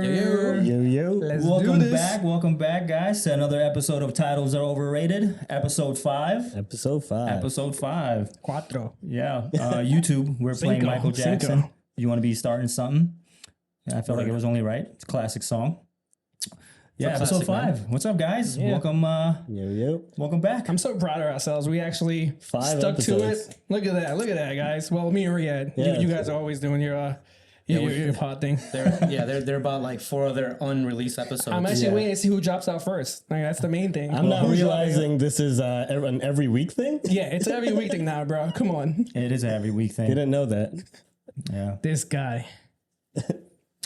Yo. Welcome back, guys, to another episode of Titles Are Overrated, episode 5. Episode 5. Cuatro. Yeah. YouTube, we're playing Cinco. Michael Jackson. Cinco. You want to be starting something? Yeah, I felt like it was only right. It's a classic song. Yeah, episode 5. What's up, guys? Yeah. Welcome. Yo. Welcome back. I'm so proud of ourselves. We actually 5 stuck episodes. to it. Look at that, guys. Well, me and Riyadh, Yeah. you guys are always doing your pod thing. They're about like 4 other unreleased episodes. I'm actually waiting to see who drops out first. Like that's the main thing. I'm not realizing this is an every week thing. Yeah, it's an every week thing now, bro. Come on. It is an every week thing. Didn't know that. Yeah. This guy.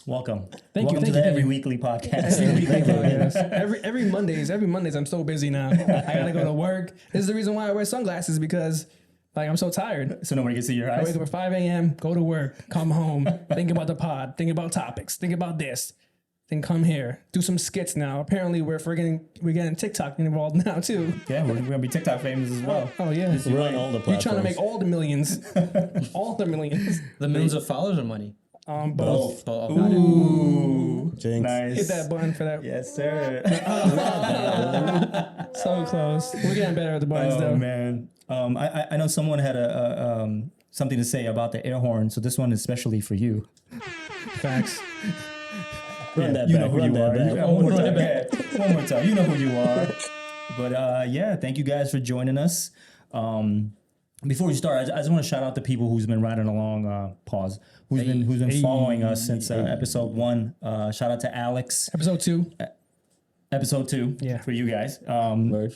Welcome. Thank you, Welcome to the every weekly podcast. Every Mondays, I'm so busy now. I gotta go to work. This is the reason why I wear sunglasses, because I'm so tired. So nobody can see your I eyes. wake up at 5 a.m., go to work, come home, think about the pod, think about topics, think about this, then come here, do some skits now. Apparently we're getting TikTok involved now too. Yeah, we're gonna be TikTok famous as well. Oh yeah. We're on all the You're platforms. trying to make all the millions. All the millions. The millions of followers or money? Both. Ooh, Jinx. nice. Hit that button for that. Yes, sir. So close. We're getting better at the buttons Oh though. man, I know someone had a something to say about the air horn, so this one is especially for you. Facts. Run that You back. know who Run you are. that back. One more time. One more time. You know who you are. But yeah, thank you guys for joining us. Before we start, I just want to shout out the people who's been riding along. Who's been following us since episode 1. Shout out to Alex. Episode 2. Episode 2. Yeah. For you guys. Word.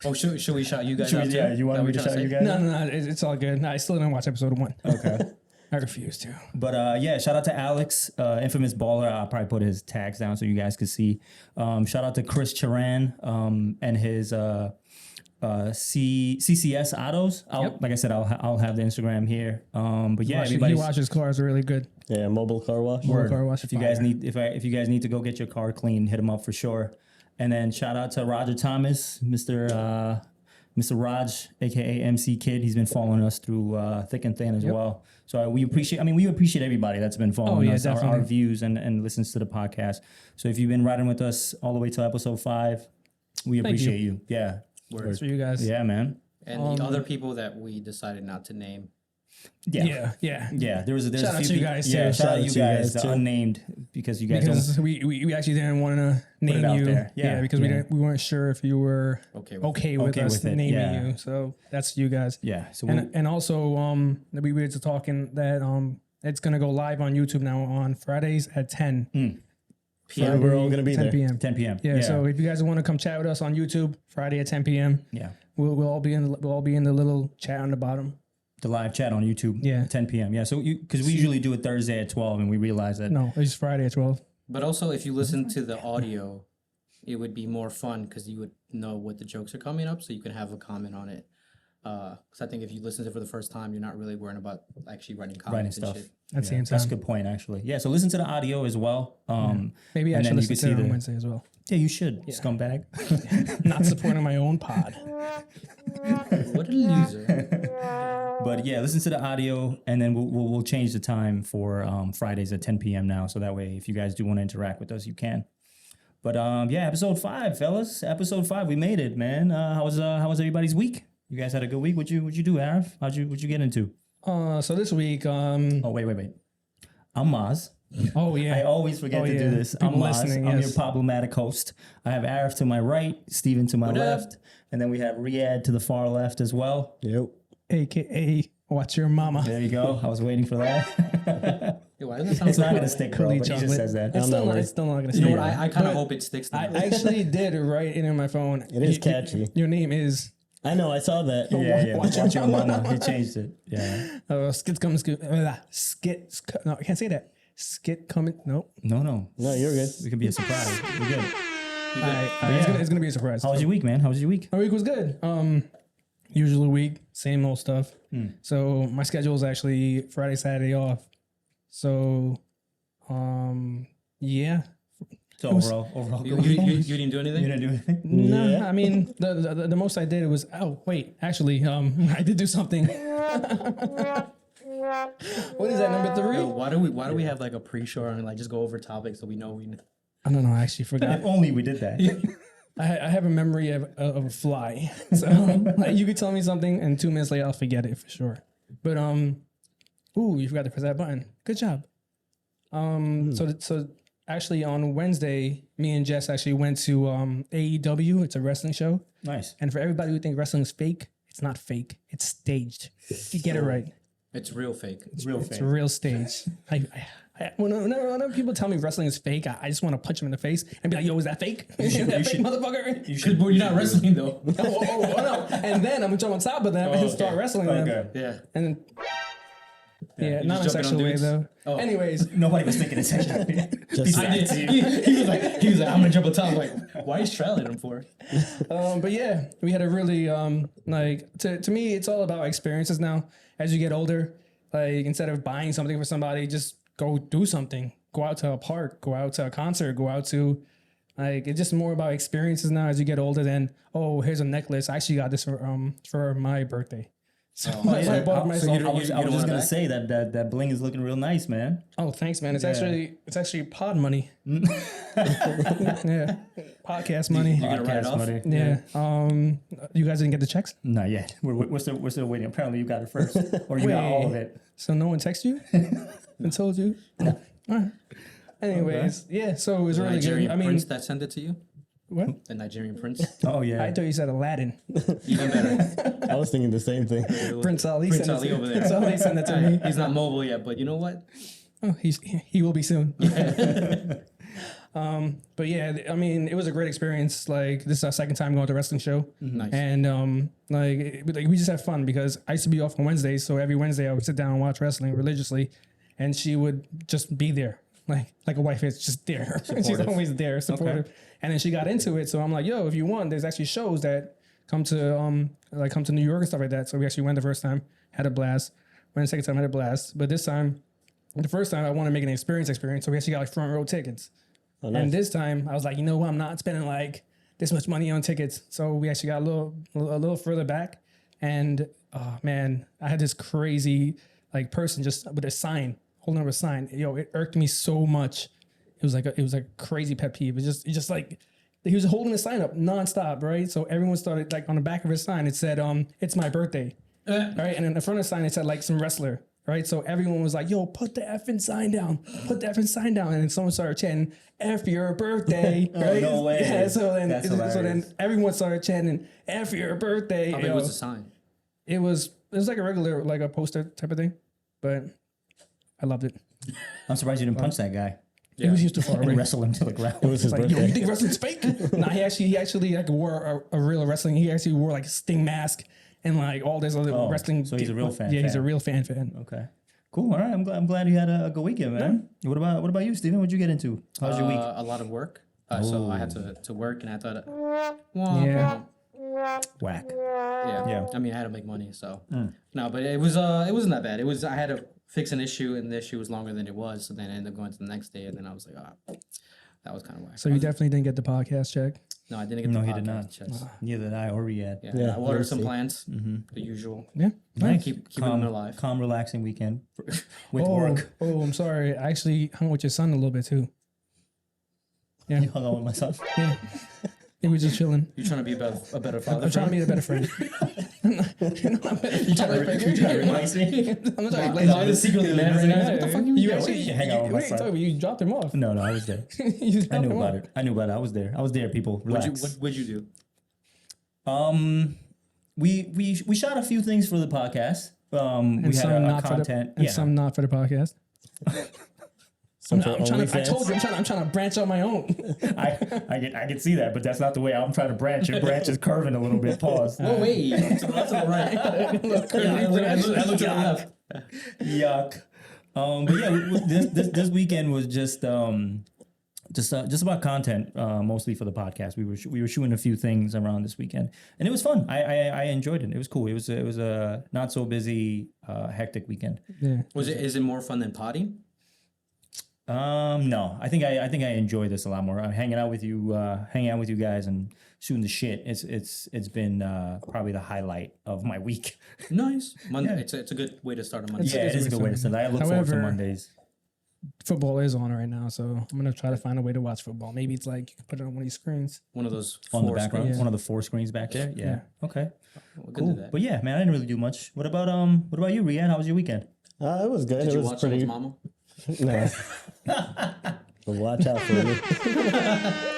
Oh, should we shout you guys out too? Yeah, you want That me we to trying shout you say? guys? No, it's all good. I still didn't watch episode 1. Okay. I refuse to. But yeah, shout out to Alex, infamous baller. I'll probably put his tags down so you guys can see. Shout out to Chris Charan and his CCS Autos. Like I said, I'll have the Instagram here. But yeah, He everybody. washes cars really good. Yeah, mobile car wash. Car wash If you guys need, if you guys need to go get your car clean, hit him up for sure. And then shout out to Roger Thomas, Mr. Raj, aka MC Kid. He's been following us through thick and thin as well. So we appreciate everybody that's been following us, our views and listens to the podcast. So if you've been riding with us all the way to episode 5, we appreciate you. Yeah. Words for you guys. Yeah, man. And the other people that we decided not to name. Yeah. There's Shout a out few to you people- guys, Yeah, too. shout out to you guys, the too. unnamed, because you guys don't. Because we actually didn't want to name out you. there. Yeah, because yeah. we weren't sure if you were Okay. with Okay us with it, naming yeah. you. So that's you guys. Yeah. So And also we were just talking that it's gonna go live on YouTube now on Fridays at 10 PM. We're all gonna be 10 there. p.m. 10 p.m. Yeah, so if you guys want to come chat with us on YouTube Friday at 10 p.m. Yeah. We'll all be in the little chat on the bottom. The live chat on YouTube. Yeah. 10 p.m. Yeah. So because we usually do it Thursday at 12, and we realize that. No, it's Friday at 12. But also, if you listen to the audio, it would be more fun because you would know what the jokes are coming up, so you can have a comment on it. Because I think if you listen to it for the first time, you're not really worrying about actually writing comments stuff. and shit. At the same That's a time. good point, actually. Yeah. So listen to the audio as well. Maybe I and should then you listen can to it see on the- Wednesday as well. Yeah, you should, scumbag. Not supporting my own pod. What a loser. But yeah, listen to the audio, and then we'll change the time for Fridays at 10 p.m. now, so that way if you guys do want to interact with us, you can. But yeah, episode 5, fellas. Episode 5, we made it, man. How was everybody's week? You guys had a good week. What'd you do, Arif? What'd you get into? So this week, Oh wait. I'm Maz. oh yeah, I always forget to do this. People I'm Maz. listening, I'm yes. your problematic host. I have Arif to my right, Steven to my left, and then we have Riyadh to the far left as well. Yep. AKA Watch Your Mama. There you go. I was waiting for that. Hey, why doesn't it sound It's so not gonna cool? stick, bro. Coolie But he just chocolate. says that. It's still not gonna You know stick. what? I kind of hope it sticks to I me. actually did write it in my phone. It is catchy. Your name is I know. I saw that. Yeah. Watch your mama. He changed it. Yeah. skits coming. Skits. No, I can't say that. Skit coming. Nope. No. No, you're good. It could be a surprise. We're good. All right, it's gonna be a surprise. How was your week, man? How was your week? My week was good. Usual week, same old stuff. So my schedule is actually Friday, Saturday off. So, yeah. So overall, You good week. you didn't do anything? You didn't do anything? No, Yeah. I mean the most I did was actually I did do something. What is that, number 3? Yo, why do we have like a pre-show and like just go over topics so we know we. I don't know. I actually forgot. If only we did that. I have a memory of a fly. So like, you could tell me something, and 2 minutes later I'll forget it for sure. But ooh, you forgot to press that button. Good job. So actually on Wednesday, me and Jess actually went to AEW. It's a wrestling show. Nice. And for everybody who think wrestling is fake, it's not fake. It's staged. You get it right. It's real fake. It's real It's fake. a real stage. Whenever people tell me wrestling is fake, I just want to punch them in the face and be like, "Yo, is that fake? Is that fake, motherfucker?" You should, but you're not wrestling though. oh, no. And then I'm gonna jump on top of them and start wrestling them. Okay. Yeah. And then, yeah, you not in a just jumping sexual on way dudes? though. Oh. Anyways, Nobody was thinking it's sexual. Just I did. He was like, I'm gonna jump on top. I'm like, why are you straddling him for? but yeah, we had a really like to me, it's all about experiences now. As you get older, like instead of buying something for somebody, just go do something. Go out to a park. Go out to a concert. Go out to like it's just more about experiences now. As you get older, than oh, here's a necklace. I actually got this for my birthday. So I bought I myself. was don't just want gonna it say that bling is looking real nice, man. Oh, thanks, man. It's actually pod money. Yeah, podcast money. You gonna write it Podcast off? money. Yeah. You guys didn't get the checks, Not yet. We're still waiting. Apparently, you got it first, or you got all of it. so no one texted you and told you. No. All right. Anyways, yeah. So it was The really good. Nigerian I mean, prince that sent it to you? what? The Nigerian prince? Oh yeah. I thought you said Aladdin. Even better. I was thinking the same thing. Prince Ali. Prince sent it Ali to- over there. Prince Ali sent it to me. He's not mobile yet, but you know what? Oh, he will be soon. But yeah, I mean, it was a great experience. Like this is our second time going to a wrestling show, Nice. and like we just had fun because I used to be off on Wednesdays, so every Wednesday I would sit down and watch wrestling religiously, and she would just be there, like a wife is just there. She's always there, supportive. Okay. And then she got into it, so I'm like, yo, if you want, there's actually shows that come to New York and stuff like that. So we actually went the first time, had a blast. Went the second time, had a blast. But this time, the first time I want to make an experience, so we actually got like front row tickets. Oh, nice. And this time I was like, you know what? I'm not spending like this much money on tickets. So we actually got a little further back. And oh man, I had this crazy like person just with a sign, holding up a sign. Yo, it irked me so much. It was like a crazy pet peeve. It just like he was holding the sign up nonstop, right? So everyone started like on the back of his sign, it said, it's my birthday. Right. And in the front of the sign it said like some wrestler. Right, so everyone was like, "Yo, put the effing sign down! Put the effing sign down!" And then someone started chanting, "F your birthday!" Right? no way. Yeah. So That's then hilarious. everyone started chanting, "F your birthday!" How big was the sign? It was like a regular like a poster type of thing, but I loved it. I'm surprised you didn't punch that guy It was used to far and away. wrestle him to the ground. It was his Like, yo, birthday. you think wrestling's fake? Nah, he actually like wore a real wrestling. He actually wore like a Sting mask and like all this other wrestling. so he's a real fan. Yeah, he's a real fan. Okay. Cool. All right. I'm glad you had a good weekend, man. What about you, Steven? What'd you get into? How's your week? A lot of work. So I had to work, and I thought, Yeah. Whack. yeah. I mean, I had to make money, so no, but it wasn't that bad. I had to fix an issue, and the issue was longer than it was. So then I ended up going to the next day, and then I was like, that was kind of whack. So you definitely didn't get the podcast check. No, I didn't get No, the he podcast did not. checks. Neither did I or Riyadh. Yeah, Yeah, I watered some mercy. plants, the usual. Yeah. Nice. Keep them alive. Calm, relaxing weekend with work. Oh, I'm sorry. I actually hung with your son a little bit too. Yeah. You hung out with my son. Yeah. We were just chilling. You trying to be a better father? I'm trying to be a better friend. I'm trying to replace me? I'm not trying to No, I'm secretly mad right now. What the fuck you mean? You Yeah, actually you hang out with my wait, son. you dropped him off. No, I was there. You just I dropped knew him about off. it. I was there. I was there, people. Relax. What'd you do? We shot a few things for the podcast. We And had some a not for the content. and some not for the podcast. Some I'm for trying to, I OnlyFans. told you I'm trying to branch out my own. I can see that, but that's not the way I'm trying to branch. Your branch is curving a little bit. Pause. Oh wait, to the left or the right? I looked to the left. Yuck. But yeah, this weekend was just about content, mostly for the podcast. We were shooting a few things around this weekend, and it was fun. I enjoyed it. It was cool. It was a not so busy, hectic weekend. Yeah. Is it more fun than potting? No, I think I enjoy this a lot more. I'm hanging out with you guys and shooting the shit. It's been probably the highlight of my week. Nice. Monday. It's a good way to start a Monday. Yeah, it is a good way to start. I look forward to However, Mondays. Football is on right now, so I'm gonna try to find a way to watch football. Maybe it's like you can put it on one of these screens. One of those On the four background, screens. one of the 4 screens back there. Yeah. Okay. We can Cool. do that. But yeah, man, I didn't really do much. What about you, Riyadh? How was your weekend? It was good. Did it you was watch pretty. Someone's Mama? No. But watch out for me.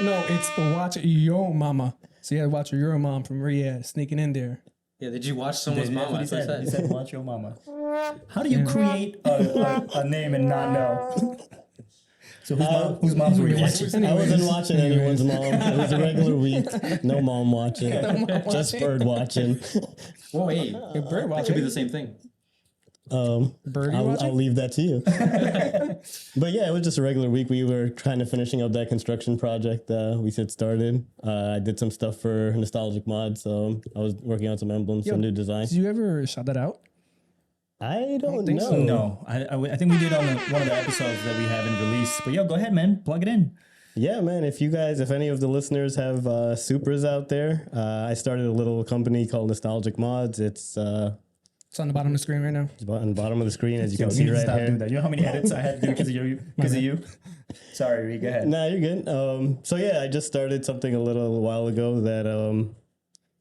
No, it's watch your mama. So you had to watch your mom from Riyadh sneaking in there. Yeah, did you watch Someone's That's Mama? what he That's what said. I He said. said, "Watch your mama." How do you create a name and not know? So whose moms were you watching? I wasn't watching anyone's mom. It was a regular week. No mom watching. Just bird watching. Whoa, hey, bird that watching? could be the same thing. Birdie I'll watching? leave that to you. But yeah, it was just a regular week. We were kind of finishing up that construction project we had started. I did some stuff for Nostalgic Mod, so I was working on some emblems, some new designs. Did you ever shout that out? I don't think know. so. No, I think we did on one of the episodes that we haven't released. But yo, go ahead, man, plug it in. Yeah, man. If any of the listeners have Supras out there, I started a little company called Nostalgic Mods. It's It's on the bottom of the screen right now. on the bottom of the screen, as you Yo, can see you need to right stop here. doing that. You know how many edits I had to do because of you? Sorry, Ree, go ahead. Nah, you're good. So yeah, I just started something a little while ago that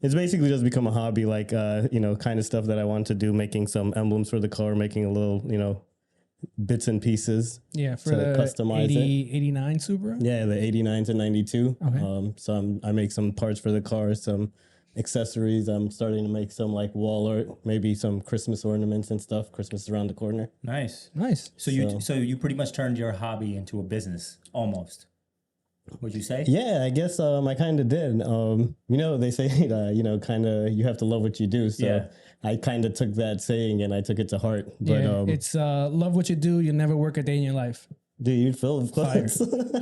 it's basically just become a hobby, like kind of stuff that I want to do, making some emblems for the car, making a little bits and pieces. Yeah, for So the customize 89 Supra. Yeah, the 89 to 92. Okay. So I make some parts for the car, some accessories. I'm starting to make some like wall art, maybe some Christmas ornaments and stuff. Christmas is around the corner. Nice. Nice. So you pretty much turned your hobby into a business, almost. Would you say? Yeah, I guess I kind of did. They say kind of you have to love what you do. So Yeah. I kind of took that saying and I took it to heart. But Yeah, it's love what you do. You'll never work a day in your life. dude, you feel close.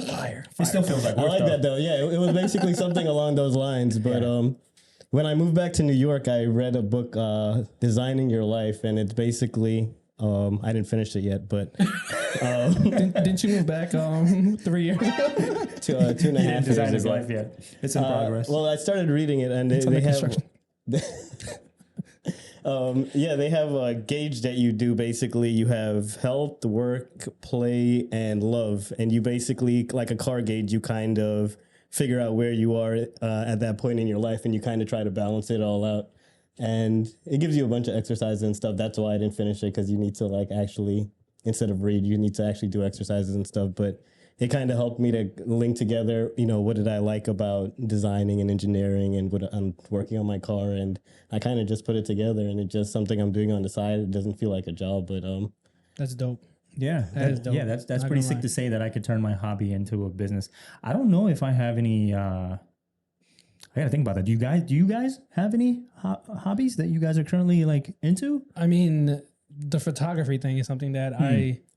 Fire. It still feels like I work, like though. that though. Yeah, it was basically something along those lines. But when I moved back to New York, I read a book, Designing Your Life, and it's basically I didn't finish it yet, but Didn't you move back 3 years ago? 2.5 years Design his ago. life yet. It's in progress. Well, I started reading it, and they under have. construction. They have a gauge that you do. Basically, you have health, work, play, and love, and you basically, like a car gauge, you kind of figure out where you are at that point in your life, and you kind of try to balance it all out. And it gives you a bunch of exercises and stuff. That's why I didn't finish it, because you need to actually, instead of read, you need to actually do exercises and stuff. But it kind of helped me to link together, what did I like about designing and engineering and what I'm working on my car. And I kind of just put it together, and it's just something I'm doing on the side. It doesn't feel like a job, but That's dope. Yeah, That is dope. yeah, that's Not pretty gonna sick lie. to say that I could turn my hobby into a business. I don't know if I have any. I gotta think about that. Do you guys have any hobbies that you guys are currently into? I mean, the photography thing is something that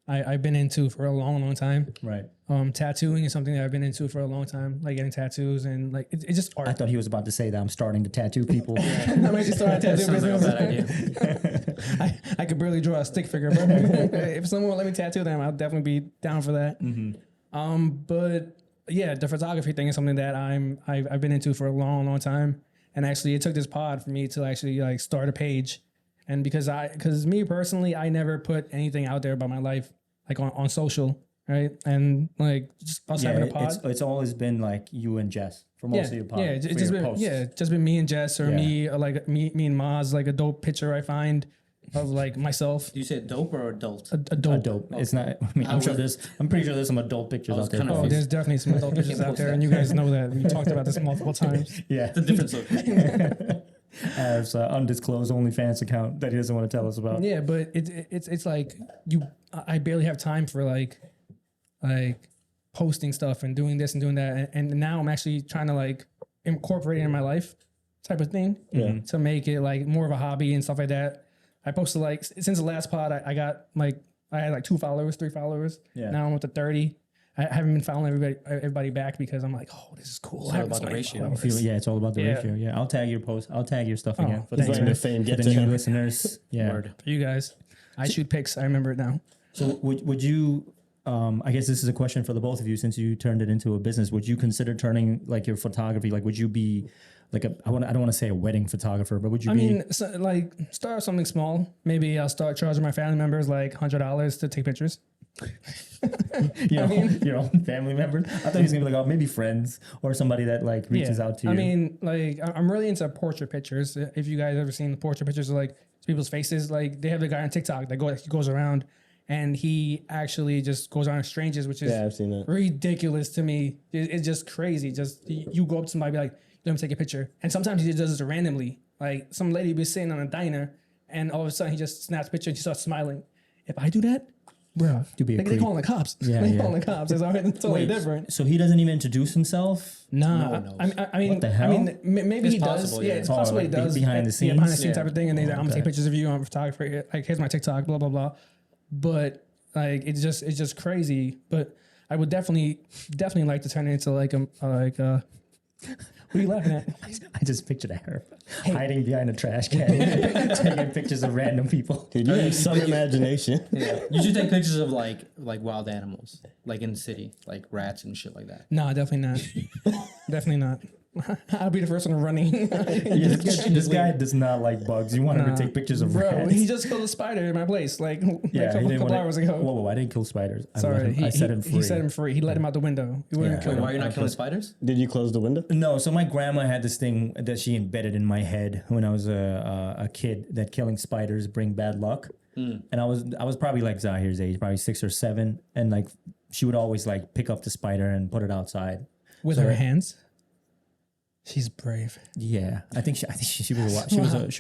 I've been into for a long, long time. Right. Tattooing is something that I've been into for a long time, like getting tattoos and it's just art. I thought he was about to say that I'm starting to tattoo people. I might just start a tattoo Sounds like a business. bad idea. I could barely draw a stick figure, but if someone would let me tattoo them, I'll definitely be down for that. But yeah, the photography thing is something that I've been into for a long, long time. And actually, it took this pod for me to actually start a page. And because me personally, I never put anything out there about my life on social, right? And just us having a pod. it's always been you and Jess for most of your pods. Yeah, it's just been me and Jess or me and Maz, a dope picture I find of myself. You said dope or adult? A dope. Dope. It's not. I mean, I'm pretty sure there's some adult pictures out there. kinda Oh, there's definitely some adult pictures out there, and you guys know that. We talked about this multiple times. Yeah. The difference of Arif's undisclosed OnlyFans account that he doesn't want to tell us about. Yeah, but it's I barely have time for posting stuff and doing this and doing that, and now I'm actually trying to incorporate it in my life type of thing to make it more of a hobby and stuff like that. I posted since the last pod I got I had 2 followers, 3 followers. Yeah. Now I'm up to 30. I haven't been following everybody back because I'm oh, this is cool. all about the ratio. It's all about the Yeah. ratio. Yeah, I'll tag your post. I'll tag your stuff again for the, thanks, letting man. the fame for get the to new him. listeners. Yeah. Word. For you guys, I shoot pics. I remember it now. So would you I guess this is a question for the both of you, since you turned it into a business. Would you consider turning like your photography? Like, would you be like I don't want to say a wedding photographer, but would you I be? mean, so, like start something small. Maybe I'll start charging my family members like $100 to take pictures. Your own family members. I thought he was gonna be like, oh, maybe friends or somebody that like reaches out to you. I mean, like I'm really into portrait pictures. If you guys ever seen the portrait pictures of like people's faces, like they have a guy on TikTok that goes around and he actually just goes on strangers, which is I've seen that. ridiculous to me. It's just crazy. Just you go up to somebody, be like, let me take a picture, and sometimes he just does it randomly. Like some lady be sitting on a diner, and all of a sudden he just snaps a picture and she starts smiling. If I do that, bro, they calling the cops. Yeah, they calling the cops. It's already totally different. So he doesn't even introduce himself? Nah, one knows. I mean, What the hell? I mean, maybe It's he does. possible, Yeah, yeah. it's possible like he does. behind the Yeah, behind the scenes? scenes type of thing. And I'm gonna okay. take pictures of you on photography. Like, here's my TikTok, blah blah blah. But like, it's just crazy. But I would definitely like to turn it into like a. What are you laughing at? I just pictured her hiding behind a trash can, taking pictures of random people. Dude, you have some imagination. Yeah. You should take pictures of like wild animals, like in the city, like rats and shit like that. No, definitely not. Definitely not. I'll be the first one running. This guy does not like bugs. You want him to take pictures of Bro, rats? he just killed a spider in my place like Yeah, a he couple didn't hours ago. Whoa, I didn't kill spiders. Sorry, I set him free. He set him free. He let him out the window. He wouldn't Yeah. kill Wait, him. why are you not killing spiders? Did you close the window? No, so my grandma had this thing that she embedded in my head when I was a kid, that killing spiders bring bad luck. And I was probably like Zahirs' age, probably 6 or 7, and like she would always like pick up the spider and put it outside With her hands. She's brave. Yeah, I think she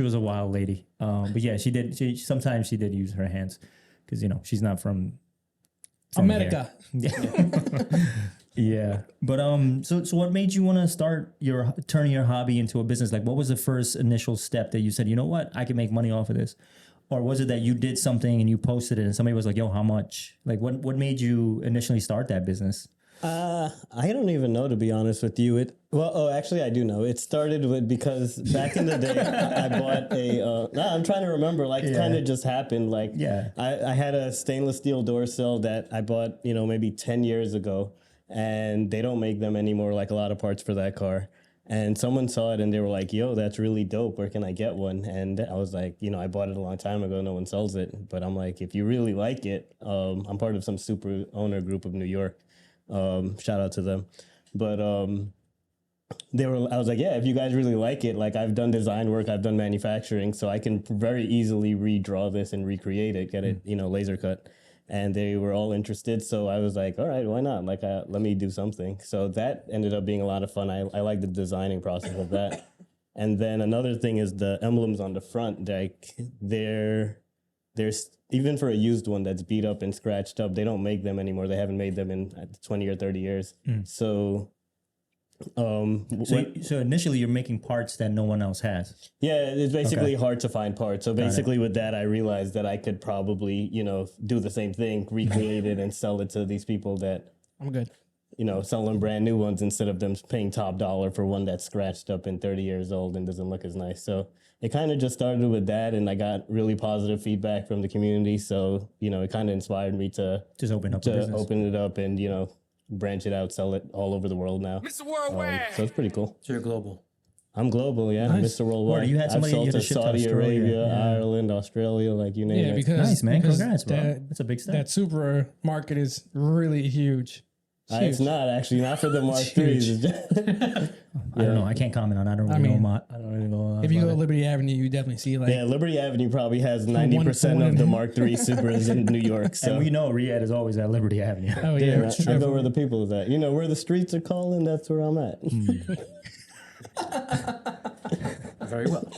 was a wild lady. But yeah, sometimes she did use her hands because she's not from America. here. Yeah. Yeah, but so what made you want to start turning your hobby into a business? Like, what was the first initial step that you said, you know what, I can make money off of this? Or was it that you did something and you posted it and somebody was like, yo, how much? Like, what made you initially start that business? I don't even know, to be honest with you. Actually, I do know. It started because back in the day, I bought I'm trying to remember. Like, it kind of just happened. Like, I had a stainless steel door sill that I bought, maybe 10 years ago, and they don't make them anymore. Like a lot of parts for that car. And someone saw it and they were like, yo, that's really dope. Where can I get one? And I was like, I bought it a long time ago. No one sells it. But I'm like, if you really like it, I'm part of some super owner group of New York. Shout out to them. But I was like, yeah, if you guys really like it, like I've done design work, I've done manufacturing, so I can very easily redraw this and recreate it, get it, laser cut. And they were all interested. So I was like, all right, why not? Like, let me do something. So that ended up being a lot of fun. I like the designing process of that. And then another thing is the emblems on the front, like there's even for a used one that's beat up and scratched up, they don't make them anymore. They haven't made them in 20 or 30 years. So So initially you're making parts that no one else has. Yeah, it's basically hard to find parts. So basically with that, I realized that I could probably, do the same thing, recreate it and sell it to these people that, I'm good. sell them brand new ones instead of them paying top dollar for one that's scratched up and 30 years old and doesn't look as nice. So it kind of just started with that, and I got really positive feedback from the community. So, it kind of inspired me to just open up open it up and, branch it out, sell it all over the world now. Mr. Worldwide. So it's pretty cool. So you're global. I'm global, yeah. Nice. Mr. Worldwide. You had somebody I've sold you had to to ship to Saudi Australia, Arabia, yeah. Ireland, Australia, like you name Yeah, it. because Nice, man. because Congrats, bro. That's a big step. That super market is really huge. It's not actually not for the Mark IIIs. I don't know. I can't comment on it. I don't really know. If you go to Liberty Avenue, you definitely see like Yeah, Liberty Avenue probably has 90% of the Mark III Supras in New York. So And we know Riyadh is always at Liberty Avenue. oh yeah, right. I know where the people is at. Where the streets are calling, that's where I'm at. Very well.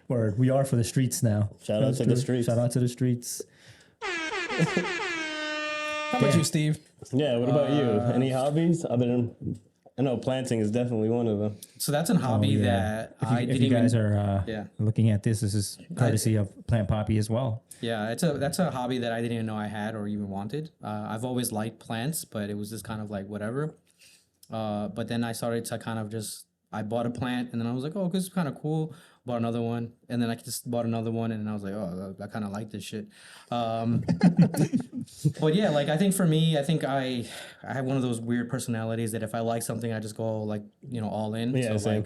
Word. We are for the streets now. Shout out to the streets. Shout out to the streets. How about you, Steve? Yeah, what about you? Any hobbies other than, I know planting is definitely one of them. So that's a hobby that I If didn't you guys even. are looking at this is courtesy of Plant Poppy as well. Yeah, that's a hobby that I didn't even know I had or even wanted. I've always liked plants, but it was just kind of like whatever. But then I started to kind of I bought a plant and then I was like, oh, this is kind of cool. Bought another one and then I just bought another one and then I was like, oh, I kind of like this shit. But yeah, like I think for me, I think I have one of those weird personalities that if I like something, I just go like all in. Yeah, so same.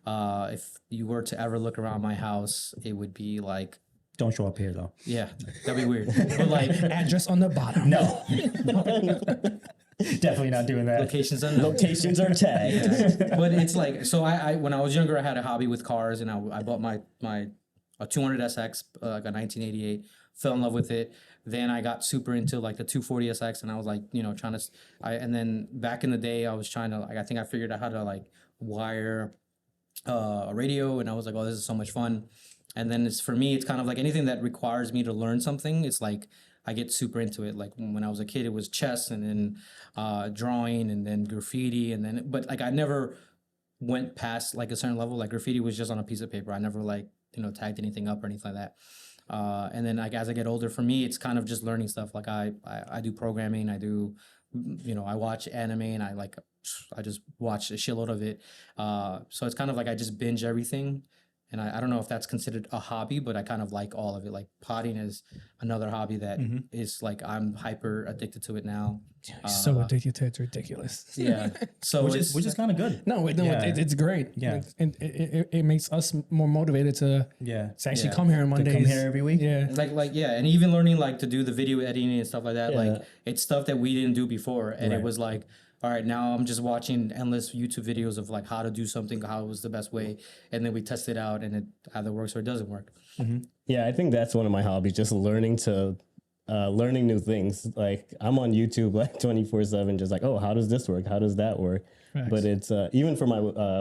like, if you were to ever look around my house, it would be like, Don't show up here though. yeah, that'd be weird. But like Address on the bottom. No. Definitely not doing that. locations unknown. Locations are tagged. But it's like, so I when I was younger, I had a hobby with cars, and I bought my a 200 SX, like a 1988. Fell in love with it. Then I got super into like the 240 SX, and I was like, trying to. And then back in the day, I was trying to like, I think I figured out how to like wire a radio, and I was like, oh, this is so much fun. And then for me, it's kind of like anything that requires me to learn something. It's like I get super into it. Like when I was a kid, it was chess, and then drawing, and then graffiti, and then but like I never went past like a certain level. Like graffiti was just on a piece of paper. I never like tagged anything up or anything like that. And then like as I get older, for me, it's kind of just learning stuff. Like I do programming. I do, I watch anime, and I just watch a shitload of it. So it's kind of like I just binge everything. And I don't know if that's considered a hobby, but I kind of like all of it. Like potting is another hobby that is like I'm hyper addicted to it now. So addicted to it, it's ridiculous. Yeah. So Which is kind of good. No, Yeah. it's great. Yeah. It makes us more motivated to Yeah. actually Yeah. come here on To Mondays. come here every week. Yeah. like yeah, and even learning like to do the video editing and stuff like that. Yeah. Like it's stuff that we didn't do before, and Right. it was like, all right, now I'm just watching endless YouTube videos of like how to do something, how was the best way, and then we test it out, and it either works or it doesn't work. Yeah, I think that's one of my hobbies, just learning new things. Like I'm on YouTube like 24/7, just like, oh, how does this work? How does that work? Facts. But it's even for my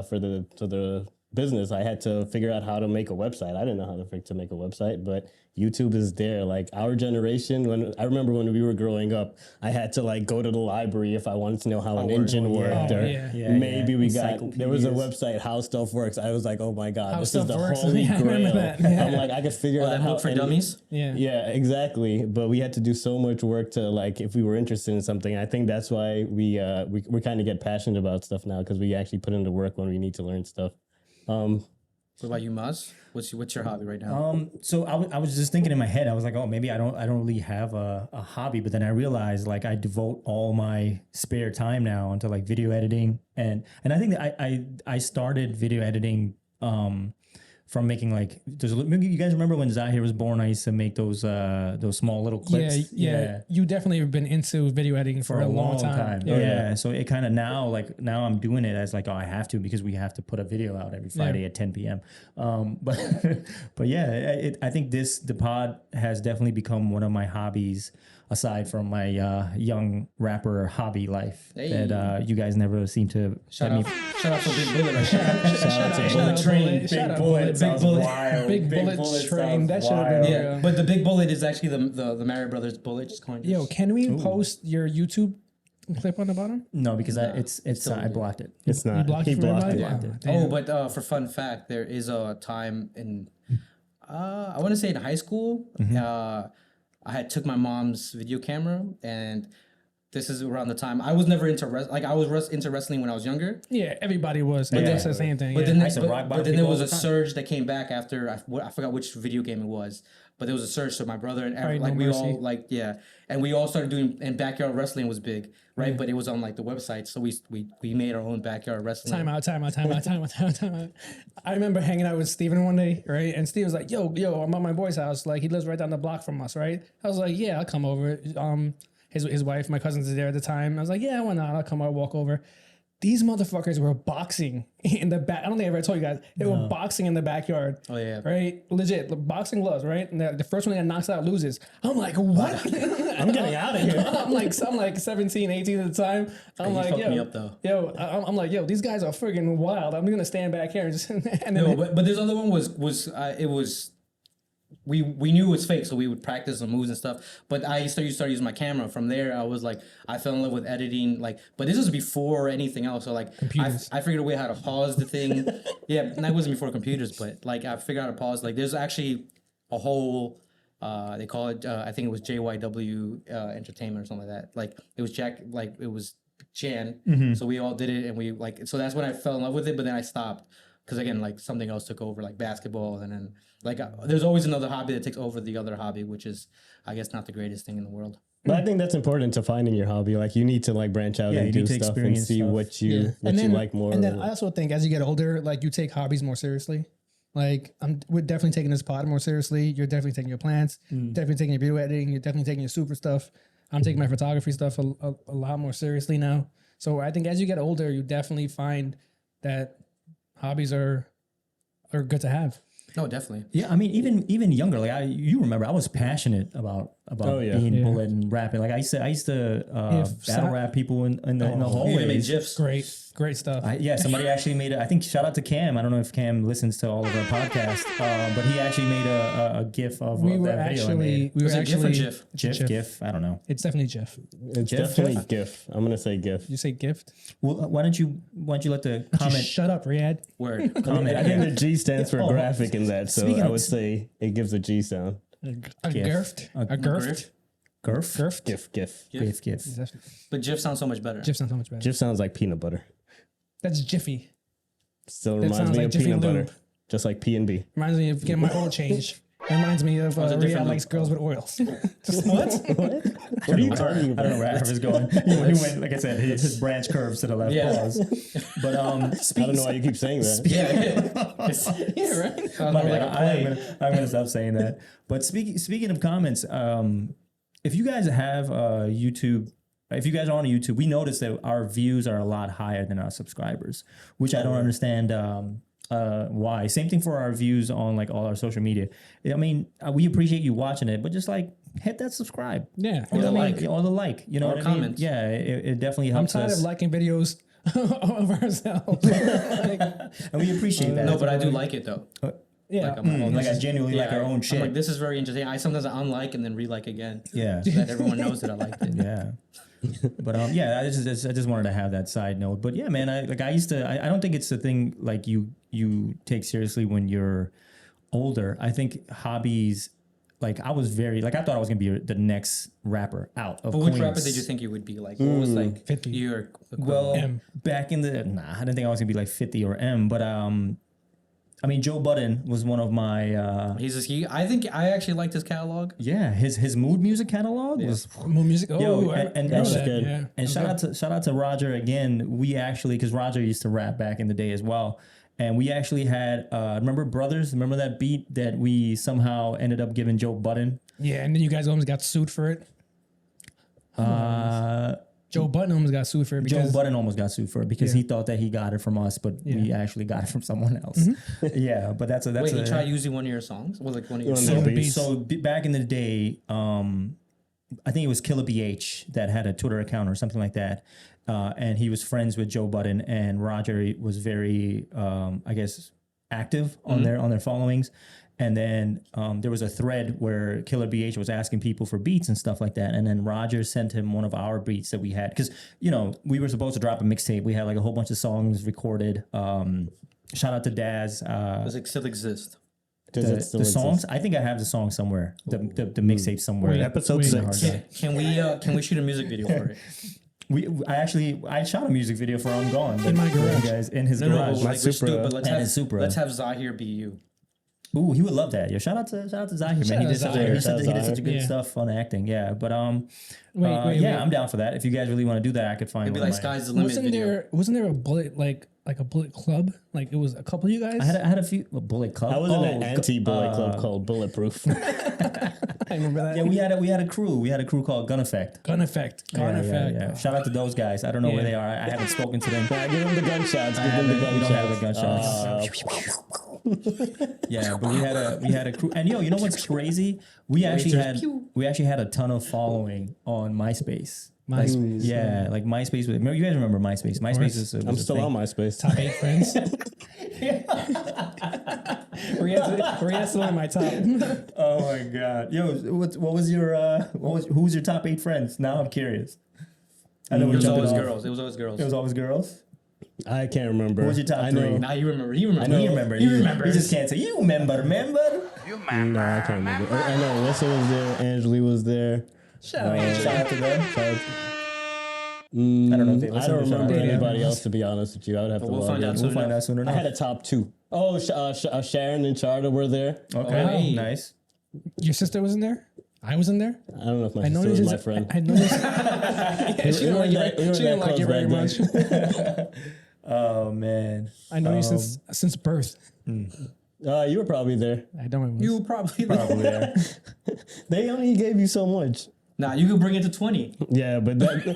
for the business, I had to figure out how to make a website. I didn't know how to make a website, but YouTube is there. Like our generation, I remember when we were growing up, I had to like go to the library if I wanted to know how an engine worked, or maybe we got there was a website, How Stuff Works. I was like, oh my god, How this is Stuff the Works. holy Yeah, I remember grail. that. Yeah. I'm like, I could figure That out how book for and- dummies. Yeah. Yeah, exactly. But we had to do so much work to like if we were interested in something. I think that's why we kind of get passionate about stuff now, because we actually put into work when we need to learn stuff. What about you, Maz? What's your hobby right now? So I was just thinking in my head, I was like, oh, maybe I don't really have a hobby, but then I realized like I devote all my spare time now into like video editing, and I think that I started video editing from making like you guys remember when Zahir was born? I used to make those small little clips. Yeah. You definitely have been into video editing for a long time. Yeah. So it kind of now I'm doing it as like, oh, I have to, because we have to put a video out every Friday at 10 p.m. But yeah, I think the pod has definitely become one of my hobbies, aside from my young rapper hobby life that you guys never seem to Shout out to Big Bullet right now. Shout out to Bullet Train. Big Bullet. Big Bullet. Wild. Big Bullet Train. That should have been. Yeah, but the Big Bullet is actually the Mario Brothers bullet. Just coined. Yo, can we post your YouTube clip on the bottom? No, because I blocked it. It's not. Blocked He it for blocked everybody? it. Oh, damn. Oh, but for fun fact, there is a time in I want to say in high school, I had took my mom's video camera, and this is around the time I was never into I was into wrestling when I was younger. Yeah, everybody was. But that's the same thing. But yeah. then, used to rock but bottom then there people was all a the time. surge that came back after I forgot which video game it was, but there was a surge. So my brother and Right, like No we Mercy. all and we all started doing, and backyard wrestling was big, right? But it was on like the website, so we made our own backyard wrestling. Time out. I remember hanging out with Steven one day, right? And Steve was like, yo, I'm at my boy's house. Like, he lives right down the block from us, right? I was like, yeah, I'll come over. His wife, my cousins, is there at the time. I was like, yeah, why not? I'll come over, walk over. These motherfuckers were boxing in the back. I don't think I ever told you guys. They were boxing in the backyard. Oh yeah, Right? Legit. Boxing gloves, right? And the first one that knocks out loses. I'm like, what? I'm getting out of here. I'm like 17, 18 at the time. I'm you like, fucked yo, me up, though. I'm like, yo, these guys are friggin' wild. I'm gonna stand back here and just and then No, but this other one was it was. We knew it was fake, so we would practice some moves and stuff. But I started using my camera. From there, I was like, I fell in love with editing. Like, but this was before anything else. So like, I figured a way how to pause the thing. Yeah, and that wasn't before computers, but like I figured out how to pause. Like, there's actually a whole. They call it. I think it was JYW Entertainment or something like that. Like it was it was Jan. So we all did it, and we like. So that's when I fell in love with it. But then I stopped. because again, like something else took over, like basketball, and then like there's always another hobby that takes over the other hobby, which is, I guess, not the greatest thing in the world. But I think that's important to find in your hobby. Like you need to like branch out Yeah, and you do need to stuff and experience see stuff. what you like more. And then I also think as you get older, like you take hobbies more seriously. Like we're definitely taking this pod more seriously. You're definitely taking your plants, definitely taking your video editing. You're definitely taking your super stuff. I'm taking my photography stuff a lot more seriously now. So I think as you get older, you definitely find that hobbies are good to have. No, definitely. Yeah, I mean, even younger, like you remember, I was passionate about being bullet and rapping. Like I used to battle rap people in the You made hallways. GIFs. Great stuff. Somebody actually made I think shout out to Cam. I don't know if Cam listens to all of our podcasts, but he actually made a GIF of that video. Was it GIF or GIF? GIF. I don't know. It's definitely GIF. it's GIF? definitely GIF. I'm gonna say GIF. You say gift? Well, why don't you let the comment Shut up, Riyadh. Word. comment? I think the G stands for Oh, graphic in that, so speaking I of- would say it gives a G sound. A GIF. girft? A girft? GIF. Girft? GIF. GIF. But GIF sounds so much better. GIF sounds so much better. GIF sounds like peanut butter. That's Jiffy. Still That reminds sounds me like of Jiffy peanut Lube. butter, just like P&B. Reminds me of getting my oil change. Reminds me of a different Riyadh likes look. girls with oils. Just what? What are you talking I don't know about? where Arif is going. He went, like I said, his branch curves to the left. Yeah. Pause. But I don't know why you keep saying that. Yeah, right. My bad. I'm gonna stop saying that. But speaking of comments, if you guys have YouTube, if you guys are on YouTube, we noticed that our views are a lot higher than our subscribers, which I don't understand why. Same thing for our views on like all our social media. I mean, we appreciate you watching it, but just like hit that subscribe. Yeah. Or the like. like, or the like, you know Or what I mean? comments. Yeah, it definitely I'm helps tired us, of liking videos of ourselves. Like, and we appreciate that. No, but I do like it though. yeah. Like, I'm like, oh, Like this I is- genuinely like our own I'm shit. like, this is very interesting. I sometimes unlike and then re-like again. Yeah. So that everyone knows that I liked it. Yeah. But yeah, I just wanted to have that side note. But yeah, man, I don't think it's the thing like you take seriously when you're older. I think hobbies, like I was very like I thought I was gonna be the next rapper out of But which Queens. rapper did you think you would be? Like, what was like 50. your Well, M. back in the I didn't think I was gonna be like 50 or M, but I mean Joe Budden was one of my I think I actually liked his catalog. his mood music catalog was More music. Oh, Yo, I and know that's that, good. yeah. And shout out to Roger again. We actually, because Roger used to rap back in the day as well, and we actually had remember Brothers? Remember that beat that we somehow ended up giving Joe Budden? Yeah, and then you guys almost got sued for it. Joe Budden almost got sued for it Joe because Budden almost got sued for it because he thought that he got it from us, but we actually got it from someone else. Yeah, but that's Wait, he tried using one of your songs? Well, like one of your One of songs. the beats. back in the day, I think it was Killer BH that had a Twitter account or something like that. And he was friends with Joe Budden, and Roger was very, I guess, active on their followings. And then there was a thread where Killer BH was asking people for beats and stuff like that. And then Roger sent him one of our beats that we had. Because, you know, we were supposed to drop a mixtape. We had like a whole bunch of songs recorded. Shout out to Daz. Does it still exist? Does it still The exist? songs, I think I have the song somewhere, the mixtape somewhere. Wait, Episode wait. 6. Can we shoot a music video for it? I shot a music video for I'm Gone. In my garage. Guys, in his No, garage. like we're Supra. stupid. Let's And have his Supra. let's have Zahir be you. Ooh, he would love that. Yo, shout out to Zahir, man. He did such a good Yeah. stuff on acting. Yeah, but Wait, I'm down for that. If you guys really want to do that, I could find It'd be one like of my- Sky's the Limit video. Wasn't there a bullet like a bullet club? Like it was a couple of you guys. I had a few Bullet Club. I was in an Oh, anti-bullet club called Bulletproof. I remember that. Yeah, we had a crew. We had a crew called Gun Effect. Gun effect. Gun effect. Yeah. Shout out to those guys. I don't know where they are. I haven't spoken to them. Nah, give them the gunshots. I Give them the haven't- we gunshots. don't have the gunshots. Yeah, but we had a crew. And you know what's crazy? We actually had a ton of following on MySpace. MySpace. Yeah, like MySpace. You guys remember MySpace? MySpace was I'm a still thing. on MySpace. Top 8 friends. Riyadh's still in my top. Oh my god, yo, what was your who was your top 8 friends? Now I'm curious. I know It we're was jumping always off. girls. It was always girls. It was always girls. I can't remember. What was your top I 3? know. Now you remember. You remember. You remember. He remembers. You just can't say. You remember. No, I can't remember. I know Alyssa was there. Angeli was there. Shout out. Shout out to them. I don't know if they I listen don't to remember Shoutouts. anybody else, to be honest with you. I would have to we'll log find in. out We'll find out soon I enough. had a top 2. Oh, Sharon and Charter were there. Okay, Hey. nice. Your sister was in there. I was in there. I don't know if my I know sister was this. my friend. I know this. Yeah, she didn't like you. We were She didn't that like you close very back much. Oh man. I know you since birth. You were probably there. I don't. You probably there. They only gave you so much. Nah, you could bring it to 20. Yeah, but people,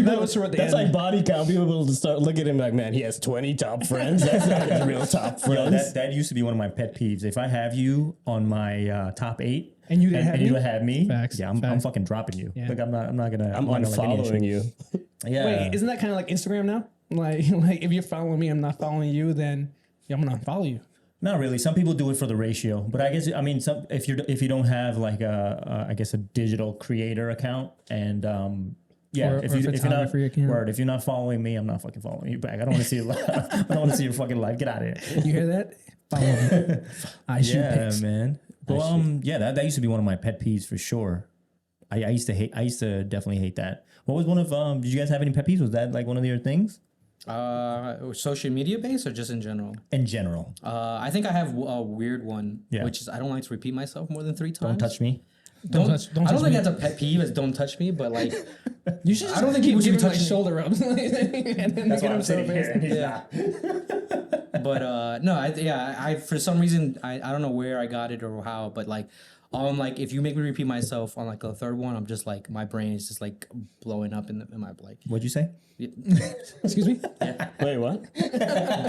That was toward the that's end. like body count. People will start looking at him like, man, he has 20 top friends. That's not his real top Yo, friends. that used to be one of my pet peeves. If I have you on my top 8 And you didn't have you me? don't have me, Facts, yeah, I'm facts. fucking dropping you. Yeah. Like I'm not gonna. I'm not gonna like any unfollowing shit. you. Yeah. Wait, isn't that kind of like Instagram now? Like if you're following me, I'm not following you, then I'm gonna unfollow you. Not really. Some people do it for the ratio, but I guess if you don't have like I guess a digital creator account and yeah, Or if a you're not photography account. word, if you're not following me, I'm not fucking following you back. I don't want to see your life. I don't want to see your fucking life. Get out of here. You hear that? Follow me. I shoot Yeah, pics. man. Well, yeah, that used to be one of my pet peeves for sure. I used to definitely hate that. What was one of did you guys have any pet peeves? Was that like one of your things? Social media based or just in general? In general. I think I have a weird one, Yeah. which is I don't like to repeat myself more than 3 times. Don't touch me. Don't touch I don't me. think that's a pet peeve. Is don't touch me, but like You should. I don't think people should be give him, like touching- shoulder rubs. And then That's get why I'm him sitting so here. fast. And he's Yeah. not. But no, I for some reason I don't know where I got it or how, but like like if you make me repeat myself on like a third one, I'm just like my brain is just like blowing up in my like. What'd you say? Excuse me. Wait, what?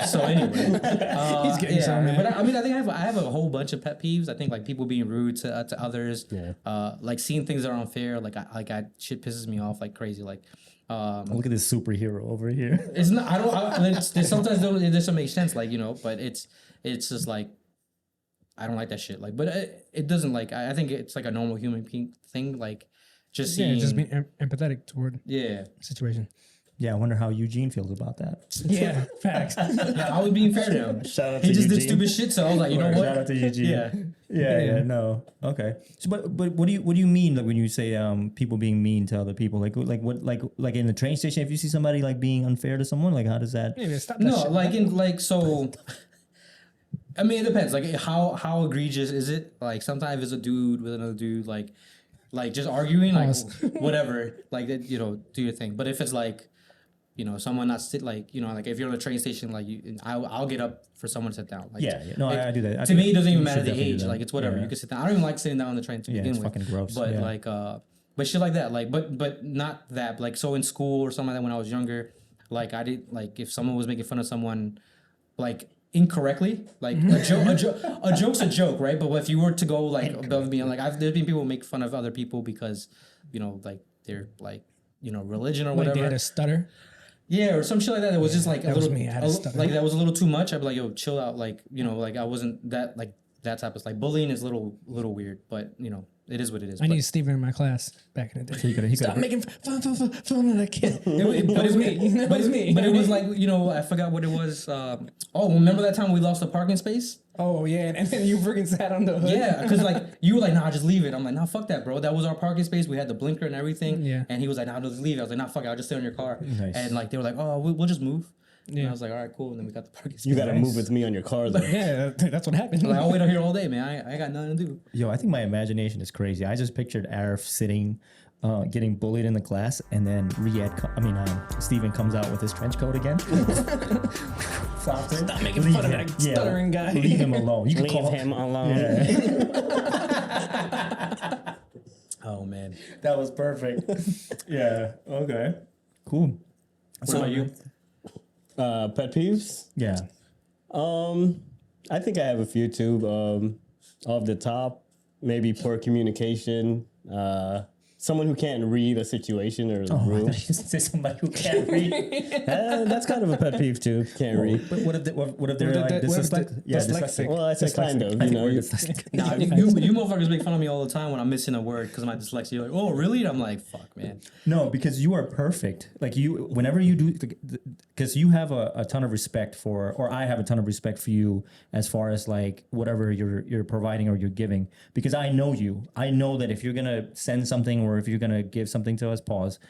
So anyway, He's getting so mad. but I mean I think I have a whole bunch of pet peeves. I think like people being rude to others, like seeing things that are unfair. Like I shit pisses me off like crazy. Like. Look at this superhero over here. It's not. There's sometimes it doesn't make sense. Like but it's just like I don't like that shit. Like, but it doesn't like. I think it's like a normal human thing. Like, just seeing. Yeah, just being empathetic toward Yeah. the situation. Yeah, I wonder how Eugene feels about that. Yeah, facts. I was being fair to him. Shout out He to just did Eugene. stupid shit. So I was like, you know what? Shout out to Eugene. Yeah. Yeah, no. Okay. So, but what do you mean like when you say people being mean to other people? Like in the train station, if you see somebody like being unfair to someone, like how does that? Maybe stop that No, shit. like in like so. I mean, it depends. Like how egregious is it? Like sometimes it's a dude with another dude, like just arguing, like whatever, like that, do your thing. But if it's like, someone not sit like, like if you're on a train station, like I'll get up for someone to sit down. Like, Yeah. No, I do that. I to think me, it doesn't even you matter should the definitely do age. that. Like it's whatever. Yeah. You can sit down. I don't even like sitting down on the train to begin it's with. fucking gross. But yeah. like, but shit like that. Like, but not that. Like, so in school or something like that when I was younger, like I did like if someone was making fun of someone, like incorrectly, like a joke's a joke, right? But if you were to go like above and beyond, like there's been people who make fun of other people because like they're like religion or Like whatever. they had a stutter. Yeah, or some shit like that. That was just like a that was little, me. I had a stutter. like that was a little too much. I'd be like, yo, chill out. Like like I wasn't that like that type of like bullying is a little weird, but it is what it is. I But- needed Steven in my class back in the day. he could Stop making fun of that kid. but That was me. That was me. But it was like I forgot what it was. Remember that time we lost a parking space? Oh yeah, and then you freaking sat on the hood. Yeah, because like you were like, nah, just leave it. I'm like, nah, fuck that, bro. That was our parking space. We had the blinker and everything. Yeah. And he was like, nah, just leave it. I was like, nah, fuck it. I'll just stay on your car. Nice. And like they were like, oh, we'll just move. And Yeah. I was like, all right, cool. And then we got the parking space. You got to Nice. move with me on your car, though. Yeah, that's what happened. Like, I'll wait out here all day, man. I ain't got nothing to do. Yo, I think my imagination is crazy. I just pictured Arif sitting, getting bullied in the class, and then Steven comes out with his trench coat again. Stop making fun of that stuttering guy. Leave him alone. You can Leave call him alone. Oh man. That was perfect. Yeah. Okay. Cool. What about you? Pet peeves? Yeah. I think I have a few too. Off the top, maybe poor communication. Someone who can't read a situation or the I room. thought you say somebody who can't read. That's kind of a pet peeve too. Can't read. But what if they're What like if dyslexic? Yeah, dyslexic? Well, I said kind of. I You think know, we're you- dyslexic. Nah, you motherfuckers make fun of me all the time when I'm missing a word because of my dyslexia. You're like, oh, really? I'm like, fuck, man. No, because you are perfect. Like whenever you do, because you have a ton of respect for, or I have a ton of respect for you as far as like whatever you're providing or you're giving. Because I know you. I know that if you're gonna send something or if you're gonna give something to us, pause,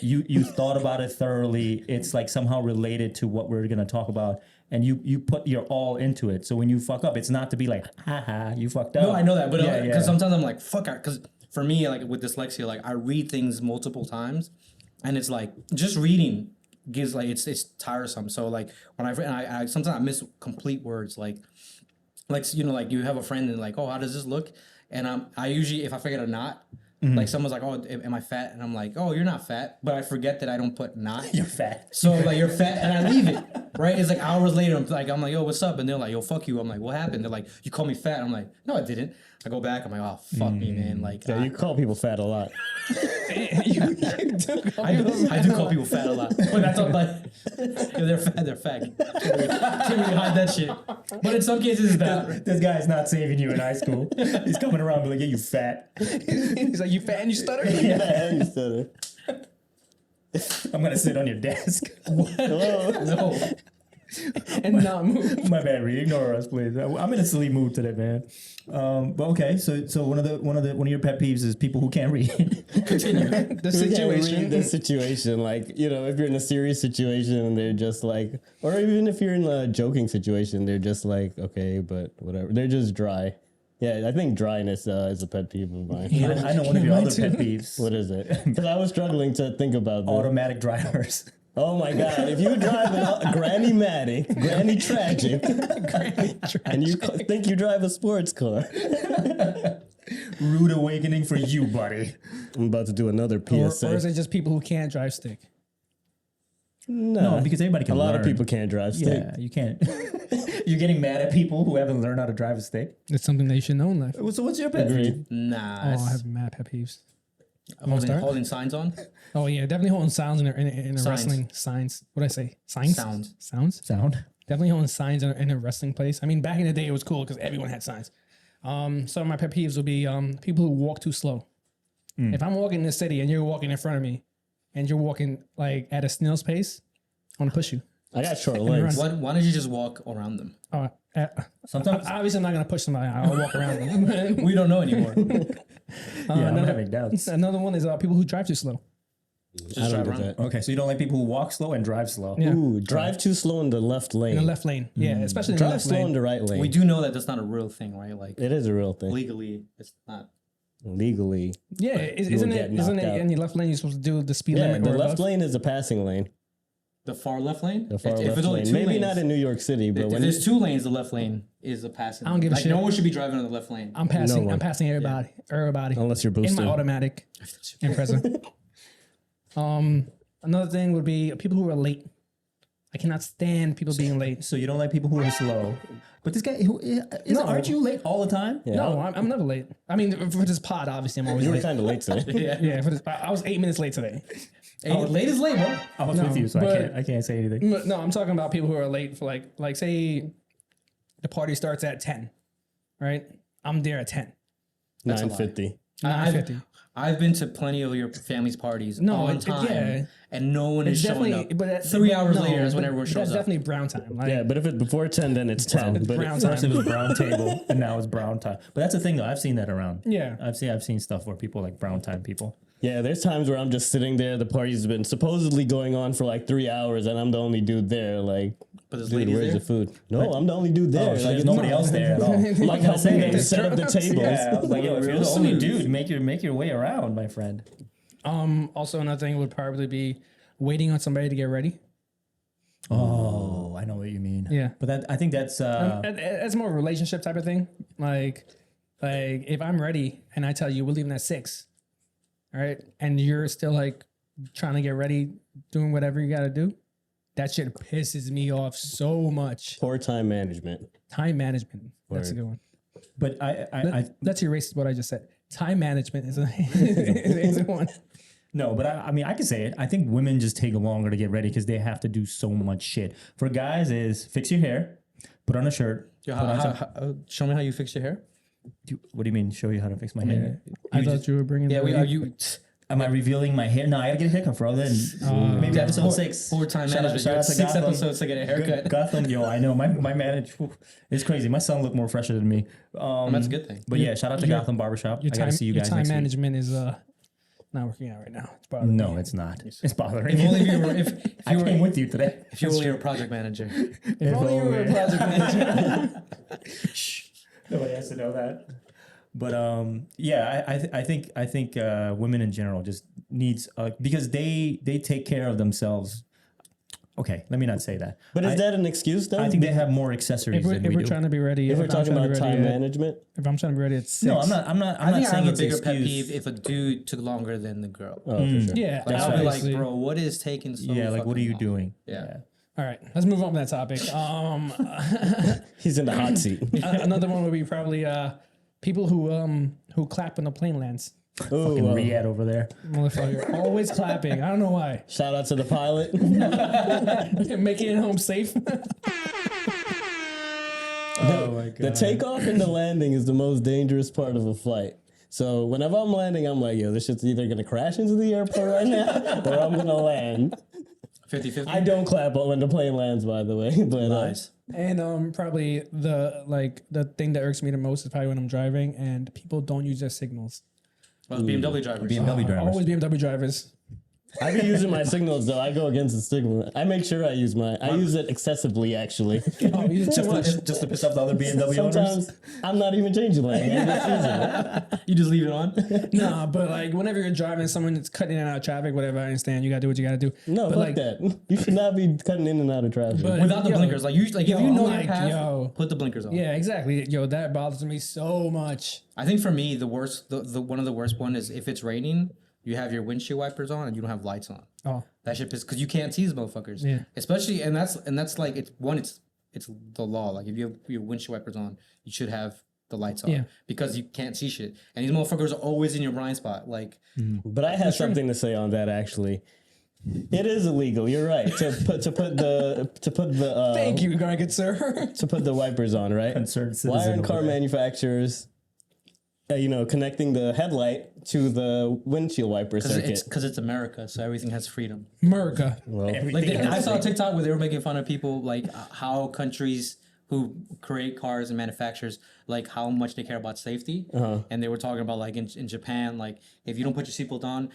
you thought about it thoroughly. It's like somehow related to what we're gonna talk about, and you put your all into it. So when you fuck up, it's not to be like, haha, you fucked up. No, I know that, but because yeah. sometimes I'm like, fuck, because for me, like with dyslexia, like I read things multiple times, and it's like just reading gives like it's tiresome. So like when I sometimes I miss complete words, like you know, like you have a friend and like, oh, how does this look? And I usually, if I forget a not. Like someone's like, oh, am I fat? And I'm like, oh, you're not fat. But I forget that I don't put not. You're fat. So like you're fat, and I leave it. Right? It's like hours later. I'm like, yo, what's up? And they're like, yo, fuck you. I'm like, what happened? They're like, you call me fat. I'm like, no, I didn't. I go back. I'm like, oh, fuck me, man. Like, Yeah, you call people fat a lot. you do call I do call people fat a lot, but that's not like they're fat. They're fat. Can't really hide that shit. But in some cases, it's bad. This guy's not saving you in high school. He's coming around and be like, yeah, you fat. He's like, you fat and you stutter? Yeah, stutter. I'm gonna sit on your desk. No. And not move. My bad, Reed. Ignore us, please. I'm in a silly mood today, man. But okay, so one of your pet peeves is people who can't read. Continue. The You can't read situation. the situation, like, you know, if you're in a serious situation and they're just like, or even if you're in a joking situation, they're just like, okay, but whatever. They're just dry. Yeah, I think dryness is a pet peeve of mine. Yeah. I know one of your Mine other too. pet peeves. What is it? Because I was struggling to think about this. Automatic drivers. Oh my God! If you drive a Granny Matic, Granny Tragic, and you think you drive a sports car, Rude awakening for you, buddy. I'm about to do another Or PSA. is it just people who can't drive stick? No, because everybody can a lot learn. of people can't drive stick. Yeah, you can't. You're getting mad at people who haven't learned how to drive a stick. It's something that you should know in life. So what's your pet peeve? Agreed. Nah. Oh, I it's have mad pet peeves. start? holding signs on. Oh yeah, definitely holding sounds in a Signs. wrestling signs. What did I say? Signs. Sounds. Sounds. Sound. Definitely holding signs in a wrestling place. I mean, back in the day, it was cool because everyone had signs. Some of my pet peeves would be people who walk too slow. If I'm walking in the city and you're walking in front of me, and you're walking like at a snail's pace, I want to push you. I got short legs. Why don't you just walk around them? Sometimes. Obviously, I'm not gonna push somebody. I'll walk around them. We don't know anymore. Yeah, I'm having doubts. Another one is people who drive too slow. I don't drive do around. that. Okay, so you don't like people who walk slow and drive slow. Yeah, Ooh, drive too slow in the left lane. in the left lane. Yeah, especially in the Drive left slow in lane. the right lane. We do know that that's not a real thing, right? Like It is a real thing. legally, it's not. Legally. Yeah, isn't get it? Isn't knocked it out. in the left lane? You're supposed to do the speed Yeah, limit. the or left above? lane is a passing lane. The far left lane? The far If left it's only lane. two Maybe lanes, not in New York City, but if when there's two lanes, the left lane is a passing. I don't give a like, shit. No one should be driving on the left lane. I'm passing. one. I'm passing everybody. Everybody. unless you're In boosted. my automatic. In present. Another thing would be people who are late. I cannot stand people being late. So you don't like people who are slow. But this guy, aren't you late all the time? Yeah. No, I'm never late. I mean, for this pod, obviously, I'm always You were late. kind of late today. Yeah, for this, I was 8 minutes late today. Late is late, bro. I was No, with you, so but- I can't say anything. But no, I'm talking about people who are late for like say the party starts at 10, right? I'm there at 10. 9:50. 9:50. I've been to plenty of your family's parties No, on time, yeah. and no one is showing up. But 3 hours no, later, that's when but everyone shows that's up. definitely brown time. Like, Yeah, but if it's before 10, then it's 10. It's But brown it's- time. First it was brown table, and now it's brown time. But that's the thing, though. I've seen that around. Yeah. I've seen stuff where people like brown time people. yeah, there's times where I'm just sitting there. The party's been supposedly going on for like 3 hours, and I'm the only dude there. Like, But there's dude, ladies where's there. the food? No, I'm the only dude there. So like, there's nobody else there at all. Like helping them set up the tables. Yeah, I was like, yo, if you're the only dude, make your way around, my friend. Also, another thing would probably be waiting on somebody to get ready. Oh, I know what you mean. Yeah. But I think that's It's more of a relationship type of thing. Like if I'm ready and I tell you we're leaving at 6, all right, and you're still like trying to get ready, doing whatever you got to do, that shit pisses me off so much. Poor time management. Time management. That's a Word. good one. but I Let's erase what I just said. Time management is is a one. no, but I mean I can say it. I think women just take longer to get ready because they have to do so much shit. For guys is fix your hair, put on a shirt. Yo, put on some- show me how you fix your hair. what do you mean? Show you how to fix my hair? I thought you were bringing. Yeah, the- are you Am I revealing my hair? No, I gotta get a haircut for all then. Maybe episode 6. full time Shout out- management? shout You out had to 6 Gotham. episodes to get a haircut. Gotham, yo, I know my manage. It's crazy. My son looked more fresher than me. That's a good thing. But yeah, shout out to Gotham Barbershop. I Your gotta time, see you your guys time next week. management is not working out right now. It's bothering No, me. it's not. It's bothering If only me. if you were, if I you were, came with you today. if you only were a project manager. If only you were a project manager. Nobody has to know that. But yeah, I think women in general just needs because they take care of themselves. Okay, let me not say that. But is that an excuse though? I think they have more accessories than If we we're do. trying to be ready, if we're I'm talking trying to about be time ready management. if I'm trying to be ready at 6. No, I'm not. I'm not I think I saying have a it's bigger excuse. pet peeve if a dude took longer than the girl. Oh, for sure. Yeah, Like, I'll be like, obviously. bro, what is taking so Yeah, like what are fucking you long? doing? Yeah. All right, let's move on from that topic. He's in the hot seat. Another one would be probably people who clap when the plane lands. Ooh, Fucking Riyadh over there. Motherfucker, always clapping. I don't know why. shout out to the pilot. Making it home safe. Oh my god. The takeoff and the landing is the most dangerous part of a flight. So whenever I'm landing, I'm like, yo, this shit's either gonna crash into the airport right now or I'm gonna land. 50-50? I don't clap when the plane lands, by the way. But Nice. And probably the thing that irks me the most is probably when I'm driving and people don't use their signals. Well, BMW drivers. BMW drivers. Always BMW drivers. I be using my signals though. I go against the signal. I make sure I use I use it excessively actually. Oh, you use it too much. Just to piss off the other BMW owners. Sometimes I'm not even changing lane. I'm just using it. You just leave it on? Nah, but like whenever you're driving, someone that's cutting in and out of traffic, whatever. I understand. You gotta do what you gotta do. No, but fuck like, that. You should not be cutting in and out of traffic. But- Without the Yo, blinkers. Like, if you yo, know I'm your like, path, yo. put the blinkers on. Yeah, exactly. Yo, that bothers me so much. I think for me, the worst, the one of the worst one is if it's raining, you have your windshield wipers on and you don't have lights on. Oh, That shit piss because you can't see these motherfuckers. Yeah. Especially and that's like it's the law. Like if you have your windshield wipers on, you should have the lights on. Yeah. Because you can't see shit. And these motherfuckers are always in your blind spot. Like But I have something to say on that actually. It is illegal. You're right to put the thank you, very good sir. to put the wipers on, right? Concerned Why citizen aren't car over there. manufacturers, connecting the headlight to the windshield wiper circuit? because it's America, so everything has freedom. America. Well, Like I saw a TikTok where they were making fun of people like how countries who create cars and manufacturers like how much they care about safety, and they were talking about like in Japan, like if you don't put your seatbelt on,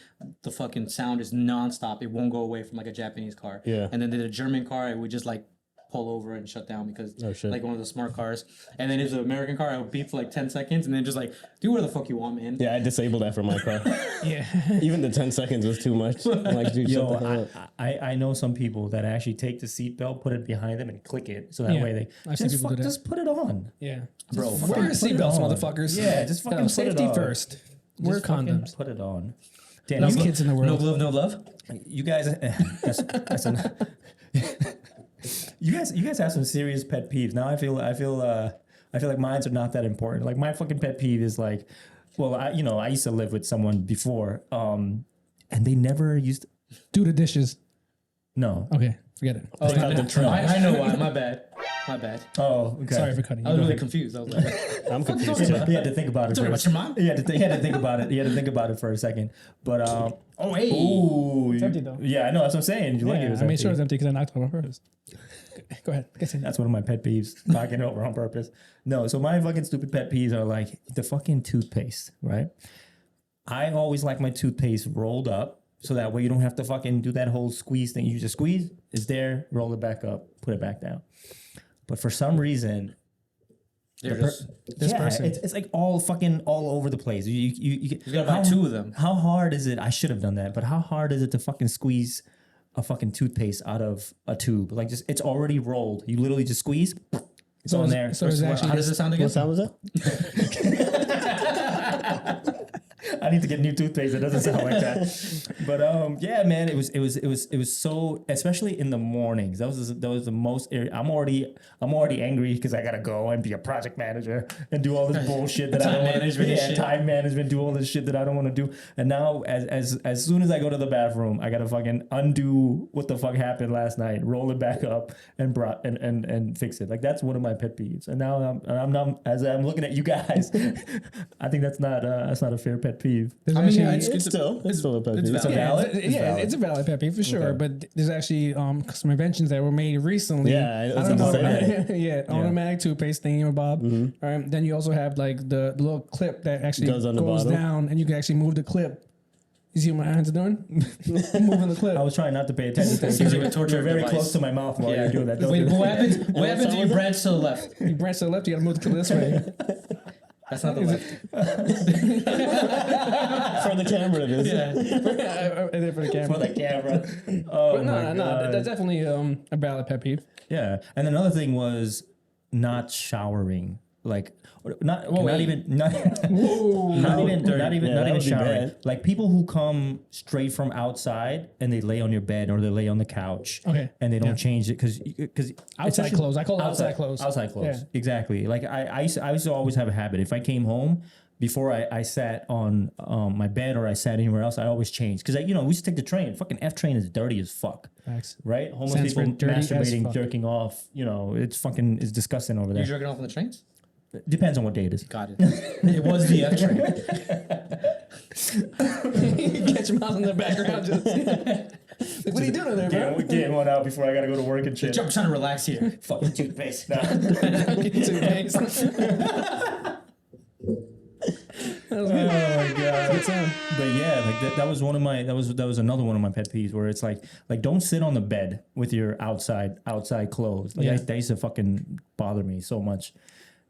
the fucking sound is nonstop. It won't go away from like a Japanese car. Yeah. And then the German car, it would just like pull over and shut down because shit. like one of the smart cars. And then if it's an American car, it would beep for like 10 seconds and then just like do whatever the fuck you want, man. yeah, I disabled that for my car. Yeah. Even the 10 seconds was too much. I'm like, dude, Yo, shut the hell up. I know some people that actually take the seatbelt, put it behind them, and click it so that Yeah, way they I've seen people do that. just put it on. Yeah. Bro, Just fucking wear your put it seatbelts, on. motherfuckers. Yeah, just fucking Yo, put it safety on. first. Wear Just fucking condoms. Put it on. Damn, These you, kids in the No world. glove, no love. you guys, that's you guys have some serious pet peeves. Now I feel like mines are not that important. Like my fucking pet peeve is like, well, I used to live with someone before, and they never used. Do the dishes. No. Okay, forget it. Oh, out the trash. I know why. My bad. Oh, okay. Sorry for cutting I you. was really confused. I was like, I'm confused too. You had to think about it. talking First. about your mom? You had to think about it. You had to think about it for a second. But oh, hey. ooh, It's empty, though. Yeah, I know. That's what I'm saying. You Yeah, I made sure it was empty because I knocked it on purpose. Go ahead. Continue. That's one of my pet peeves. Knocking it over on purpose. No, so my fucking stupid pet peeves are like the fucking toothpaste, right? I always like my toothpaste rolled up so that way you don't have to fucking do that whole squeeze thing. You just squeeze, it's there, roll it back up, put it back down. But for some reason, They're just, This person. it's like all over the place. You gotta buy two of them. How hard is it? I should have done that, but how hard is it to fucking squeeze a fucking toothpaste out of a tube? Like just it's already rolled. You literally just squeeze. It's on there. So it's actually how does it sound again? What sound was that? I need to get new toothpaste. It doesn't sound like that. But yeah, man, it was so, especially in the mornings. That was the most. I'm already angry because I gotta go and be a project manager and do all this bullshit that I don't want to do. Yeah, time management, do all this shit that I don't want to do. And now, as soon as I go to the bathroom, I gotta fucking undo what the fuck happened last night, roll it back up, and fix it. Like that's one of my pet peeves. And now I'm not, as I'm looking at you guys, I think that's not a fair pet peeve. There's I mean, actually- yeah, It's still a pet peeve. valid. valid? It's a valid pet peeve for sure. Okay. But there's actually some inventions that were made recently. Yeah, I was don't gonna know. say Yeah, automatic toothpaste thingy, Bob. All right, then you also have like the little clip that actually Goes on the goes bottom. down, and you can actually move the clip You see what my hands are doing? I'm moving the clip. I was trying not to pay attention to it. Seems like a You're torture very device. close to my mouth while you're doing that. Don't Wait, do but that. what happens? What happens if you branch to the left? You branch to the left, you gotta move the clip this way. That's not the left. For the camera, it is. I did it for the camera. For the camera. Oh But my no, God. that's definitely a valid pet peeve. Yeah, and another thing was not showering. Like, not wait. even not even that would be showering. bad. Like people who come straight from outside and they lay on your bed or they lay on the couch. Okay. And they don't change it because Outside clothes. I call it outside clothes. Outside clothes. Yeah. Exactly. Like I used to always have a habit. If I came home before I sat on my bed or I sat anywhere else, I always changed because we used to take the train. Fucking F train is dirty as fuck. Facts. Right? Homeless Stands for people dirty as masturbating, fuck. jerking off. It's disgusting over You there. jerking off on the trains? Depends on what day it is. Got it. It was the F train. Get your mouth in the background. Just, like, what are you doing over there, bro? Getting one out before I gotta go to work and shit. I'm trying to relax here. Fucking toothpaste. Nah. That was good. Oh my God. Good sound. But yeah, like that was one of my that was another one of my pet peeves where it's like don't sit on the bed with your outside clothes. Like Yeah. that used to fucking bother me so much.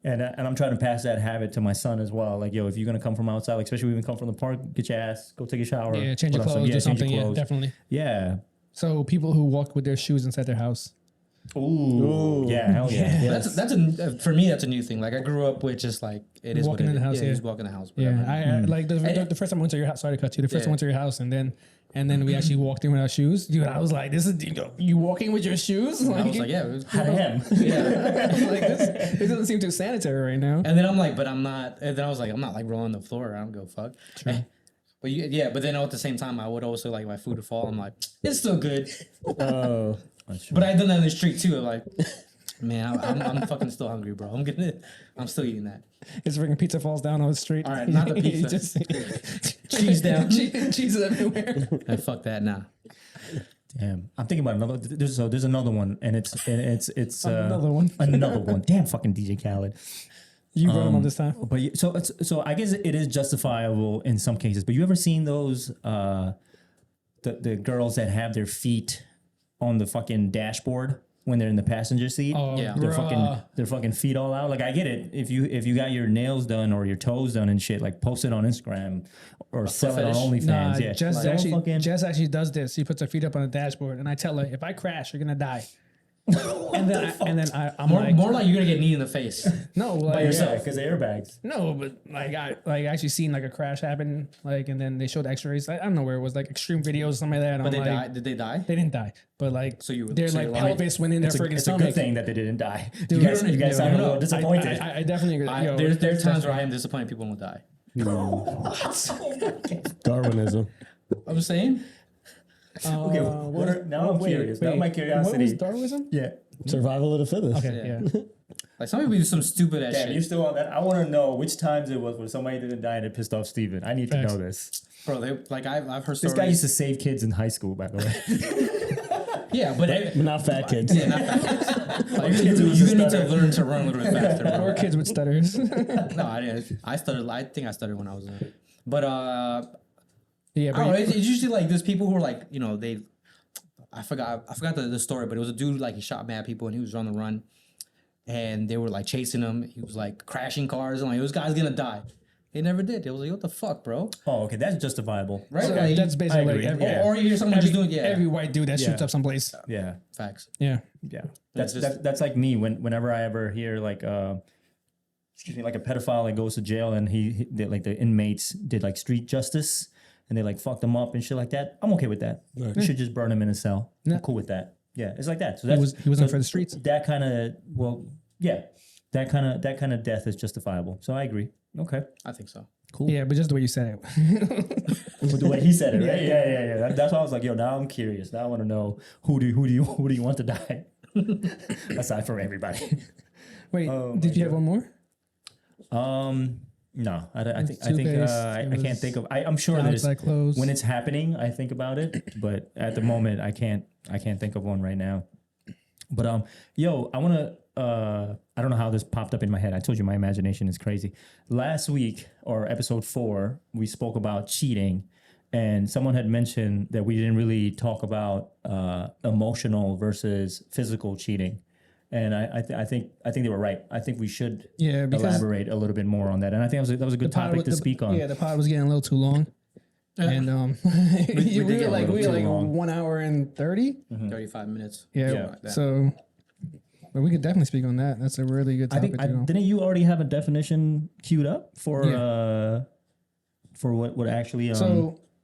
And I'm trying to pass that habit to my son as well. Like, yo, if you're gonna come from outside, like especially when you come from the park, get your ass, go take a shower. Yeah, change your put on some- clothes or change something. your Yeah, clothes. definitely. Yeah. So people who walk with their shoes inside their house. Ooh. Yeah. Hell yeah. Yes. That's a for me that's a new thing. Like I grew up with just like it is Walking what in it the is. house, Yeah, yeah. just walk in the house. Yeah, Whatever. I like the first time I went to your house. Sorry to cut you. The first time I went to your house, and then we actually walked in without shoes. Dude, I was like, "This is you walking with your shoes?" I was like, yeah, it was, I am. yeah. like this doesn't seem too sanitary right now. And then I'm like, but I'm not. And then I was like, I'm not like rolling the floor around. Go fuck. But but then at the same time, I would also like my food to fall. I'm like, it's still good. Oh, But I done that in the street too. Like, man, I'm fucking still hungry, bro. I'm still eating that. His freaking pizza falls down on the street. All right, not the He pizza. just- Cheese down. cheese is everywhere. Hey, fuck that now. Damn, I'm thinking about another. There's another one, and it's Another one. another one. Damn, fucking DJ Khaled. You brought him up this time. But so I guess it is justifiable in some cases. But you ever seen those the girls that have their feet on the fucking dashboard when they're in the passenger seat? Oh, Yeah. Their fucking feet all out. Like I get it. If you got your nails done or your toes done and shit, like post it on Instagram or sell it on fetish? OnlyFans. Nah, Yeah, Jess Don't actually fucking- Jess actually does this. She puts her feet up on the dashboard, and I tell her, if I crash, you're gonna die. and then I'm More like you're gonna get knee in the face. no, like yourself because the airbags. no, but like I actually seen like a crash happen, like, and then they showed X-rays. I don't know where it was, like extreme videos or something like that. And But I'm they like, died. Did they die? They didn't die, but like So you were- their so like you're lying. pelvis went in their freaking It's a stomach. good thing that they didn't die. Dude, you guys sound a no, little disappointed. I definitely agree. Yo, There are that's times where I am disappointed people won't die. Darwinism. I'm saying. Okay, now I'm curious. Now my What curiosity. was Darwinism? Yeah. Survival of the fittest. Okay, yeah. Like some people do some stupid ass Damn, shit. you still on that? I want to know which times it was when somebody didn't die and it pissed off Steven. I need to Facts. know this. Bro, I've heard This stories. guy used to save kids in high school, by the way. Yeah, but Not fat kids. yeah, not fat. Like, you need to learn to run a little bit faster. Or Bro. kids with stutters. No, I didn't. I stuttered. I think I stuttered when I was in it. But Yeah, I don't know. but It's usually like there's people who are like, I forgot the story, but it was a dude like he shot mad people and he was on the run, and they were like chasing him. He was like crashing cars and like this guy's gonna die. He never did. It was like, what the fuck, bro? Oh, okay, that's justifiable. Right? so Like, that's basically like agree. every, Yeah. or you hear someone just doing every white dude that shoots Yeah. up someplace. Yeah, facts. Yeah. yeah. That's That's just- that's like me whenever I ever hear like like a pedophile that goes to jail and like the inmates did like street justice and they like fucked him up and shit like that. I'm okay with that. You should just burn him in a cell. Yeah. I'm cool with that. Yeah, it's like that. So He wasn't for the streets. That kind of that kind of death is justifiable. So I agree. Okay, I think so. cool. Yeah, but just the way you said it. With the way he said it, right? Yeah. That's why I was like, yo, now I'm curious. Now I want to know who do you want to die? Aside from everybody. Wait, Oh did my you have one more? No, I think Toothpaste, I it can't was think of. I'm sure there's outside clothes. when it's happening, I think about it, but at the moment, I can't think of one right now. But yo, I want to. I don't know how this popped up in my head. I told you my imagination is crazy. Last week or episode 4, we spoke about cheating, and someone had mentioned that we didn't really talk about emotional versus physical cheating. And I think they were right. I think we should elaborate a little bit more on that. And I think that was a good topic to speak on. Yeah, the pod was getting a little too long. And we were like 1 hour and 30, 35 minutes. Yeah. So, but we could definitely speak on that. That's a really good topic. Didn't you already have a definition queued up for what actually?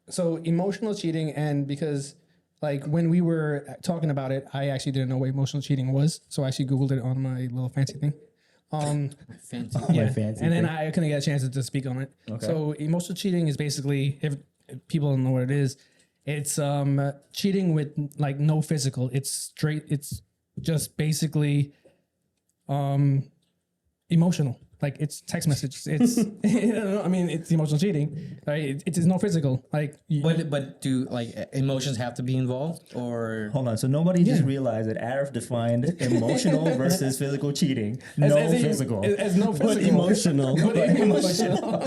So emotional cheating, and because like when we were talking about it, I actually didn't know what emotional cheating was, so I actually Googled it on my little fancy thing. Fancy. Yeah, fancy and then thing. I couldn't get a chance to speak on it. Okay. So emotional cheating is basically, if people don't know what it is, it's cheating with like no physical. It's just basically emotional. Like it's text message. It's I mean it's emotional cheating. Right? It is no physical. Like But do like emotions have to be involved, or Hold on. So nobody just realized that Arif defined emotional versus physical cheating. No physical. As no But physical. emotional.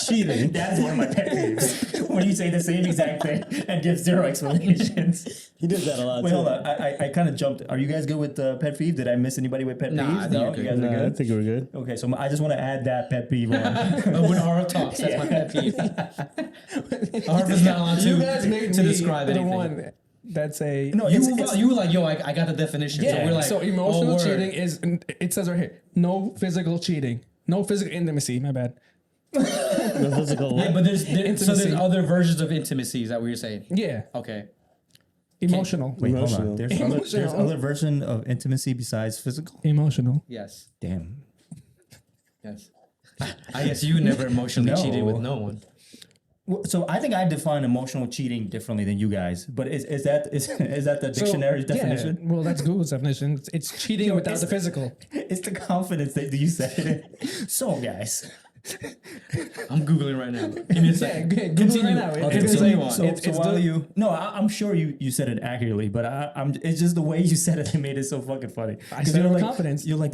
Cheating. That's one of my pet peeves. When you say the same exact thing and give zero explanations. He did that a lot. Wait, too. hold on. I kind of jumped. Are you guys good with pet peeves? Did I miss anybody with pet Nah, peeves? I think you're good. You guys are Nah, I good. think we're good. Okay, so I just want to add that pet peeve on. when Arif talks, that's my pet peeve. Arif is not allowed You guys made to me describe the anything. one that's a No, You were like, yo, I got the definition. yeah. So we're like, so emotional word. cheating is, it says right here, no physical cheating, no physical intimacy. My bad. The physical. Yeah, but so Intimacy. there's other versions of intimacy. Is that what you're saying? Yeah, Okay. emotional. Wait, hold Emotional. on. There's Emotional. other version of intimacy besides physical? Emotional. Yes. Damn. Yes. I guess you never emotionally No. cheated with no one. Well, so I think I define emotional cheating differently than you guys. But is that the dictionary's definition? Yeah, well, that's Google's definition. It's cheating without it's- the physical. It's the confidence that you said it. So, guys. I'm Googling right now. Give me a second. Google Continue. right now. Okay, It's continue like- on. So, It's while the- I'm sure you said it accurately, but it's just the way you said it that made it so fucking funny. I said it you're with like, confidence. You're like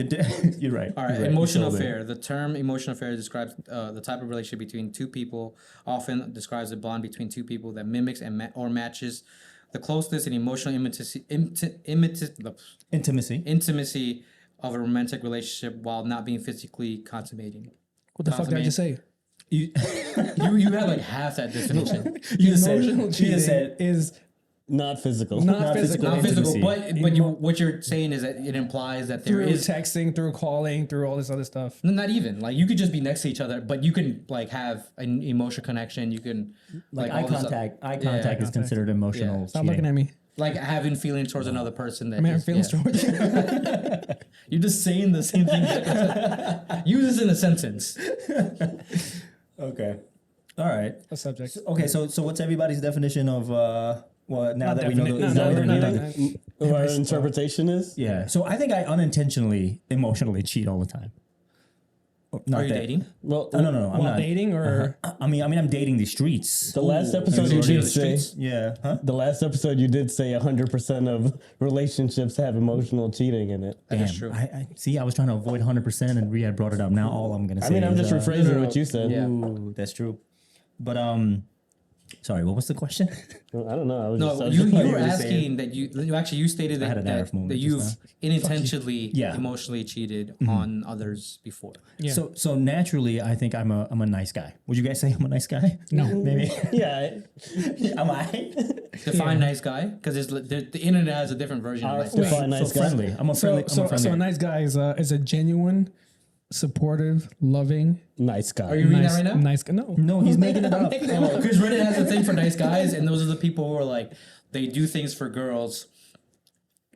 you're right. All right, you're right. emotional You sold it. affair. The term emotional affair describes the type of relationship between two people. Often describes a bond between two people that mimics or matches the closeness and emotional intimacy of a romantic relationship while not being physically consummating. What the fuck did I just say? You You had like half that definition. Emotional you cheating just said is Not physical. not physical. Not physical, Intimacy. but what you're saying is that it implies that there Through is texting, through calling, through all this other stuff. not even like you could just be next to each other, but you can like have an emotional connection. You can like all eye this other- contact. Eye contact is considered emotional. Yeah. Stop cheating. looking at me. like having feelings towards another person. That I'm having is- feelings yeah. towards you. You're just saying the same thing. Use this in a sentence. Okay. All right. A subject. Okay. So what's everybody's definition of well, now Not that we know definite. the No, now no, that- no, no. What our interpretation is? Yeah. So I think I unintentionally emotionally cheat all the time. Not Are you that- dating? Well, No, no. I'm While not. dating or I mean, I'm dating the streets. the last episode you you cheat on did the say. streets? Yeah. Huh? The last episode you did say 100% of relationships have emotional cheating in it. That is Damn, true. I see. I was trying to avoid 100%, and Riyadh brought it up. Now all I'm gonna say. I mean, I'm is, just rephrasing no. what you said. Yeah. Ooh, that's true. But sorry. What was the question? I don't know. I was No, just, you you were were saying- asking that you stated had an that Arif moment that just you've unintentionally Yeah. emotionally cheated on others before. yeah. So naturally, I think I'm a nice guy. Would you guys say I'm a nice guy? No. Maybe. yeah. Am I? Define nice guy, because the internet has a different version of nice guy. Define nice so guy. friendly. I'm a friendly. So a nice guy is a genuine, supportive, loving. Nice guy. Are you reading nice, that right now? Nice guy. No. No, he's making it up. Because Reddit has a thing for nice guys, and those are the people who are like, they do things for girls,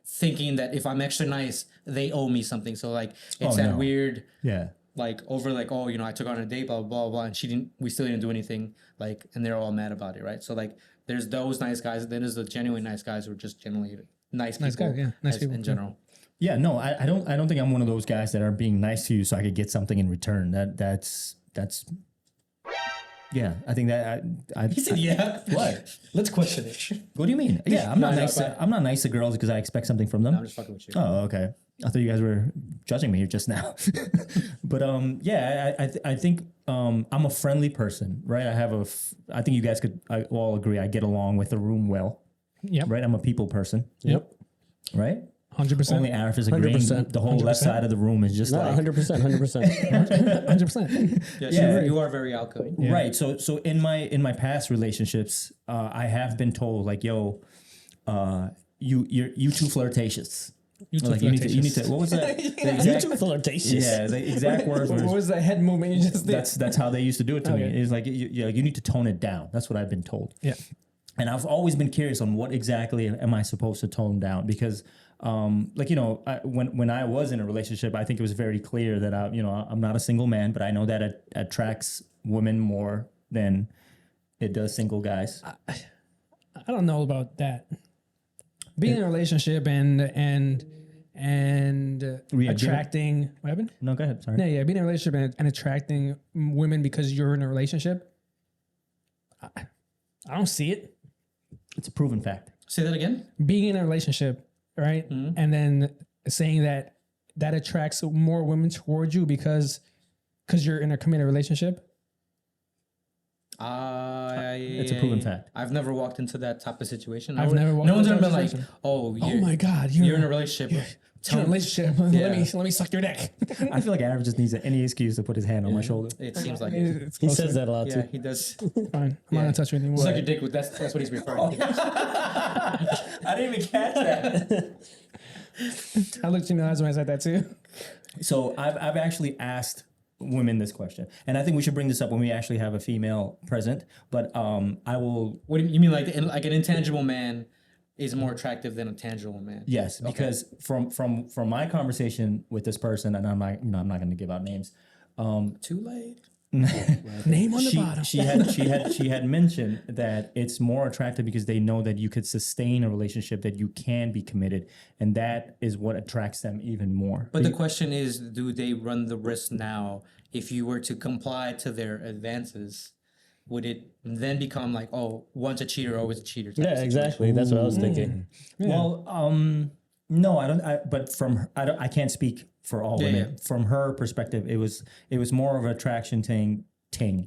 thinking that if I'm extra nice, they owe me something. So like, it's Oh, that no. weird, Yeah. like over like, oh, I took her on a date, blah blah blah, and we still didn't do anything, like, and they're all mad about it, right? So like, there's those nice guys, and then there's the genuine nice guys who are just genuinely nice people. Nice guys, yeah. Nice people, in yeah. general. Yeah. No, I don't think I'm one of those guys that are being nice to you so I could get something in return. That's Yeah, I think that He said, yeah. What? Let's question it. What do you mean? Yeah, I'm not No, nice. but- I'm not nice to girls because I expect something from them. I'm just fucking with you. Oh, okay. I thought you guys were judging me just now. But yeah, I think I'm a friendly person, right? I think you guys could all agree I get along with the room well, Yep. right? I'm a people person, Yep. right? 100%. Only Arif is agreeing. 100%. The whole left 100%. side of the room is just No, like 100%, 100%. 100%. Yes, Yeah. you are very outgoing. Yeah. right. So in my past relationships, I have been told like, yo, you're too flirtatious. You too Like you need to. What was that? The exact, You're too flirtatious. yeah, the exact words What were. was that head movement you just did? That's how they used to do it to me. Okay. It's like you need to tone it down. That's what I've been told. Yeah. And I've always been curious on what exactly am I supposed to tone down because, like when I was in a relationship, I think it was very clear that I'm not a single man, but I know that it attracts women more than it does single guys. I don't know about that. Being in a relationship and attracting what happened? No, go ahead. Sorry. Yeah, being in a relationship and attracting women because you're in a relationship. I don't see it. It's a proven fact. Say that again. Being in a relationship, right? And then saying that attracts more women towards you because you're in a committed relationship. It's a proven fact. I've never walked into that type of situation. I've never walked No one's into ever that been like, situation. "Oh, Oh my God, you're in a relationship." You're in a relationship. Let me suck your neck. I feel like Arif just needs any excuse to put his hand on my shoulder. It seems like It's He closer. says that a lot yeah, too. he does. Fine. I'm not gonna touch you anymore. Suck your dick with that's what he's referring to. I didn't even catch that. I looked you in the eyes when I said that too. So I've actually asked women this question, and I think we should bring this up when we actually have a female present. But I will. What do you mean, like an intangible man is more attractive than a tangible man? Yes, because from my conversation with this person, and I'm not going to give out names. Too late. Name on the bottom. she had mentioned that it's more attractive because they know that you could sustain a relationship, that you can be committed, and that is what attracts them even more. But the question is, do they run the risk now? If you were to comply to their advances, would it then become like, oh, once a cheater, always a cheater? type of Yeah, situation? exactly. That's what I was thinking. Well, no, I don't. But I can't speek for all women. yeah. From her perspective, it was more of an attraction ting.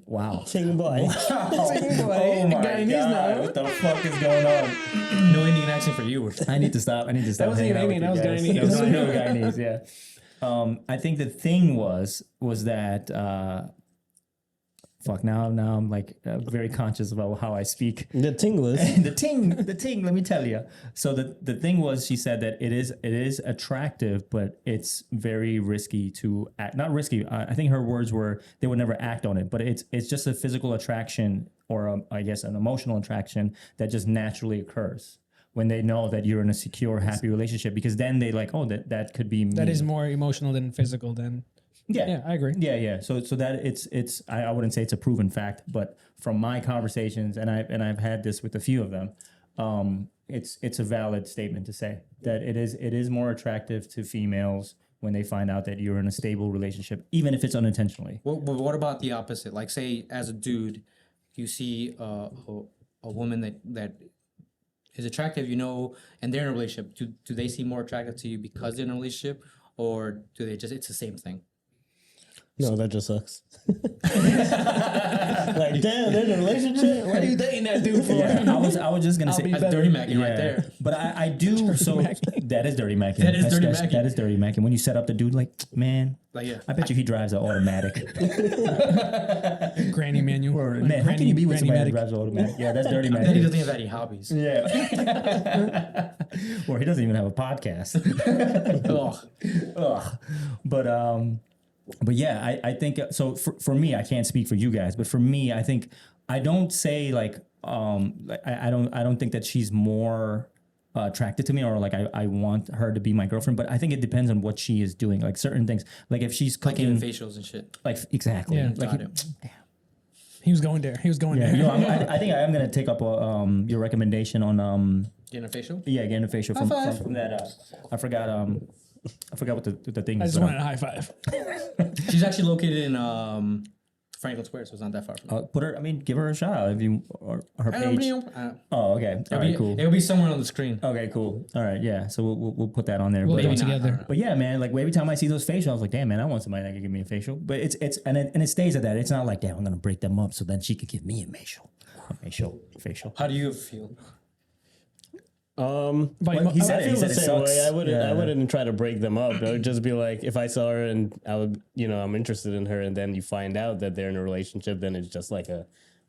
Wow. Ting boy. Oh my Guyanese God! now. What the fuck is going on? No Indian accent for you. I need to stop. That wasn't even Indian, that was Guyanese. That was Guyanese. Yeah. I think the thing was that. Fuck. Now I'm like very conscious about how I speak. The tinglers. the ting. Let me tell you. So the thing was, she said that it is attractive, but it's very risky to act. Not risky. I think her words were they would never act on it, but it's just a physical attraction or I guess an emotional attraction that just naturally occurs when they know that you're in a secure, happy relationship. Because then they like, oh, that could be me. That is more emotional than physical. Then yeah, I agree. Yeah. So that it's I wouldn't say it's a proven fact, but from my conversations, and I've had this with a few of them, it's a valid statement to say that it is more attractive to females when they find out that you're in a stable relationship, even if it's unintentionally. What about the opposite? Like, say, as a dude, you see a woman that is attractive, and they're in a relationship. Do they seem more attractive to you because they're in a relationship, or do they just it's the same thing? No, that just sucks. Like, damn, they're in a relationship. What are you dating that dude for? Yeah, I was just gonna say be That's better. dirty macking right there. But I do so that is dirty macking. That is dirty macking. That is dirty macking. When you set up the dude, like, man, Like, yeah. I bet you he drives an automatic. Granny manual. Or, man, how can you be with somebody that drives an automatic? Yeah, that's dirty Then he macking. doesn't have any hobbies. Yeah. Or he doesn't even have a podcast. Ugh. But yeah, I think so. For me, I can't speak for you guys, but for me, I think I don't say like I don't think that she's more attracted to me or like I want her to be my girlfriend. But I think it depends on what she is doing. Like certain things, like if she's Like cooking, giving facials and shit. like exactly, Yeah. like Got it. He was going there. yeah. I think I am gonna take up your recommendation on Getting a facial? getting a facial from five. that. I forgot what the thing I is. just but, wanted a high five. She's actually located in Franklin Square, so it's not that far from. Put her. I mean, give her a shout out if you or her page. Oh, okay. All right, cool. It'll be somewhere on the screen. Okay, cool. All right, yeah. So we'll put that on there. We'll But, do it together. but yeah, man. Like every time I see those facials, I was like, damn, man, I want somebody that can give me a facial. But it's and it stays at that. It's not like, damn, I'm gonna break them up so then she could give me a facial. How do you feel? But he said I feel it the same sucks. way. I Yeah. wouldn't try to break them up. I would just be like, if I saw her and I would, I'm interested in her, and then you find out that they're in a relationship, then it's just like a,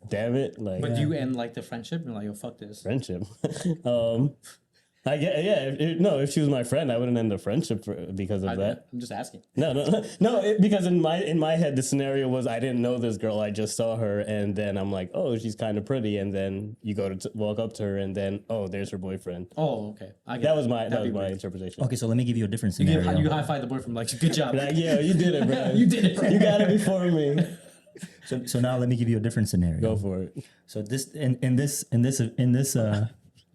damn it, like. But you end like the friendship and like, yo, fuck this. Friendship. I get, if she was my friend, I wouldn't end the friendship because of that. I'm just asking. No, because in my head, the scenario was I didn't know this girl, I just saw her, and then I'm like, oh, she's kind of pretty, and then you go to walk up to her, and then there's her boyfriend. Oh, okay. I get That was my That'd be weird. interpretation. Okay, so let me give you a different You scenario. high-five the boyfriend like, good job. Like, yeah, you did it, bro. You did it, bro. You got it before me. So now let me give you a different scenario. Go for it. So this in this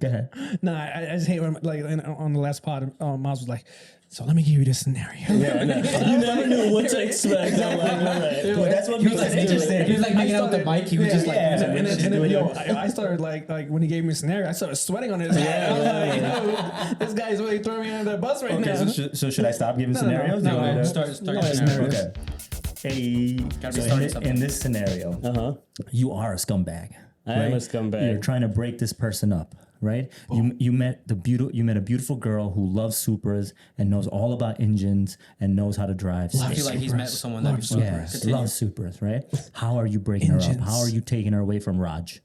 go ahead. No, I just hate when on the last pod, Miles was like, "So let me give you this scenario." Yeah, no, you never knew what to expect. I'm like, all right. Well, that's what makes it interesting. He was like making out with the mic. He was just like, yeah. And then I started like when he gave me a scenario, I started sweating on his head. I was like, yo, this guy's really throwing me under the bus right now. Okay, so should I stop giving scenarios? Do you want me to- start No, your scenario. Okay. Hey, Gotta be so starting something. in this scenario, you are a scumbag. I am a scumbag. You're trying to break this person up, right? You met a beautiful girl who loves Supras and knows all about engines and knows how to drive. I feel like he's met someone that super. Yes, Continue. loves Supras, right? How are you breaking her up? Engines. How are you taking her away from Raj?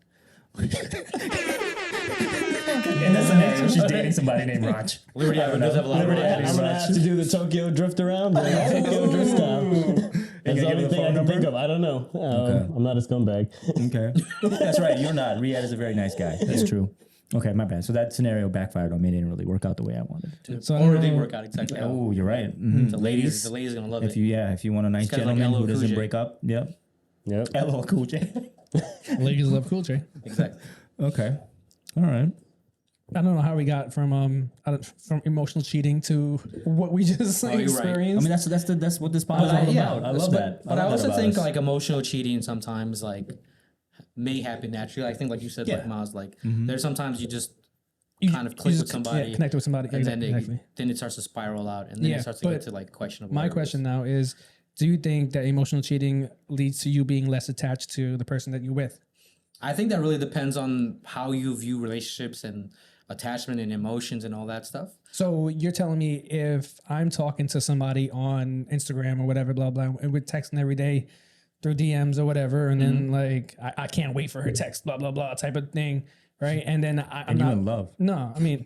In that scenario, she's dating somebody named Raj. Liberty Island does have a lot of I'm gonna have to do the Tokyo drift around. The Tokyo drift style. That's the only thing I can think of. I don't know. I'm not a scumbag. Okay. That's right. You're not. Riyadh is a very nice guy. That's true. Okay, my bad. So that scenario backfired on me. It didn't really work out the way I wanted it to. So Or it didn't work out exactly. Oh, you're right. Mhm. The ladies are gonna love If it. you want a nice kinda like gentleman who LL Cool doesn't J. break up, yep. Yep. LL Cool J. Ladies love Cool J. Exactly. Okay. All right. I don't know how we got from emotional cheating to what we just you're right. experienced. I mean, that's what this podcast is all about. I love that. But I love that also about think us. like emotional cheating sometimes like may happen naturally. I think like you said, like Miles, like there's sometimes you just kind of click with somebody, connect with somebody, and exactly. then it starts to spiral out, and then Yeah, it starts to but get to like questionable. My areas. question now is: do you think that emotional cheating leads to you being less attached to the person that you're with? I think that really depends on how you view relationships and attachment and emotions and all that stuff. So you're telling me if I'm talking to somebody on Instagram or whatever, blah blah, and we're texting every day through DMs or whatever, and then like I can't wait for her text, blah blah blah, type of thing, right? And then I'm you not in love? No, I mean.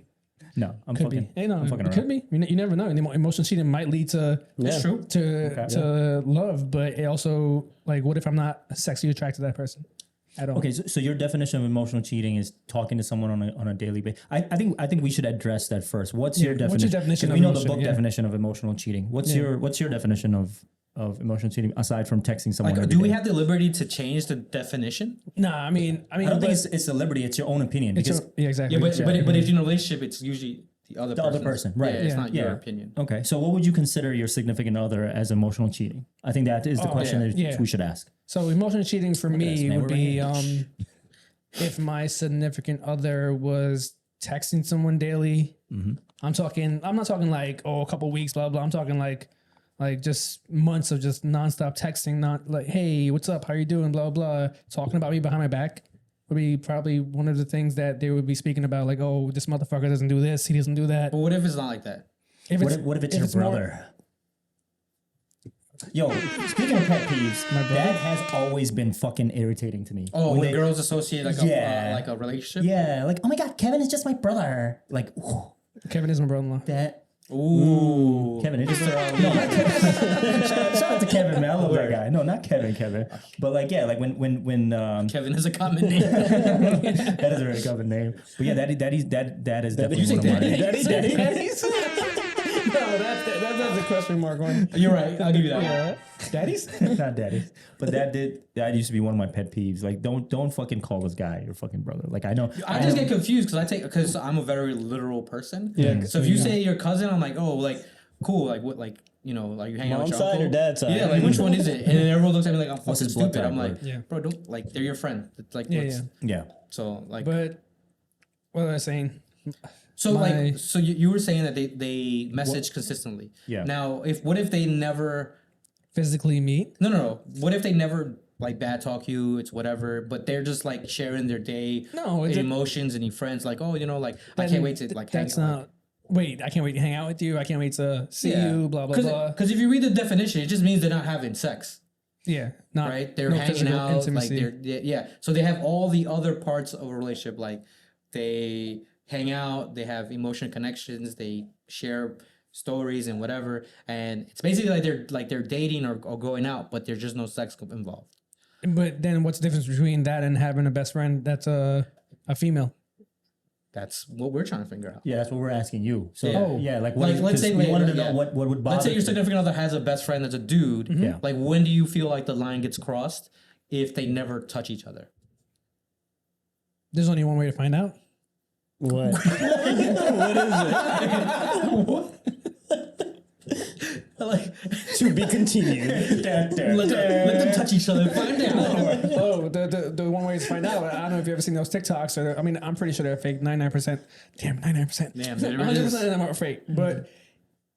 No, I'm Could fucking. be. Hey, no, I'm fucking it could around. be. You never know. And emotional cheating might lead to It's true. to love, but it also like, what if I'm not sexually attracted to that person at all? Okay, so your definition of emotional cheating is talking to someone on a daily basis. I think we should address that first. What's your definition? what's your definition 'Cause of we know the emotion, book yeah. definition of emotional cheating. What's your definition of emotional cheating aside from texting someone? Like, every do we day? have the liberty to change the definition? Nah, I mean, I don't think it's a liberty. It's your own opinion because yeah, exactly. Yeah, but if you're in a relationship, it's usually the other person, right? Yeah, it's Yeah. not your opinion. Okay, so what would you consider your significant other as emotional cheating? I think that is the question that yeah. we should ask. So emotional cheating for me man, would we're be right. if my significant other was texting someone daily. I'm not talking like a couple weeks, blah blah. I'm talking like just months of just nonstop texting, not like, hey, what's up? How you doing? Blah blah. Talking about me behind my back would be probably one of the things that they would be speaking about. Like, oh, this motherfucker doesn't do this. He doesn't do that. But what if it's not like that? What if it's your brother? Yo, speaking of pet peeves, that has always been fucking irritating to me. Oh, when girls associate like a relationship. Yeah, like, oh my god, Kevin is just my brother. Like, ooh, Kevin is my brother-in-law. that. Ooh, Kevin, it is shout out to Kevin, man. I love that guy. No, not Kevin. But like, yeah, like when Kevin is a common name. that is a very common name. But yeah, that is definitely one of mine. Daddies? No, that's a question mark on. You're right. I'll give you that. Yeah. Daddies? Not daddies. But that used to be one of my pet peeves. Like, don't fucking call this guy your fucking brother. Like, I know. I just get confused because I'm a very literal person. Yeah. So if you say your cousin, I'm like, oh, like cool. Like what? Like are you hanging out with Mom's your side uncle? or dad's side? Yeah, like which one is it? And then everyone looks at me like I'm What's fucking his blood stupid. type, I'm like, Yeah. bro, don't like they're your friend. It's like, Yeah, what's- yeah. Yeah. So like, But what was I saying? so my- like, so you were saying that they message consistently. Yeah. Now, what if they never? Physically meet? No. What if they never like bad talk you? It's whatever, but they're just like sharing their day, No, it's emotions, any friends. Like, oh, like I can't wait to like. That's hang out. not. Wait, I can't wait to hang out with you. I can't wait to see you. Blah blah blah. Because if you read the definition, it just means they're not having sex, Yeah, not right? They're no hanging physical out, intimacy. like yeah. So they have all the other parts of a relationship, like they hang out, they have emotional connections, they share stories and whatever, and it's basically like they're dating or going out, but there's just no sex involved. But then, what's the difference between that and having a best friend that's a female? That's what we're trying to figure out. Yeah, that's what we're asking you. So Yeah. yeah, like Let's say we wanted to yeah. know what would bother. Let's say your you. significant other has a best friend that's a dude. Yeah. Like when do you feel like the line gets crossed if they never touch each other? There's only one way to find out. What? What is it? Like To be continued. let them touch each other and find out. Oh, the one way to find out. I don't know if you ever seen those TikToks. Or I mean, I'm pretty sure they're fake. 99%. Damn, 99%. Damn, there it 100% is. of them are fake. But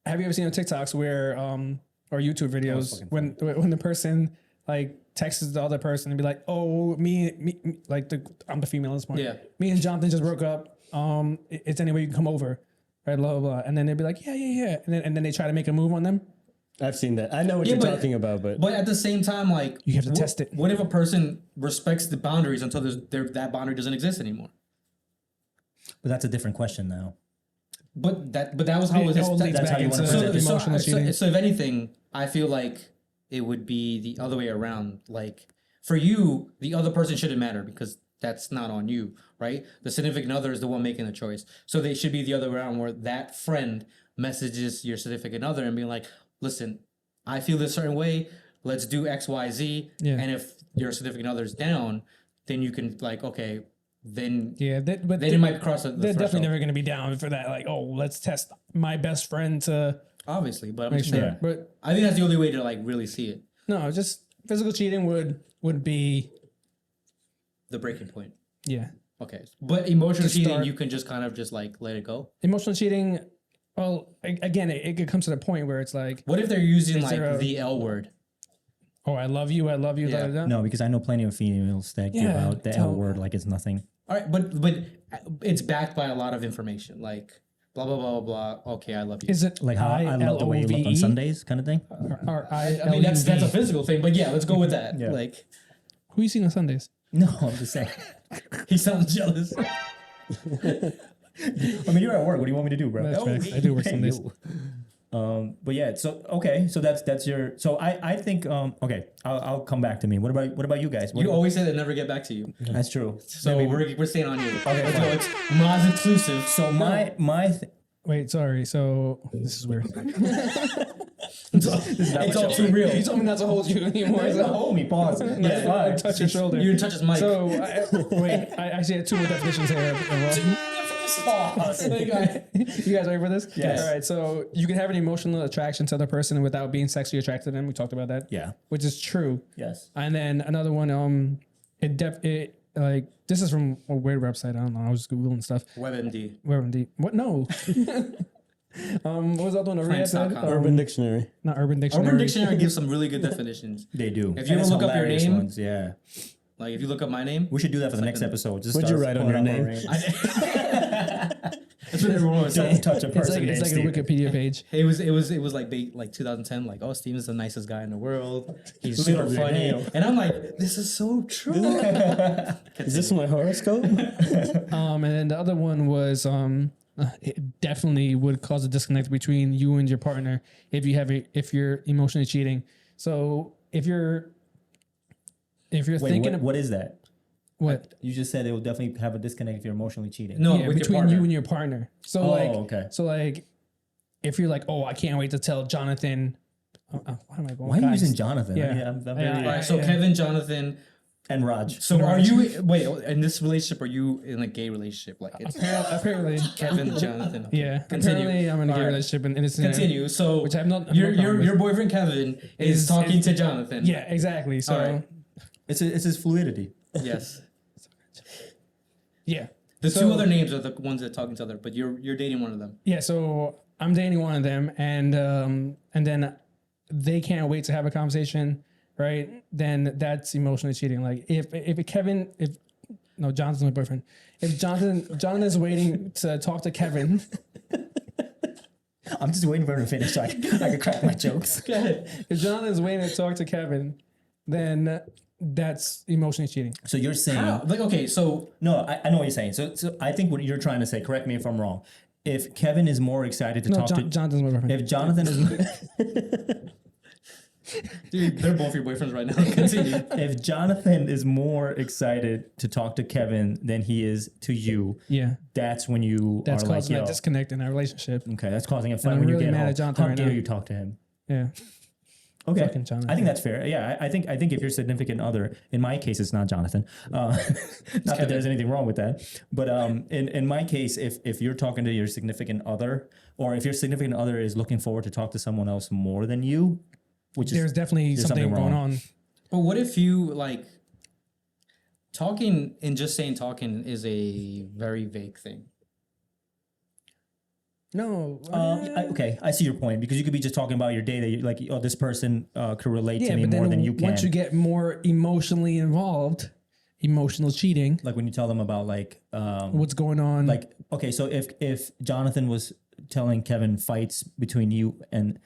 have you ever seen the TikToks where or YouTube videos when the person like texts the other person and be like, oh, me like I'm the female at this point. Yeah. Me and Johnathan just broke up. It's any way you can come over, right? Blah blah blah. And then they'd be like, yeah. And then they try to make a move on them. I've seen that. I know what Yeah, you're but- talking about, but But at the same time, like You have to test it. What if a person respects the boundaries until that boundary doesn't exist anymore? But that's a different question now. But that was how It all leads that's how back you wanna into present it. emotional cheating. So if anything, I feel like it would be the other way around. Like for you, the other person shouldn't matter because that's not on you, right? The significant other is the one making the choice. So they should be the other way around where that friend messages your significant other and being like, listen, I feel this certain way. Let's do X, Y, Z. Yeah. And if your significant other's down, then you can like, okay, then Yeah, but then it might cross the they're threshold. definitely never going to be down for that. Like, oh, let's test my best friend to Obviously, but I'm make just sure. saying, But I think that's the only way to like really see it. no, just physical cheating would be The breaking point. yeah. Okay, but emotional To cheating, start- you can just kind of just like let it go. Emotional cheating. Well, again, it comes to the point where it's like, What if they're using Is like there a- the L word? oh, I love you. Yeah. Da, da, da. No, because I know plenty of females that give Yeah, out the tell- L word like it's nothing. All right, but it's backed by a lot of information, like blah blah blah blah blah. Okay, I love you. Is it Like how I love the way you look on Sundays, kind of thing. Or I mean, that's a physical thing, but yeah, let's go with that. Yeah. Like Who you seen on Sundays? No, I'm just saying. he sounds jealous. I mean, you're at work. What do you want me to do, bro? That's facts. I do work Sundays. you. But yeah, so okay, so that's your. So I think okay, I'll come back to me. What about you guys? What You always say they never get back to you, that's true. so we're staying on you. Okay, let's fine. go. It's Maz exclusive. So my Wait, sorry. So this is weird. It's all too real. You told me not to hold you anymore. Don't So hold me. Pause. yeah, fine. touch your shoulder. You didn't touch his mic. So wait, I actually had two more definitions here. Pause. You guys ready for this? Yes. All right. So you can have an emotional attraction to the person without being sexually attracted to them. We talked about that. Yeah. Which is true. Yes. And then another one, it like this is from a weird website. I don't know. I was just googling stuff. WebMD. WebMD. What? No. What was the other one? Orion said? Prince.com. Urban Dictionary. Not Urban Dictionary. Urban Dictionary gives some really good definitions. They do. If you And ever it's look up your hilarious name- ones, yeah. Like if you look up my name, We should do that for the next episode. Just What'd you start write on pulling your up name? our names. that's what everyone was saying. Don't touch a person. It's like a named Steven. Wikipedia page. It was like 2010, like, oh, Steven's the nicest guy in the world. He's Look super at your funny. name. And I'm like, this is so true. Is this my horoscope? And then the other one was it definitely would cause a disconnect between you and your partner if you're emotionally cheating. So if you're Wait, thinking what is that? what You just said it will definitely have a disconnect if you're emotionally cheating. No, yeah, with your between partner. you and your partner. So okay. so like if you're like, oh, I can't wait to tell Johnathan. Why am I going? Why are you guys? using Johnathan? Yeah. I'm very, Yeah, All right, so yeah. Kevin, Johnathan, And Raj. So are you wait in this relationship? Are you in a gay relationship? Like it's Apparently, Kevin, Johnathan. yeah. Continue. Apparently, I'm in a gay All right. relationship, and it's Continue. So which I'm not. your boyfriend Kevin is talking to Johnathan. Yeah, exactly. So, All right. It's his fluidity. Yes. yeah. The two other names are the ones that are talking to each other, but you're dating one of them. Yeah, so I'm dating one of them, and then they can't wait to have a conversation, right? Then that's emotionally cheating. Like if Jonathan's my boyfriend. If Jonathan is waiting to talk to Kevin, I'm just waiting for him to finish so I can crack my jokes. Go ahead. if Jonathan's waiting to talk to Kevin, then that's emotionally cheating. So you're saying How? Like okay, so no, I know what you're saying. So I think what you're trying to say, correct me if I'm wrong. If Kevin is more excited to No, talk to Jonathan's my boyfriend. if Johnathan is dude, they're both your boyfriends right now. Continue. if Johnathan is more excited to talk to Kevin than he is to you, Yeah, that's when you that's are like, causing yo, a disconnect in our relationship. okay, that's causing a fight I'm when really you get mad home. at Jonathan How right dare now. you talk to him? Yeah, Okay, Fucking Jonathan. I think that's fair. Yeah, I think if your significant other, in my case, it's not Jonathan. Not that there's anything wrong with that, but in my case, if you're talking to your significant other, or if your significant other is looking forward to talk to someone else more than you, which there's is definitely something going wrong. on. But what if you like talking and just saying talking is a very vague thing? No, okay, I see your point, because you could be just talking about your day that you like. Oh, this person could relate to me but more then than you can. once you get more emotionally involved, emotional cheating, Like when you tell them about like what's going on? like okay, so if Jonathan was telling Kevin fights between you and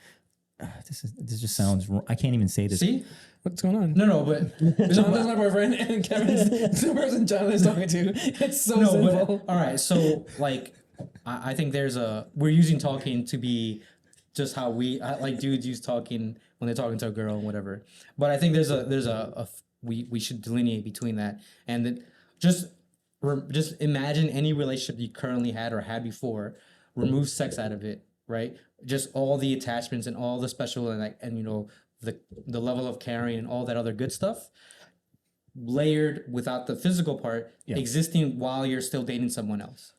this just sounds wrong. I can't even say this. See? what's going on? No, but Jonathan's my boyfriend, and Kevin's the person Jonathan's talking to. It's so no, simple. but all right. So like, I think we're using talking to be just how like dudes use talking when they're talking to a girl and whatever. But I think we should delineate between that and then just imagine any relationship you currently had or had before, remove sex out of it, right? Just all the attachments and all the special and like and you know the level of caring and all that other good stuff layered without the physical part existing while you're still dating someone else.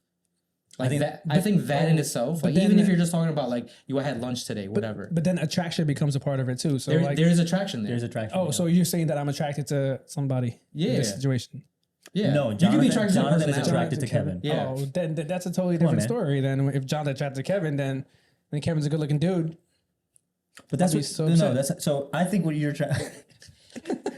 Like I think that in itself, like even if you're just talking about like you had lunch today, whatever. But then attraction becomes a part of it too. So There's attraction there. There's attraction. oh, so you're saying that I'm attracted to somebody in this situation? Yeah. No, you can be attracted to a Jonathan is personality. attracted to Kevin. Yeah. Oh, then that's a totally different man. story. Then if Jonathan's attracted to Kevin, then Kevin's a good looking dude. But that's I'd be what, so no, upset. that's so. I think what you're trying.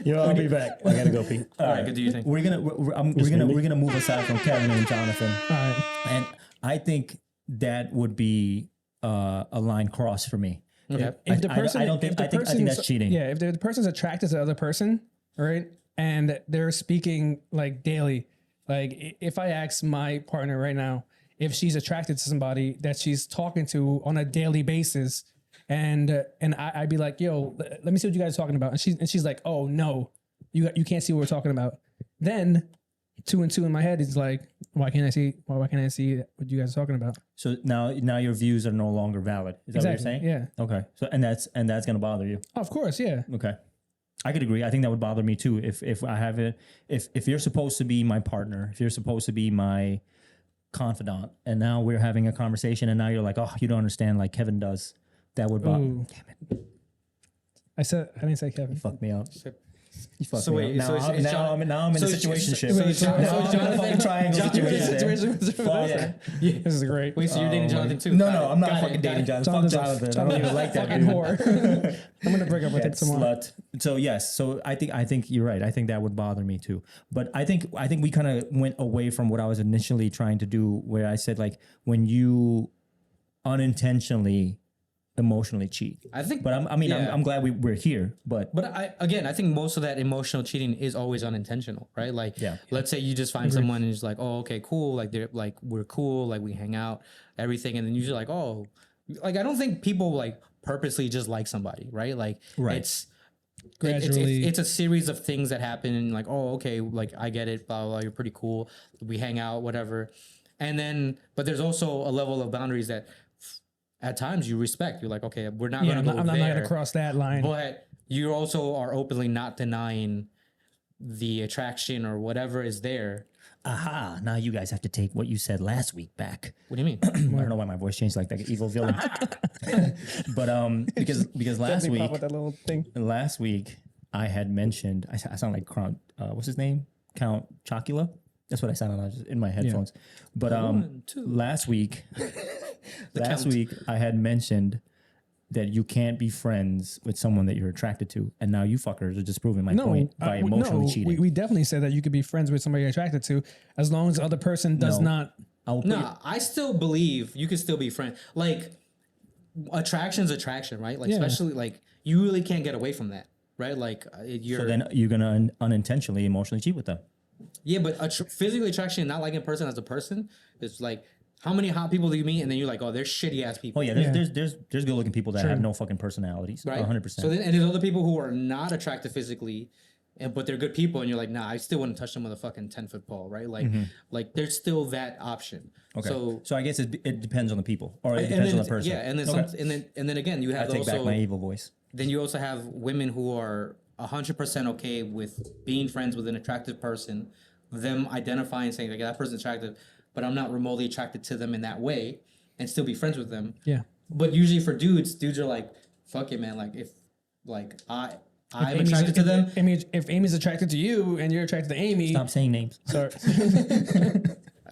Yo, I'll be back. I gotta go pee. All right, good. Do you think? We're gonna move aside from Kevin and Jonathan, All right. and I think that would be a line cross for me. Okay. If the person, I don't think. I think that's cheating. Yeah, if the person's attracted to the other person, right, and they're speaking like daily, like if I ask my partner right now if she's attracted to somebody that she's talking to on a daily basis, and I'd be like, yo, let me see what you guys are talking about, and she's like, oh no, you can't see what we're talking about. Then 2 and 2 in my head is like, why can't I see what you guys are talking about? So now your views are no longer valid. Is that what you're saying? Yeah. Okay. So and that's gonna bother you. Oh, of course, yeah. Okay. I could agree. I think that would bother me too. If I have it, if you're supposed to be my partner, if you're supposed to be my confidant, and now we're having a conversation, and now you're like, oh, you don't understand, like Kevin does. That would bother. Ooh. I didn't say Kevin. Fuck me out. You fucked So me wait, up. so Now, it's now I'm in a so situation ship. wait, so- Now so I'm in a fucking triangle situation. Fuck. This is great. Wait, so you're dating Jonathan too? No, Got it, I'm not got it, fucking got dating it. Jonathan. Fuck Jonathan. I don't even like that dude. Whore. I'm gonna break up with him That tomorrow. slut. So yes, so I think you're right. I think that would bother me too. But I think we kind of went away from what I was initially trying to do, where I said like when you unintentionally emotionally cheat. I think, But I'm glad we're here. But I think most of that emotional cheating is always unintentional, right? Like, Yeah. let's say you just find someone and it's like, oh, okay, cool. Like they're like, we're cool. Like we hang out, everything. And then you're like, oh, like, I don't think people like purposely just like somebody, right? Like Right. it's Gradually. it's a series of things that happen and like, oh, okay, like I get it, blah, blah, blah, you're pretty cool. We hang out, whatever. And then, but there's also a level of boundaries that at times you respect. You're like, okay, we're not Yeah, going to go I'm not there. gonna cross that line. But you also are openly not denying the attraction or whatever is there. Aha! Now you guys have to take what you said last week back. What do you mean? I don't know why my voice changed like that evil villain. But because last Definitely week, pop with that little thing. I had mentioned I sound like Count. What's his name? Count Chocula. That's what I sounded like in my headphones. But last week, I had mentioned that you can't be friends with someone that you're attracted to, and now you fuckers are just proving my point by emotionally cheating. We definitely said that you could be friends with somebody you're attracted to, as long as the other person does not. I still believe you can still be friends. Like, attraction's attraction, right? Like, especially like you really can't get away from that, right? Like, So then you're gonna unintentionally emotionally cheat with them. Yeah, but physical attraction, not liking a person as a person, is like, how many hot people do you meet, and then you're like, oh, they're shitty ass people. Oh yeah, there's good looking people that have no fucking personalities, Right, 100%. So then, and there's other people who are not attractive physically, but they're good people, and you're like, nah, I still wouldn't touch them with a fucking 10-foot pole, right? Like, like there's still that option. Okay. So I guess it depends on the people, or it depends on the person. Yeah, and then and then again, you I have take also back my evil voice. then you also have women who are 100% okay with being friends with an attractive person, them identifying saying like that person's attractive, but I'm not remotely attracted to them in that way, and still be friends with them. Yeah. But usually for dudes are like, fuck it, man. Like if like I'm attracted to them. If Amy's attracted to you and you're attracted to Amy, Stop saying names. sorry.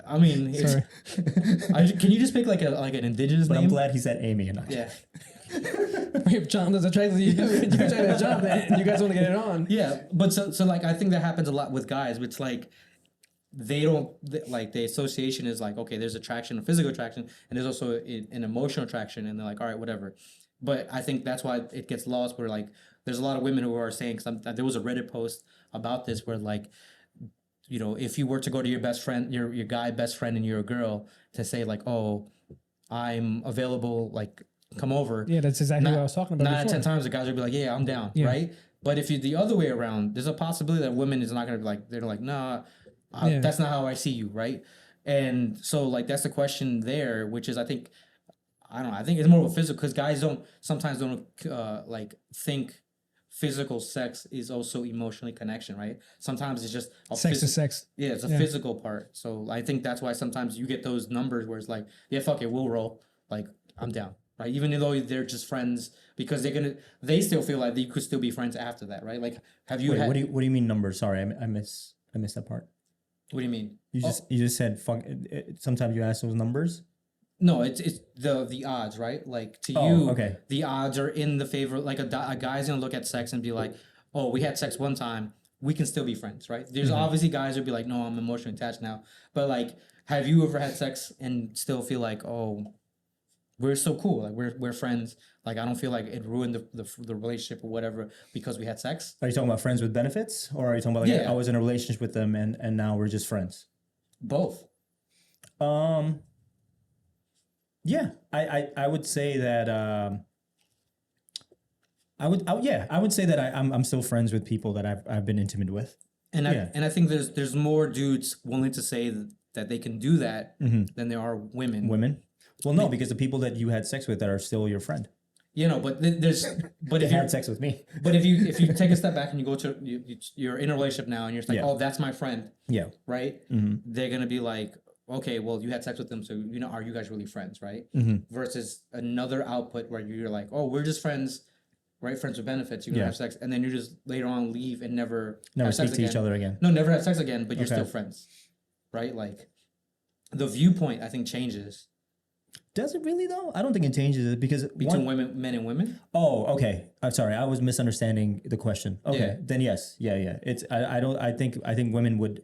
I mean, Sorry. can you just pick like an indigenous But name? I'm glad he said Amy and not. Yeah. If Jonathan's attracted to you and you're attracted to Jonathan, and you guys want to get it on. Yeah, but so like I think that happens a lot with guys. It's like they don't like the association is like, okay, there's attraction, a physical attraction, and there's also an emotional attraction, and they're like, all right, whatever. But I think that's why it gets lost. Where like there's a lot of women who are saying there was a Reddit post about this where like, you know, if you were to go to your best friend, your guy best friend, and you're a girl, to say like, oh, I'm available, like come over. Yeah, that's exactly what I was talking about. 9 out of 10 before. times the guys would be like, yeah, I'm down, right? But if you the other way around, there's a possibility that women is not gonna be like, they're like, nah, that's not how I see you, right? And so like that's the question there, which is I think it's more of a physical, because guys sometimes don't like think physical sex is also emotionally connection, right? Sometimes it's just Sex is sex. Yeah, it's a physical part. So I think that's why sometimes you get those numbers where it's like, yeah, fuck it, we'll roll. Like I'm down, right? Even though they're just friends, because they still feel like you could still be friends after that, right? Like, have you? Wait, what do you mean numbers? Sorry, I missed that part. What do you mean? You just said fuck. Sometimes you ask those numbers. No, it's the odds, right? Like to you, okay, the odds are in the favor. Like a guy's gonna look at sex and be like, oh, we had sex one time, we can still be friends, right? There's obviously guys who'd be like, no, I'm emotionally attached now. But like, have you ever had sex and still feel like, oh, we're so cool, like we're friends, like I don't feel like it ruined the relationship or whatever because we had sex? Are you talking about friends with benefits, or are you talking about like I was in a relationship with them and now we're just friends? Both. Yeah, I would say that I would say that I'm still friends with people that I've been intimate with. And I think there's more dudes willing to say that they can do that than there are women. Women? Well, no, because the people that you had sex with that are still your friend. You know, but if you had sex with me. But if you take a step back and you go to you're in a relationship now and you're just like, oh, that's my friend. Yeah. Right. They're gonna be like, okay, well, you had sex with them, so you know, are you guys really friends, right? Versus another output where you're like, oh, we're just friends, right? Friends with benefits. You can have sex, and then you just later on leave and never have speak sex to each other again. No, never have sex again, but you're still friends, right? Like the viewpoint, I think, changes. Does it really though? I don't think it changes it because between men and women. Oh, okay. I'm sorry, I was misunderstanding the question. Okay, then yes, yeah. It's I think women would.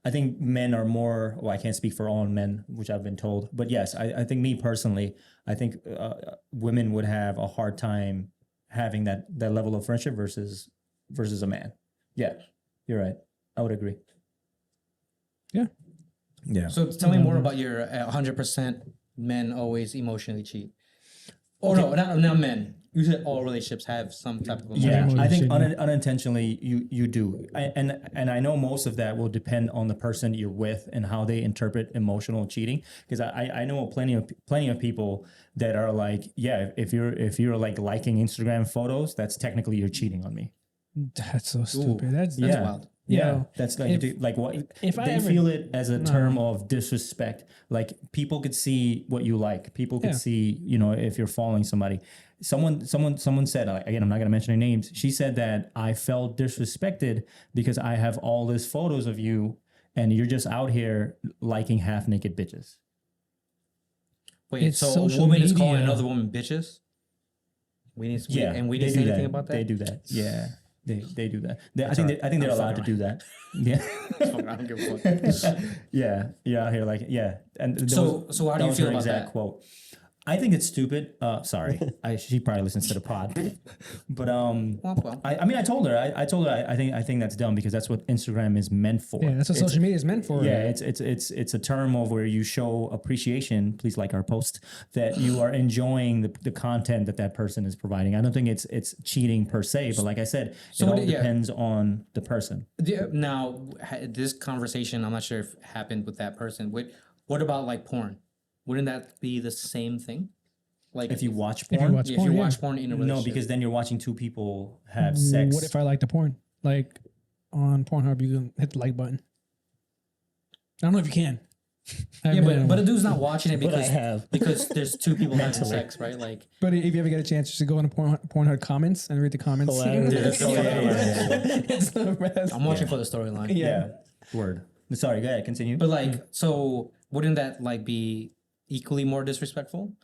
I think men are more. Well, I can't speak for all men, which I've been told, but yes, I think me personally, I think women would have a hard time having that level of friendship versus a man. Yeah, you're right. I would agree. Yeah. So tell me more about your 100% men always emotionally cheat. Oh no, not men. You said all relationships have some type of emotion. Yeah, I think unintentionally you do, and I know most of that will depend on the person you're with and how they interpret emotional cheating. Because I know plenty of people that are like, yeah, if you're like liking Instagram photos, that's technically you're cheating on me. That's so stupid. That's wild. Yo, that's like like what if I they ever- feel it as a term of disrespect. Like people could see what you like. People could see, you know, if you're following somebody. Someone said, again, I'm not gonna mention any names. She said that I felt disrespected because I have all these photos of you and you're just out here liking half naked bitches. Wait, It's so a social woman is calling media. another woman bitches? We didn't Yeah, we they didn't say do anything that. about that? They do that. Yeah, they do that. I That's think all I think they're I'm allowed to fucking do that. Yeah. Fuck, I don't give a fuck. Yeah, you're out here like and there So how do that you was feel her about exact that? quote. I think it's stupid. Sorry, she probably listens to the pod, but Womp womp. I mean, I told her I think that's dumb because that's what Instagram is meant for. Yeah, that's what social media is meant for. Yeah, it's a term of where you show appreciation. Please like our post that you are enjoying the content that person is providing. I don't think it's cheating per se, but like I said, it all depends on the person. Now, this conversation, I'm not sure if it happened with that person. What about like porn? Wouldn't that be the same thing? Like If you watch If you porn, watch if porn, you yeah. watch porn in a relationship. no, because then you're watching two people have sex. What if I like the porn? Like on Pornhub, you can hit the like button. I don't know if you can. Yeah, but a dude's not watching it But I because have. because there's two people having sex, right? Like But if you ever get a chance, you should go into Pornhub comments and read the comments. Hilarious. It's the best. I'm watching for the storyline. Yeah. Word. Sorry, go ahead, continue. But like, so wouldn't that like be equally more disrespectful?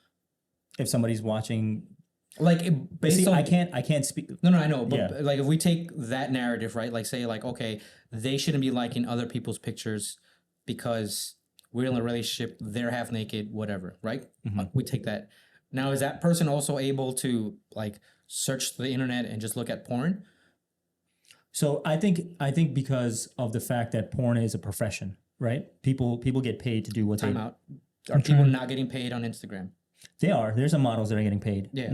If somebody's watching, Like based see, on I can't speak. No, I know, but Yeah. like if we take that narrative, right? Like say like, okay, they shouldn't be liking other people's pictures because we're in a relationship, they're half naked, whatever, right? We take that. Now, is that person also able to like search the internet and just look at porn? So I think because of the fact that porn is a profession, right? People get paid to do what Time out. Are people not getting paid on Instagram? they are. There's some models that are getting paid. Yeah.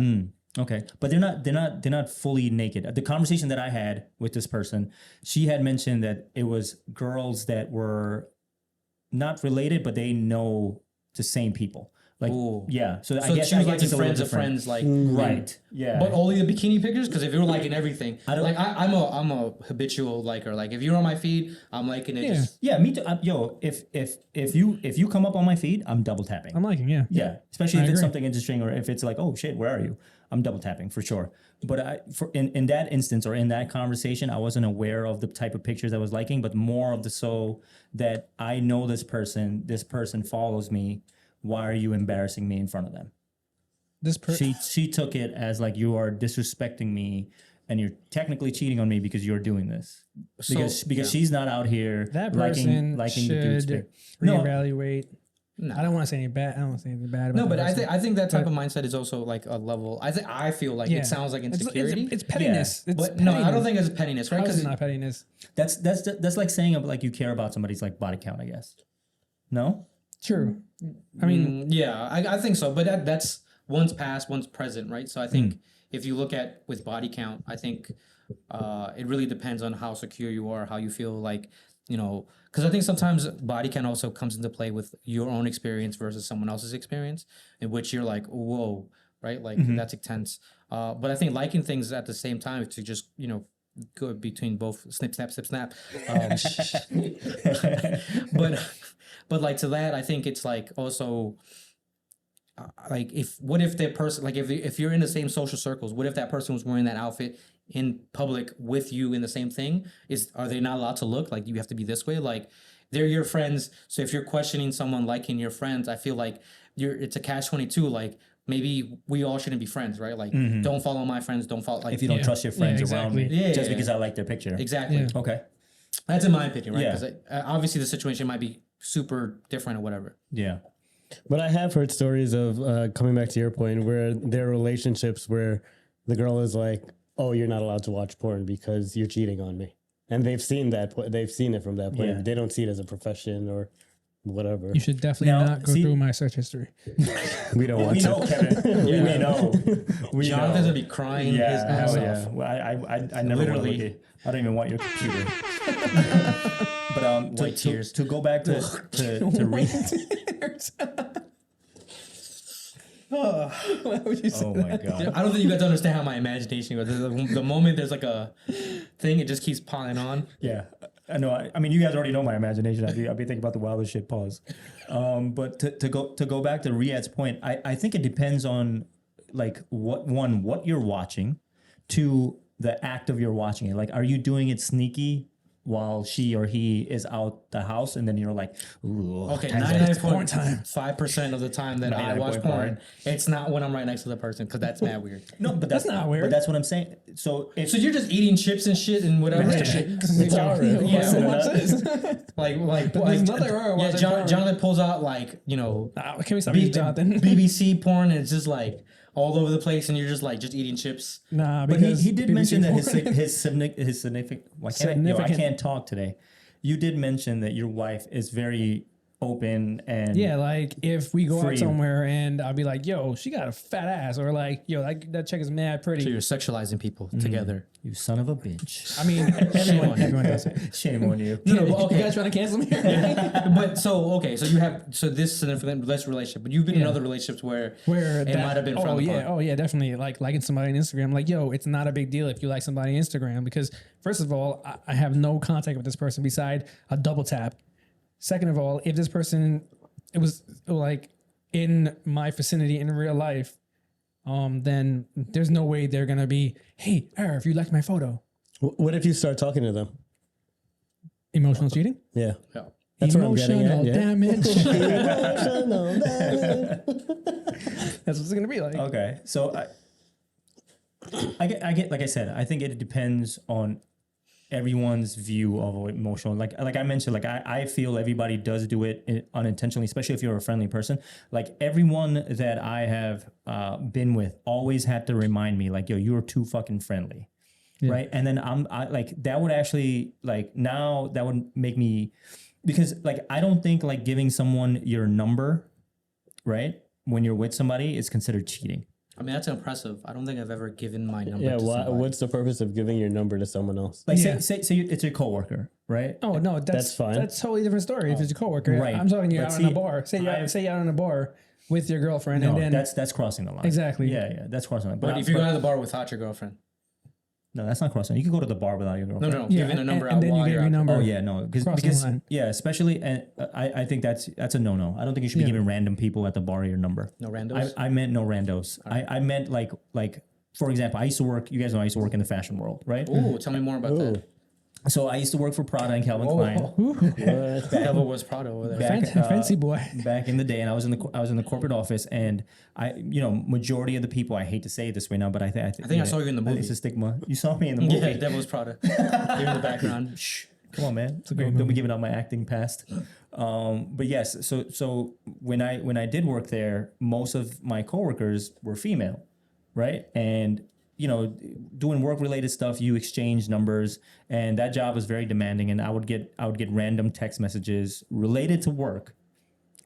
Okay, but they're not fully naked. The conversation that I had with this person, she had mentioned that it was girls that were not related, but they know the same people. Like, Ooh. yeah. So, So I guess she was it's liking a little friends of different. friends, like Right. Yeah. But only the bikini pictures, because if you're liking everything, don't- like I'm a habitual liker. Like if you're on my feed, I'm liking it. Yeah. Just, yeah, me too. Yo, if you come up on my feed, I'm double tapping. I'm liking, yeah. Yeah, especially I if it's agree. something interesting or if it's like, oh shit, where are you? I'm double tapping for sure. But in that instance or in that conversation, I wasn't aware of the type of pictures I was liking, but more of the so that I know this person follows me. Why are you embarrassing me in front of them? She took it as like you are disrespecting me and you're technically cheating on me because you're doing this. Because she's not out here That person liking the dude's should pic. No, reevaluate. No. I don't want to say anything bad. I don't want to say anything bad about no, that but person. I think that type of mindset is also like a level. I feel like Yeah. it sounds like It's- insecurity. It's pettiness. It's but no, I don't pettiness. think it's pettiness, right? How is Because it not pettiness? that's like saying like you care about somebody's like body count, I guess. No? True. I mean, yeah, I think so. But that's one's past, one's present, right? So I think if you look at with body count, I think it really depends on how secure you are, how you feel like, you know, because I think sometimes body count also comes into play with your own experience versus someone else's experience, in which you're like, whoa, right? Like that's intense. But I think liking things at the same time to just, you know, go between both snip, snap, snip, snap. But like to that, I think it's like also like what if that person, like if you're in the same social circles, what if that person was wearing that outfit in public with you in the same thing? Are they not allowed to look like you have to be this way? Like they're your friends. So if you're questioning someone liking your friends, I feel like it's a catch-22. Like maybe we all shouldn't be friends, right? Like don't follow my friends, don't follow like If you don't trust your friends around me exactly. just because I like their picture. exactly. Yeah. Okay. That's in my opinion, right? Yeah. Because obviously the situation might be super different or whatever. Yeah. But I have heard stories of coming back to your point where there are relationships where the girl is like, "Oh, you're not allowed to watch porn because you're cheating on me," and they've seen that. They've seen it from that point. Yeah. They don't see it as a profession or whatever. you should definitely Now, not go see- through my search history. We don't We want know, to. Kevin. We know. We Jonathan's know. gonna be crying his Yeah, ass hell off. yeah. Well, I never Literally. want to look at. I don't even want your computer. But White tears. to go back to read. Why would you say Oh my god. I don't think you guys understand how my imagination goes. The moment there's like a thing, it just keeps piling on. Yeah. I know. I mean, you guys already know my imagination. I'll be thinking about the wildest shit. Pause. But to go back to Riyad's point, I think it depends on like what you're watching, to the act of your watching it. Like, are you doing it sneaky while she or he is out the house, and then you're like, ooh, Okay, time to- 99.5% of the time that I watch porn, it's not when I'm right next to the person, because that's mad weird. No, but That's not weird. But that's what I'm saying. So if So you're just eating chips and shit and whatever. It's alright. Yeah. Watch this. like There's nothing wrong with watching porn. Jonathan pulls out like, Can we stop using Jonathan? BBC porn, and it's just like all over the place, and you're just like just eating chips. Nah, But because he did BBC mention that porn- his significant. Why can't I Significant. can't talk today. You did mention that your wife is very open and Yeah, like if we go Free. out somewhere and I'll be like, yo, she got a fat ass, or like, yo, that chick is mad pretty. So you're sexualizing people together. you son of a bitch. I mean, everyone does it. Shame on you. No, You okay. guys trying to cancel me? Yeah. But so you have this significant less relationship, but you've been in other relationships where Where it might have been frowned upon. oh yeah, definitely. Like liking somebody on Instagram, like, yo, it's not a big deal if you like somebody on Instagram, because first of all, I have no contact with this person beside a double tap. Second of all, if this person it was like in my vicinity in real life, then there's no way they're gonna be, hey, Arif, you liked my photo. What if you start talking to them? Emotional cheating? Yeah. Yeah. That's what I'm getting at. Emotional Yeah. damage. Emotional damage. That's what it's gonna be like. Okay, so I get. Like I said, I think it depends on everyone's view of emotional. Like I mentioned, like I feel everybody does do it unintentionally, especially if you're a friendly person. Like everyone that I have been with always had to remind me, like, yo, you're too fucking friendly. Yeah. Right. And then I like that would actually like now that would make me, because like I don't think like giving someone your number, right, when you're with somebody is considered cheating. I mean, that's impressive. I don't think I've ever given my number Yeah. to somebody. What's the purpose of giving your number to someone else? Like Yeah. say it's your coworker, right? Oh no, That's fine. That's a totally different story. If it's a coworker, Right. I'm talking you But out see, in a bar. Say you're out in a bar with your girlfriend, No, and then that's crossing the line. Exactly. Yeah, that's crossing the line. But if you're going to the bar without your girlfriend, no, that's not crossing. You can go to the bar without your no, girlfriend. no, yeah, giving a number and out then you while gave you're your out. number. Oh yeah, no, Crossing because the line. yeah, especially, and I think that's a no. I don't think you should be Yeah. giving random people at the bar your number. No randos. I meant no randos. I meant like for example, I used to work. You guys know I used to work in the fashion world, right? Ooh, tell me more about that. So I used to work for Prada and Calvin Klein. What? The devil was Prada over there. Back, Fancy boy. back in the day, and I was in the corporate office, and majority of the people, I hate to say it this way now, but I think I saw you in the movie. It's a stigma. You saw me in the movie. Yeah, devil was Prada. You're in the background. Shh, come on, man. great Don't be giving out my acting past. But yes, so when I did work there, most of my coworkers were female, right? And doing work related stuff, you exchange numbers, and that job was very demanding. And I would get random text messages related to work,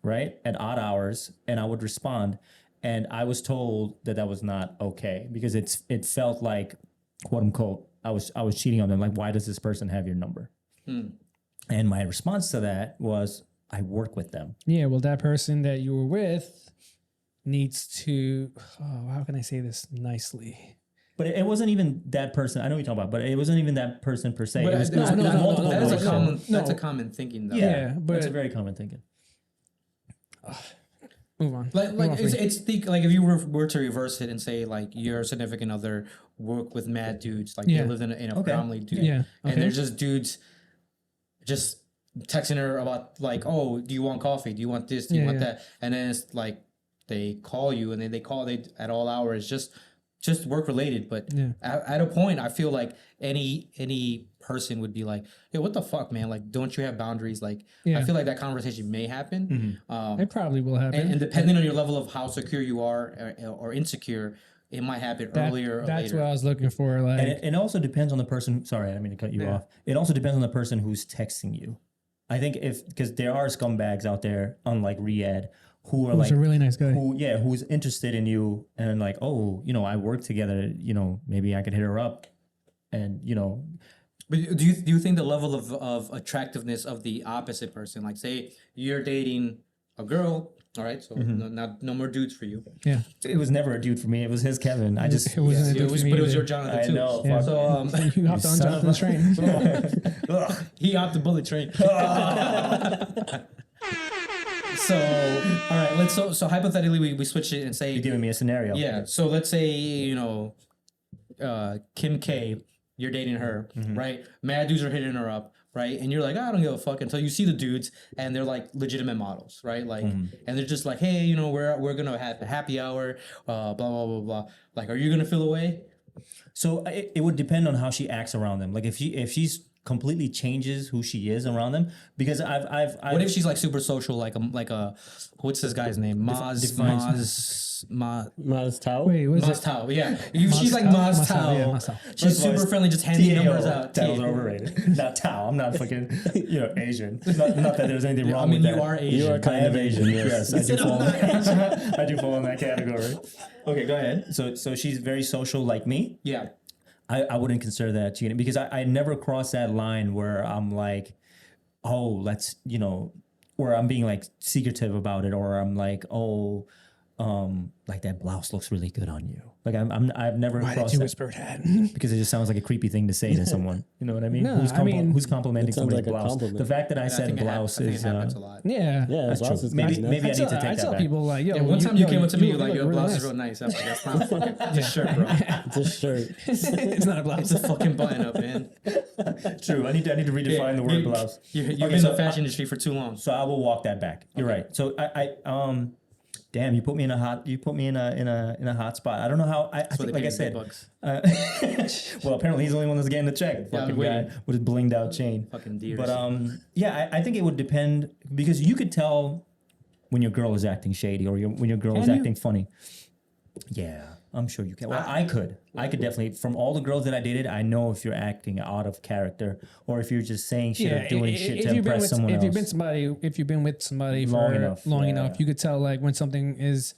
right, at odd hours, and I would respond. And I was told that was not okay, because it felt like, quote unquote, I was cheating on them. Like, why does this person have your number? And my response to that was, I work with them. Yeah, well, that person that you were with needs to. Oh, how can I say this nicely? But it wasn't even that person. I know what you're talking about, but it wasn't even that person per se. But It was no, multiple that is a people. common. No. That's a common thinking, though. Yeah, but That's a very common thinking. move on. Like Move on, it's, free. it's the like if you were to reverse it and say like your significant other work with mad dudes, like Yeah. they live in a predominantly dude, Yeah, and okay. they're just dudes, just texting her about like, oh, do you want coffee? Do you want this? Do you Yeah, want yeah. that? And then it's like they call you, and then they at all hours, just work related. But Yeah. at a point, I feel like any person would be like, hey, what the fuck, man? Like, don't you have boundaries? Like, Yeah. I feel like that conversation may happen. It probably will happen. And depending on your level of how secure you are or insecure, it might happen earlier or That's later. what I was looking for. Like, And it also depends on the person. Sorry, I didn't mean to cut you off. It also depends on the person who's texting you. I think because there are scumbags out there, unlike Riyadh, who are who's like a really nice guy. who's interested in you and like, oh, I work together, maybe I could hit her up, and But do you think the level of attractiveness of the opposite person, like say you're dating a girl All right, so no more dudes for you. Yeah. It was never a dude for me. It was his Kevin. I just It wasn't a dude for me but it was either. your Jonathan I too. know. Yeah. fuck. So You hopped on son of Jonathan's train. he hopped the bullet train. So all right, let's so hypothetically we switch it and say You're giving me a scenario. yeah. So let's say Kim K, you're dating her, right? Mad dudes are hitting her up, right? And you're like, I don't give a fuck until you see the dudes and they're like legitimate models, right? Like, and they're just like, hey, we're gonna have a happy hour, blah blah blah blah. Like, are you gonna feel away? So it would depend on how she acts around them. Like if she's completely changes who she is around them, because I've What if she's like super social, like a what's this guy's name? Maz Tao? Wait, what is Maz it? Tao, yeah. She's like Maz Tao. Yeah, Maz Tao. She's super friendly, just handing TAO, numbers out. Titles Are Overrated. Not Tao. I'm not fucking Asian. Not that there's anything wrong I mean, with you that. are Asian. You are kind of Asian, yes. I do fall. I do fall in that category. Okay, go ahead. So she's very social, like me. Yeah. I wouldn't consider that cheating, because I never cross that line where I'm like, oh, let's, where I'm being like secretive about it, or I'm like, oh, like that blouse looks really good on you. Like I've never Why did crossed you that, whisper that? because it just sounds like a creepy thing to say to someone. You know what I mean? No, I mean, who's complimenting it sounds somebody's like a blouse? compliment. The fact that I said blouse I think is it happens a lot. Yeah. Yeah, that's blouse true. is Maybe nice. maybe I need to I take tell that back. people like, yo, Yeah, one time you came up to me, you're like, look your really blouse nice. is real nice. I was like, that's not fucking this shirt, bro. It's a shirt. It's not a blouse. It's a fucking button up, man. True. I need to redefine the word blouse. You've Okay, been in so the fashion industry for too long. So I will walk that back. You're right. So damn, you put me in a hot spot. I don't know how. I think, like I said, well, apparently he's the only one that's getting the check. Yeah, Fucking guy with his blinged out chain. Fucking deers. But yeah, I think it would depend, because you could tell when your girl is acting shady, or when your girl is acting funny. Yeah, I'm sure you can. Well, I could definitely. From all the girls that I dated, I know if you're acting out of character, or if you're just saying shit or doing shit to impress someone else. If you've been with somebody Long for enough, long yeah. enough, you could tell like when something is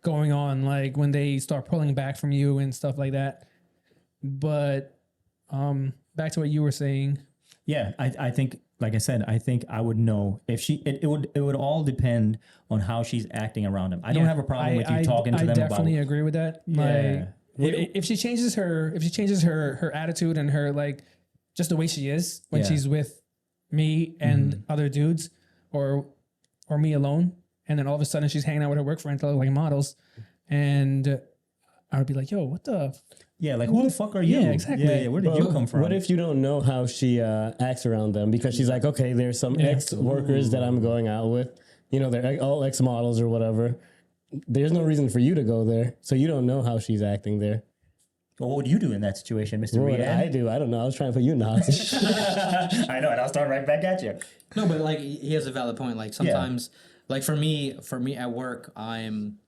going on, like when they start pulling back from you and stuff like that. But back to what you were saying. Yeah, I think, like I said, I think I would know if she. It would all depend on how she's acting around him. I don't have a problem with you talking to them about. I definitely agree with that. Like, if she changes her attitude and her like just the way she is when she's with me and other dudes, or me alone, and then all of a sudden she's hanging out with her work friends like models, and I would be like, yo, what the. Yeah, like who the fuck are you? Yeah, exactly. Yeah, where did you come from? What if you don't know how she acts around them? Because she's like, okay, there's some ex-workers that I'm going out with. They're all ex-models or whatever. There's no reason for you to go there. So you don't know how she's acting there. Well, what would you do in that situation, Mr. What would Rian? I do? I don't know. I was trying to put you in the hot seat. I know, and I'll start right back at you. No, but like he has a valid point. Like sometimes, like for me at work, I'm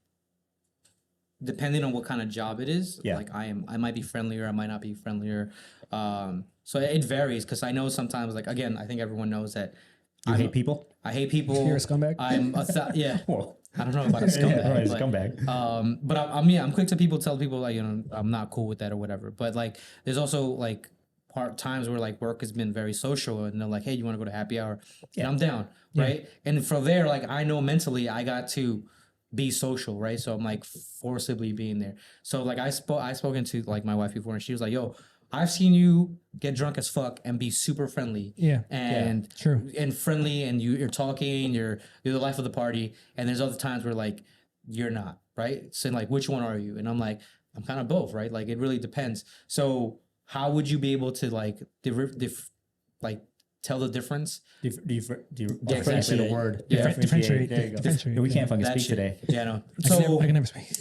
depending on what kind of job it is. Yeah. Like I might be friendlier, I might not be friendlier. So it varies, because I know sometimes, like again, I think everyone knows that You hate people? I hate people. You're a scumbag? I'm yeah. Well, I don't know about a scumbag. yeah, right, but, scumbag. But I'm quick to tell people like, I'm not cool with that or whatever. But like there's also like times where like work has been very social, and they're like, hey, you want to go to happy hour? And I'm down, right? And from there, like I know mentally I got to be social, right? So I'm like forcibly being there. So like I spoken to like my wife before, and she was like, yo, I've seen you get drunk as fuck and be super friendly. Yeah. And True. and friendly, and you're talking, you're the life of the party. And there's other times where like you're not, right? So like, which one are you? And I'm like, I'm kind of both, right? Like it really depends. So how would you be able to like tell the difference? Exactly the word. Yeah. Differentiate. There you go. Differentiate. We can't fucking That speak shit. today. Yeah, no. I can never speak.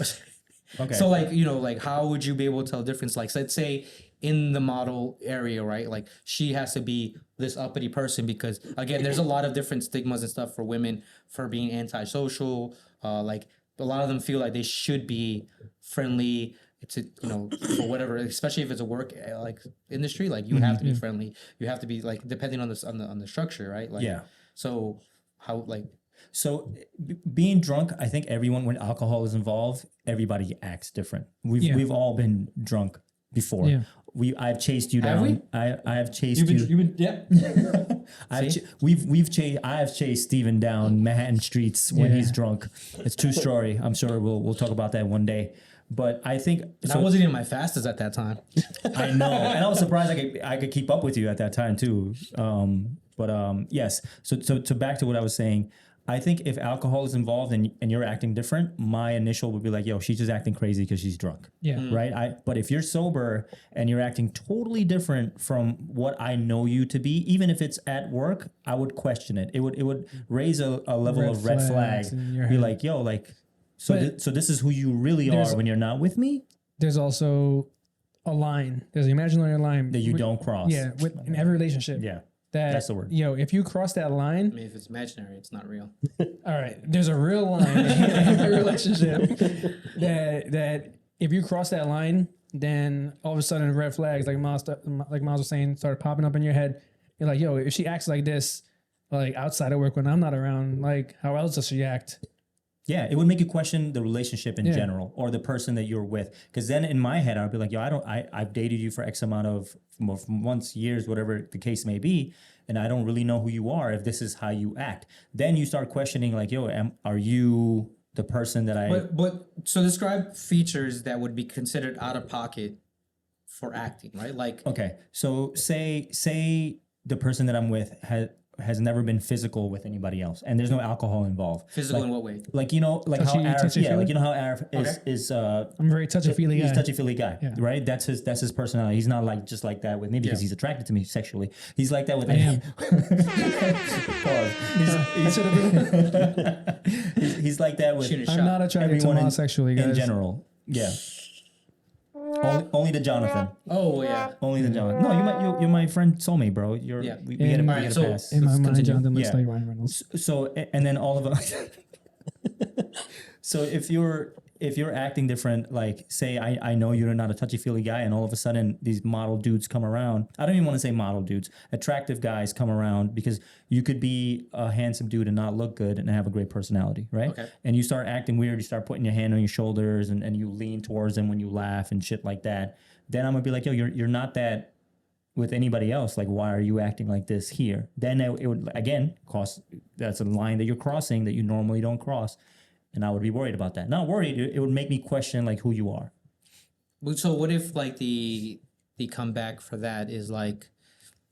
Okay. So like, like how would you be able to tell the difference? Like let's say in the model area, right? Like she has to be this uppity person, because again, there's a lot of different stigmas and stuff for women for being antisocial. Like a lot of them feel like they should be friendly to, for whatever, especially if it's a work like industry, like you have to be friendly. You have to be like, depending on the structure, right? Like, Yeah. So how like, So being drunk, I think everyone, when alcohol is involved, everybody acts different. We've all been drunk before. Yeah. I've chased you Have down. I have chased you. You've been, yeah. I have chased Steven down Manhattan streets when he's drunk. It's true story. I'm sure we'll talk about that one day. But I think And I wasn't even my fastest at that time. I know, and I was surprised I could keep up with you at that time too. Yes. So back to what I was saying. I think if alcohol is involved and you're acting different, my initial would be like, yo, she's just acting crazy because she's drunk. Yeah. Right. But if you're sober and you're acting totally different from what I know you to be, even if it's at work, I would question it. It would raise a level of red flag. in your Be head. like, yo, like, so But this is who you really are when you're not with me, There's also a line. There's an imaginary line that you don't cross. Yeah, in every relationship. Yeah. That, That's the word. If you cross that line, I mean, if it's imaginary, it's not real. all right, there's a real line in every relationship that if you cross that line, then all of a sudden red flags, like Miles was saying, started popping up in your head. You're like, yo, if she acts like this, like outside of work when I'm not around, like how else does she act? Yeah, it would make you question the relationship in general or the person that you're with. Because then in my head, I'd be like, yo, I've dated you for X amount of months, years, whatever the case may be, and I don't really know who you are if this is how you act. Then you start questioning like, yo, are you the person that I... But so describe features that would be considered out of pocket for acting, right? Like, Okay, so say the person that I'm with has never been physical with anybody else, and there's no alcohol involved. physical in what way? Like, you know, like Touchy- how Arif, touchy-feely? like, you know how Arif is I'm a very touchy-feely he's guy. a touchy-feely guy, Yeah. right? That's his personality. He's not like just like that with me because he's attracted to me sexually. He's like that with am. he's like that with Shooting a I'm shot. not attracted to everyone Miles sexually, guys. in general. Yeah. Only to Johnathan. Oh yeah. Only to Johnathan. No, you're my friend soulmate, bro. You're Yeah. we get a, And- we Alright, get a so- pass. In my Let's mind, continue. Jonathan looks Yeah. like Ryan Reynolds. So and then all of us. So if you're acting different, like say I know you're not a touchy-feely guy, and all of a sudden these model dudes come around. I don't even want to say model dudes, attractive guys come around, because you could be a handsome dude and not look good and have a great personality, right? Okay. And you start acting weird, you start putting your hand on your shoulders and you lean towards them when you laugh and shit like that. Then I'm gonna be like, yo, you're not that with anybody else. Like, why are you acting like this here? Then it would again that's a line that you're crossing that you normally don't cross. And I would be worried about that. Not worried. It would make me question like who you are. So what if like the comeback for that is like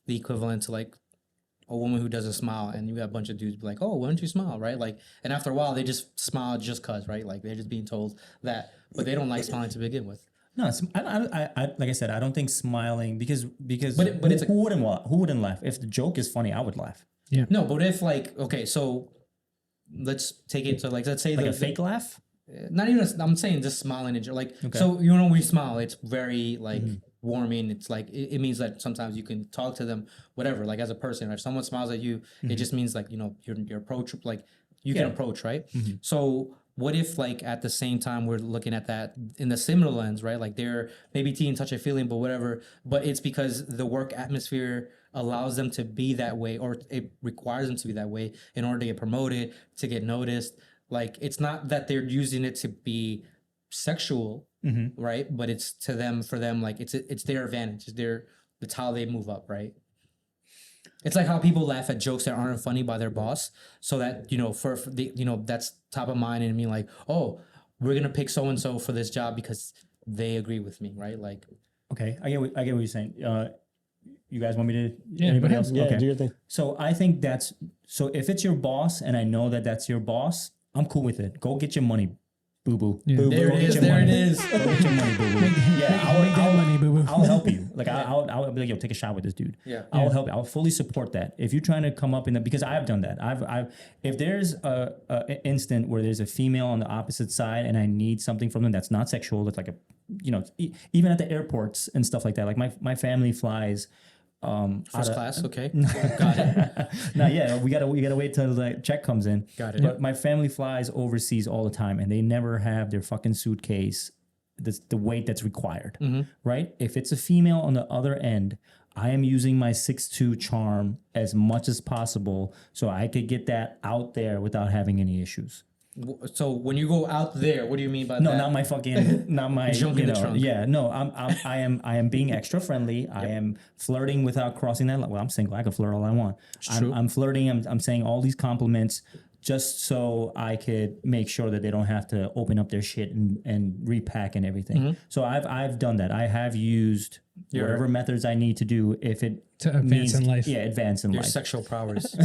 the equivalent to like a woman who doesn't smile, and you have a bunch of dudes be like, oh, why don't you smile, right? Like, and after a while they just smile just cause, right? Like they're just being told that, but they don't like smiling to begin with. No, I like I said, I don't think smiling because But it's who wouldn't laugh? If the joke is funny, I would laugh. No, but if like, okay, so let's take it to like, let's say Like a fake laugh. not even I'm saying just smiling and like, so you know, when we smile, it's very like warming. It's like it means that sometimes you can talk to them, whatever, like as a person. If someone smiles at you, it just means like, you know, you're approach, like you can approach, right? So what if like at the same time we're looking at that in the similar lens, right? Like they're maybe teen touch a feeling, but whatever, but it's because the work atmosphere allows them to be that way, or it requires them to be that way in order to get promoted, to get noticed. Like, it's not that they're using it to be sexual, right? But it's to them, for them, like it's their advantage. It's how they move up, right? It's like how people laugh at jokes that aren't funny by their boss, so that, you know, for the, you know, that's top of mind, and I mean like, oh, we're gonna pick so and so for this job because they agree with me, right? Like, Okay, I get what you're saying. You guys want me to? Yeah, Anybody go else? ahead. Yeah, Okay. do your thing. So I think so if it's your boss and I know that that's your boss, I'm cool with it. Go get your money, boo boo. Yeah. Boo, there go it get is, your there money. it is. Go get your money, boo boo. Yeah, Make that money, boo-boo. I'll help you. Like I'll be like, yo, take a shot with this dude. Yeah. I'll help. I'll fully support that. If you're trying to come up in the, because I've done that. I've if there's a instant where there's a female on the opposite side and I need something from them that's not sexual, that's like a, you know, even at the airports and stuff like that. Like my family flies. First class, okay. Got it. No, yeah, we gotta wait till the check comes in. Got it. But my family flies overseas all the time, and they never have their fucking suitcase the weight that's required, right? If it's a female on the other end, I am using my 6'2" charm as much as possible so I could get that out there without having any issues. So when you go out there, what do you mean by No, that? not my fucking, not my Junk in the trunk. Yeah, no, I am being extra friendly. I am flirting without crossing that line. Well, I'm single. I can flirt all I want. I'm flirting. I'm saying all these compliments just so I could make sure that they don't have to open up their shit and repack and everything. Mm-hmm. So I've done that. I have used whatever methods I need to do if it To advance in life. Yeah, advance in Your life. sexual prowess.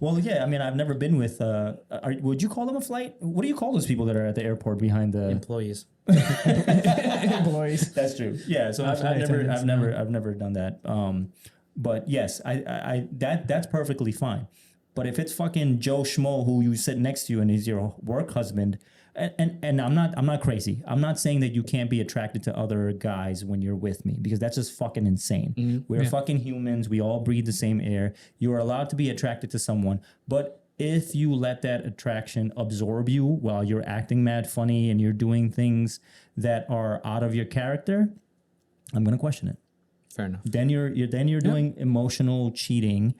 Well, yeah. I mean, I've never been with. Would you call them a flight? What do you call those people that are at the airport behind the Employees. Employees. That's true. Yeah. So I've flight attendants, never done that. But yes, that's perfectly fine. But if it's fucking Joe Schmo who you sit next to you and he's your work husband, and I'm not crazy. I'm not saying that you can't be attracted to other guys when you're with me, because that's just fucking insane. We're fucking humans. We all breathe the same air. You are allowed to be attracted to someone, but if you let that attraction absorb you while you're acting mad funny and you're doing things that are out of your character, I'm gonna question it. Fair enough. Then you're doing emotional cheating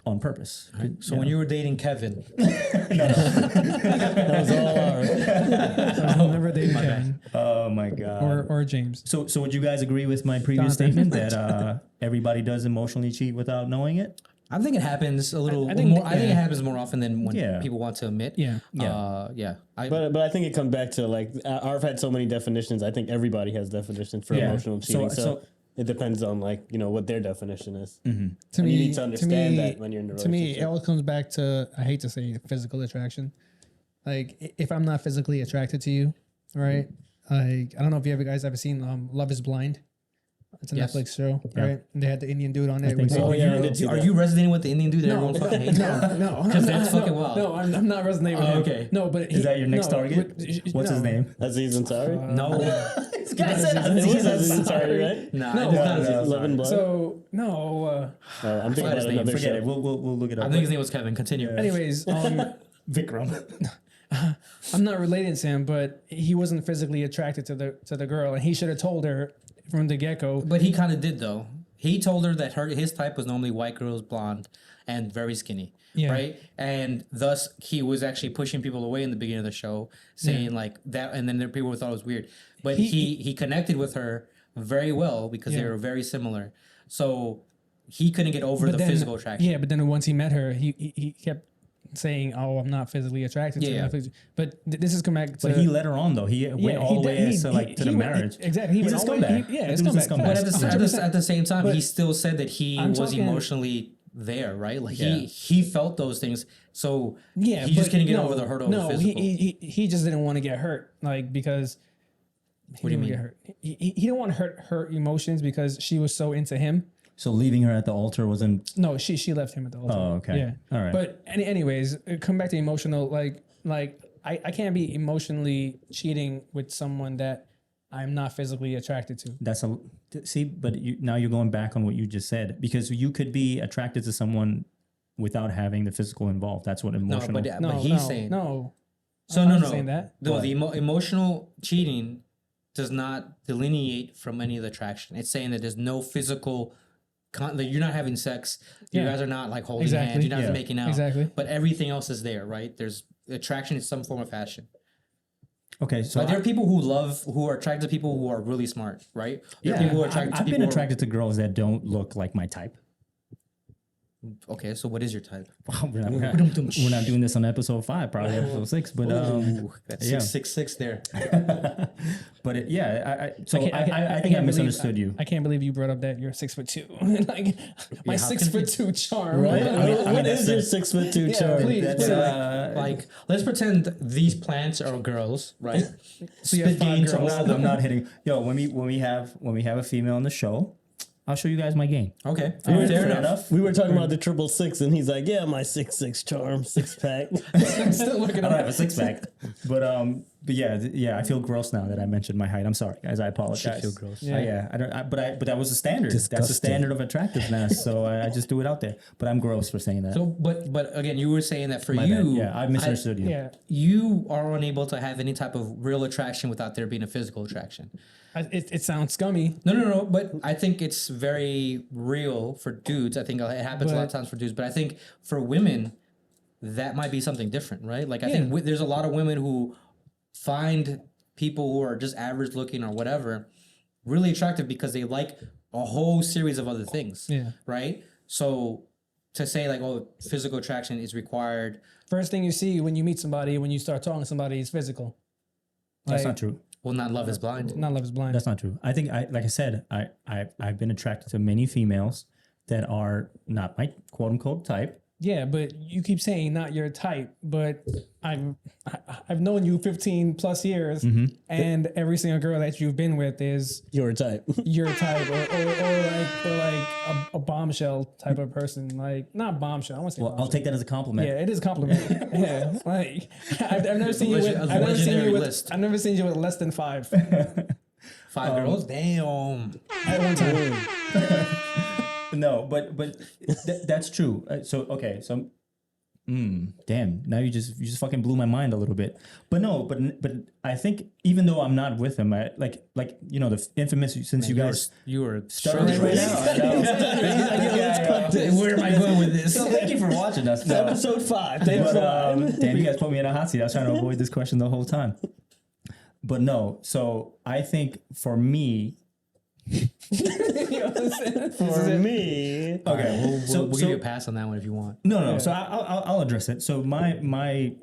on purpose. So when you were dating Kevin, That was all our. I'll never date Kevin Oh my god. or James. So would you guys agree with my previous Jonathan. statement that everybody does emotionally cheat without knowing it? I think it happens a little I think- more. I think it yeah. happens more often than when Yeah. people want to admit. Yeah. Yeah. But I think it comes back to like Arif had so many definitions. I think everybody has definitions for Yeah. emotional cheating. So, So- it depends on like what their definition is. To And me, you need to understand that when you're in a To me, relationship. it all comes back to, I hate to say physical attraction. Like if I'm not physically attracted to you, right? Like I don't know if you guys ever seen Love Is Blind. It's a Yes. Netflix show, right? And they had the Indian dude on there. think which- so. Oh, yeah, I did see Are that. you resonating with the Indian dude that everyone fucking hates? No, Because that's fucking wild. No, I'm not resonating with Oh, him. okay. No, but Is that your next target? What's his name? Aziz Ansari. No. This guy said It was Aziz Ansari, right? Nah, No, it's not Aziz no, Ansari. Love and Blood. So no. I'm thinking Forget about his name, another Forget show. it. We'll look it up. I think his name was Kevin. Continue. Anyways, Vikram. I'm not related to him, but he wasn't physically attracted to the girl, and he should have told her from the get-go. But he kind of did though. He told her that his type was normally white girls, blonde, and very skinny. Yeah. Right. And thus he was actually pushing people away in the beginning of the show, saying like that, and then there people thought it was weird. But he connected with her very well because they Yeah. were very similar. So he couldn't get over the then, physical attraction. Yeah, but then once he met her, he kept saying, "Oh, I'm not physically attracted to Yeah. her." But this is come back to. But he led her on though. He went all the way to the marriage. Exactly. He's a scumbag. It's That dude's a scumbag. scumbag. But at the same time, But he still said that he I'm was talking- emotionally there, right? Like Yeah. he felt those things. So Yeah, he just but couldn't get no, over the hurdle No, of the physical. he just didn't want to get hurt, like because. What do you didn't mean? Get hurt. He didn't want to hurt her emotions because she was so into him. So leaving her at the altar wasn't. No, she left him at the altar. Oh, okay. Yeah. All right. But anyways, come back to emotional. Like I can't be emotionally cheating with someone that I'm not physically attracted to. That's a see, but now you're going back on what you just said, because you could be attracted to someone without having the physical involved. That's what No, emotional. but he's saying no. So I'm no, not no. saying that. No, the emotional cheating does not delineate from any of the attraction. It's saying that there's no physical. That you're not having sex. You Yeah. guys are not like holding Exactly. hands. You're not Yeah. making out. Exactly. But everything else is there, right? There's attraction in some form of fashion. Okay, so Like there are people who are attracted to people who are really smart, right? There are yeah, people who are attracted to I've people been who are- attracted to girls that don't look like my type. Okay, so what is your type? we're not doing this on episode 5, probably episode 6, but Ooh, that's yeah. 666 there. but I think I can't misunderstood believe, you. I can't believe you brought up that you're 6'2". Like my how can 6'2" charm. Right? I mean, What is that's your 6'2" charm? please, That's please. Like, let's pretend these plants are girls, right? So you have Spit 5 games girls. around I'm not hitting. Yo, when we have a female on the show, I'll show you guys my game. Okay, Fair fair enough. enough. We were talking about the 666, and he's like, "Yeah, my 6'6" charm, 6-pack." I'm still looking I don't at have a 6-pack, but yeah, I feel gross now that I mentioned my height. I'm sorry, guys. I apologize. feel gross. Yeah. But that was the standard. That's the Disgusting. standard of attractiveness. So I just do it out there. But I'm gross for saying that. So, but again, you were saying that for My you, bad. Yeah, I misunderstood you. Yeah. you are unable to have any type of real attraction without there being a physical attraction. It sounds scummy. No. But I think it's very real for dudes. I think it happens a lot of But- times for dudes. But I think for women, that might be something different, right? Like I think there's a lot of women who find people who are just average looking or whatever really attractive because they like a whole series of other things. Yeah. Right. So to say like, oh, physical attraction is required. First thing you see when you meet somebody, when you start talking to somebody, is physical. That's Like, not true. Well, not love is blind. Not love is blind. That's not true. I think like I said, I've been attracted to many females that are not my quote unquote type. Yeah, but you keep saying not your type, but I've known you 15 plus years, and every single girl that you've been with is Your type. your type, or like a bombshell type of person. Like not bombshell. I want to say. Well, I'll take that as a compliment. Yeah, it is a compliment. Yeah, like I've never seen you with. I've never seen you with less than 5 5 girls? Damn. at one time. No, but that's true. So damn, now you just fucking blew my mind a little bit. But no, but I think even though I'm not with him, I like you know the infamous since you guys You were struggling right now. I know. Where am I going with this? So thank you for watching us. No. Episode 5. Damn, you guys put me in a hot seat. I was trying to avoid this question the whole time. But no, so I think for me. For me. Okay, We'll give you a pass on that one if you want. No. So I'll address it. So the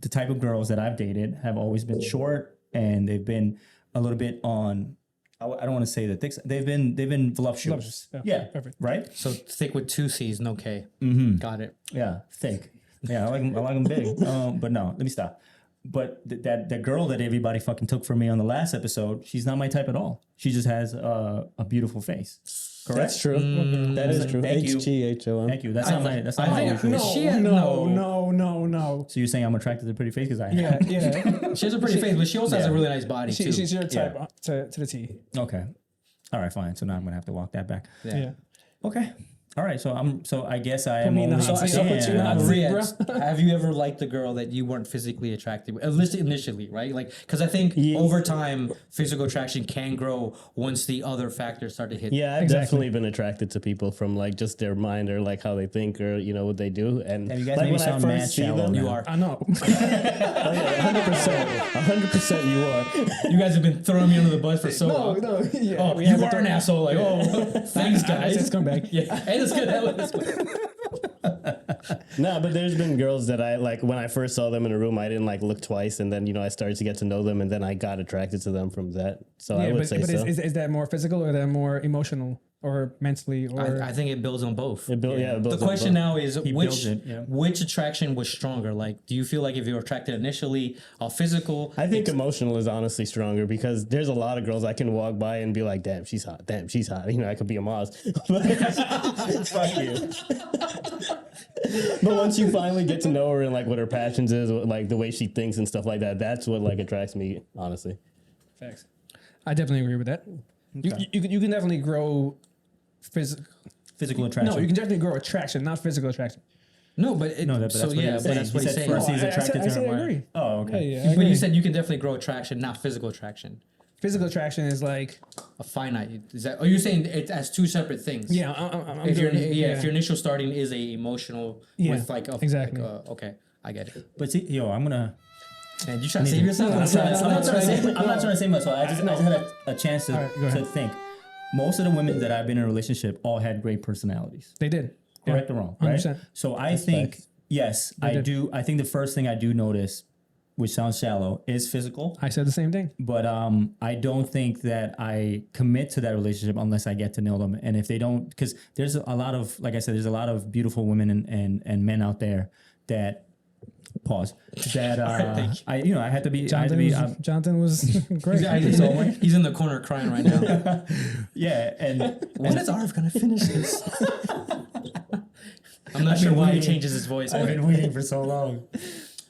type of girls that I've dated have always been short, and they've been a little bit on. I don't want to say the thick. They've been voluptuous. Yeah, perfect. Right. So thick with 2 C's, no K. Got it. Yeah, thick. Yeah, I like them big. But no, let me stop. But that girl that everybody fucking took from me on the last episode, she's not my type at all. She just has a beautiful face. Correct. That's true. That is true. Thank you. HGHOM. Thank you. That's not my usual. No. So you're saying I'm attracted to the pretty face because I am? Yeah. She has a pretty face, but she also has a really nice body too. She's your type to the T. Okay. All right, fine. So now I'm gonna have to walk that back. Yeah. Okay. All right. So I guess I am me in the only. hot seat. I'll put you in the hot seat. Riaz, have you ever liked a girl that you weren't physically attracted with? At least initially, right? Like, because I think over time, physical attraction can grow once the other factors start to hit. Yeah, I've definitely been attracted to people from like just their mind or like how they think or you know what they do. And Have you guys like made me sound mad shallow now. You are. I know. 100% you are. You guys have been throwing me under the bus for so long. No. Yeah. Oh, you are an asshole. Like, thanks, guys. Let's come back. Yeah, hey, that's good. That's good. No, but there's been girls that I like when I first saw them in a room, I didn't like look twice, and then you know I started to get to know them, and then I got attracted to them from that. So I would say but so. is that more physical or is that more emotional or mentally or? I think it builds on both. It built The question now is builds it, yeah. which attraction was stronger? Like, do you feel like if you were attracted initially, physical? I think emotional is honestly stronger because there's a lot of girls I can walk by and be like, damn, she's hot. Damn, she's hot. You know, I could be a Moz. Fuck you. But once you finally get to know her and like what her passions is, like the way she thinks and stuff like that, that's what like attracts me, honestly. Facts. I definitely agree with that. Okay. You can definitely grow Physical attraction. No, you can definitely grow attraction, not physical attraction. No, but that's what he's saying. that's what He he's said saying. first he's attracted I to said her. I agree. Oh, okay. Yeah, I But agree. you said you can definitely grow attraction, not physical attraction. Physical attraction is like A finite. Is that? Are you saying it as two separate things? yeah. I'm If your doing, if your initial starting is a emotional with like a exactly. okay, I get it. But see, I'm gonna. And you trying to save yourself? I'm not trying to say much. So I just had a chance All right, go to ahead. think. Most of the women that I've been in a relationship all had great personalities. They did. Correct or wrong, right? 100%. So I think facts. yes, I did. do. I think the first thing I do notice, which sounds shallow, is physical. I said the same thing. But I don't think that I commit to that relationship unless I get to know them. And if they don't, because there's a lot of, like I said, there's a lot of beautiful women and men out there that pause that I had to be. Johnathan was great. He's in the corner crying right now. Yeah, and When is Arif gonna finish this? I'm not sure why he changes his voice. I've been waiting for so long.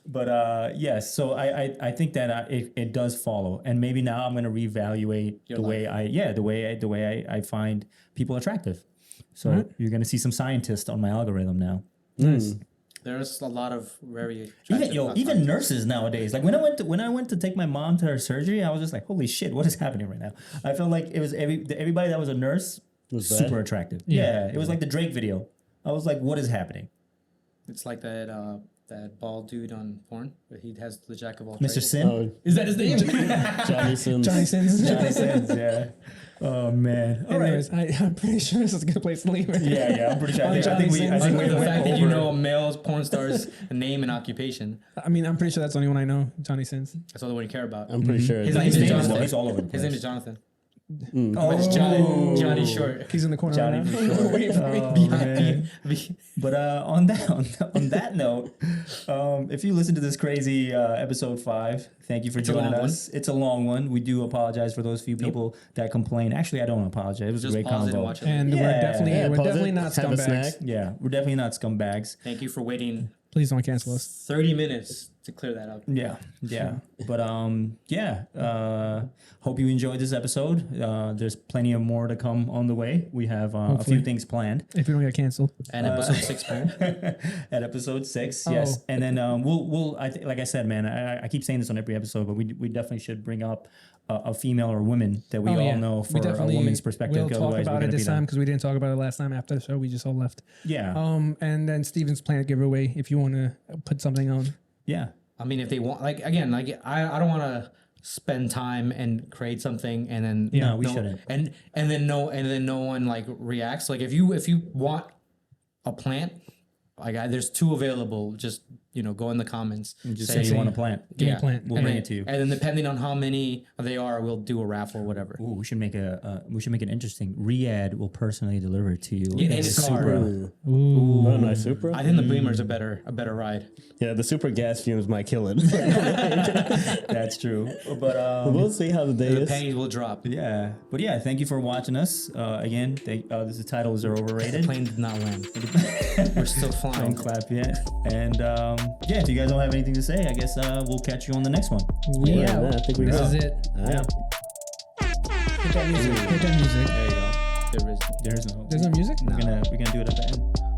But yes, so I think that it does follow, and maybe now I'm going to reevaluate the way I find people attractive. So you're going to see some scientists on my algorithm now. Nice. There's a lot of very attractive, Even nurses nowadays. Like when I went to take my mom to her surgery, I was just like, holy shit, what is happening right now? I felt like it was everybody that was a nurse was super attractive. Yeah, it was like the Drake video. I was like, what is happening? It's like that bald dude on porn. But he has the jack of all Mr. trades. Sin. Oh, Is that his name? Johnny Sins. Johnny Sins. Johnny Sins, yeah. Oh man. All right. Anyways, I'm pretty sure this is a good place to leave it. Yeah, I'm pretty sure. I think Johnny we. I Sins. think Like we the went fact that you over- know a male porn star's name and occupation. I mean, I'm pretty sure that's the only one I know. Johnny Sins. That's all the one you care about. I'm pretty sure. His it's- name is famous, Jonathan. he's all over the His name place. is Jonathan. Oh, But it's Johnny Short. He's in the corner Johnny right for now. sure. Waiting for me. Oh, man. But on that note, if you listen to this crazy episode 5, thank you for joining long us. It's a long one. We do apologize for those few people that complain. Actually, I don't apologize. It was a Just great pause it and convo. watch it. And Yeah. we're definitely Yeah, we're pause definitely it, not have a scumbags. snack. Yeah, we're definitely not scumbags. Thank you for waiting Please don't cancel us. 30 minutes to clear that up. Yeah. But hope you enjoyed this episode. There's plenty of more to come on the way. We have a few Hopefully. things planned. If we don't get canceled. And episode 6, man. At episode 6, Oh. yes, and then we'll like I said, man, I keep saying this on every episode, but we definitely should bring up a female or women that we all know for a woman's perspective. We'll talk otherwise, about we're it gonna this be the- time because we didn't talk about it last time after the show. We just all left. Yeah, And then Steven's Planet giveaway if you want to put something on. yeah, I mean, if they want, like, again, like, I don't want to spend time and create something and then No, we shouldn't. and then no one like reacts. Like, if you want a plant, like, there's 2 available. Just go in the comments. just say you want to plant. Give me a plant. We'll and bring then, it to you. And then depending on how many they are, we'll do a raffle or whatever. Ooh, we should make an interesting. Riyadh will personally deliver it to you. Yeah, in his car. Ooh. Ooh. Oh, nice Supra. I think the Beamer's a better ride. Yeah, the super gas fumes might kill it. That's true. But We'll see how the day The is. pennies will drop. yeah, thank you for watching us. Again, this is Titles Are Overrated. Plane did not land. We're still Don't flying. clap yet. And if you guys don't have anything to say, I guess we'll catch you on the next one. We Yeah, out. I think we This got is it. it. All right. Hit that music. Hit that music. There you go. There is. There's no. There's no music? We're gonna do it at the end.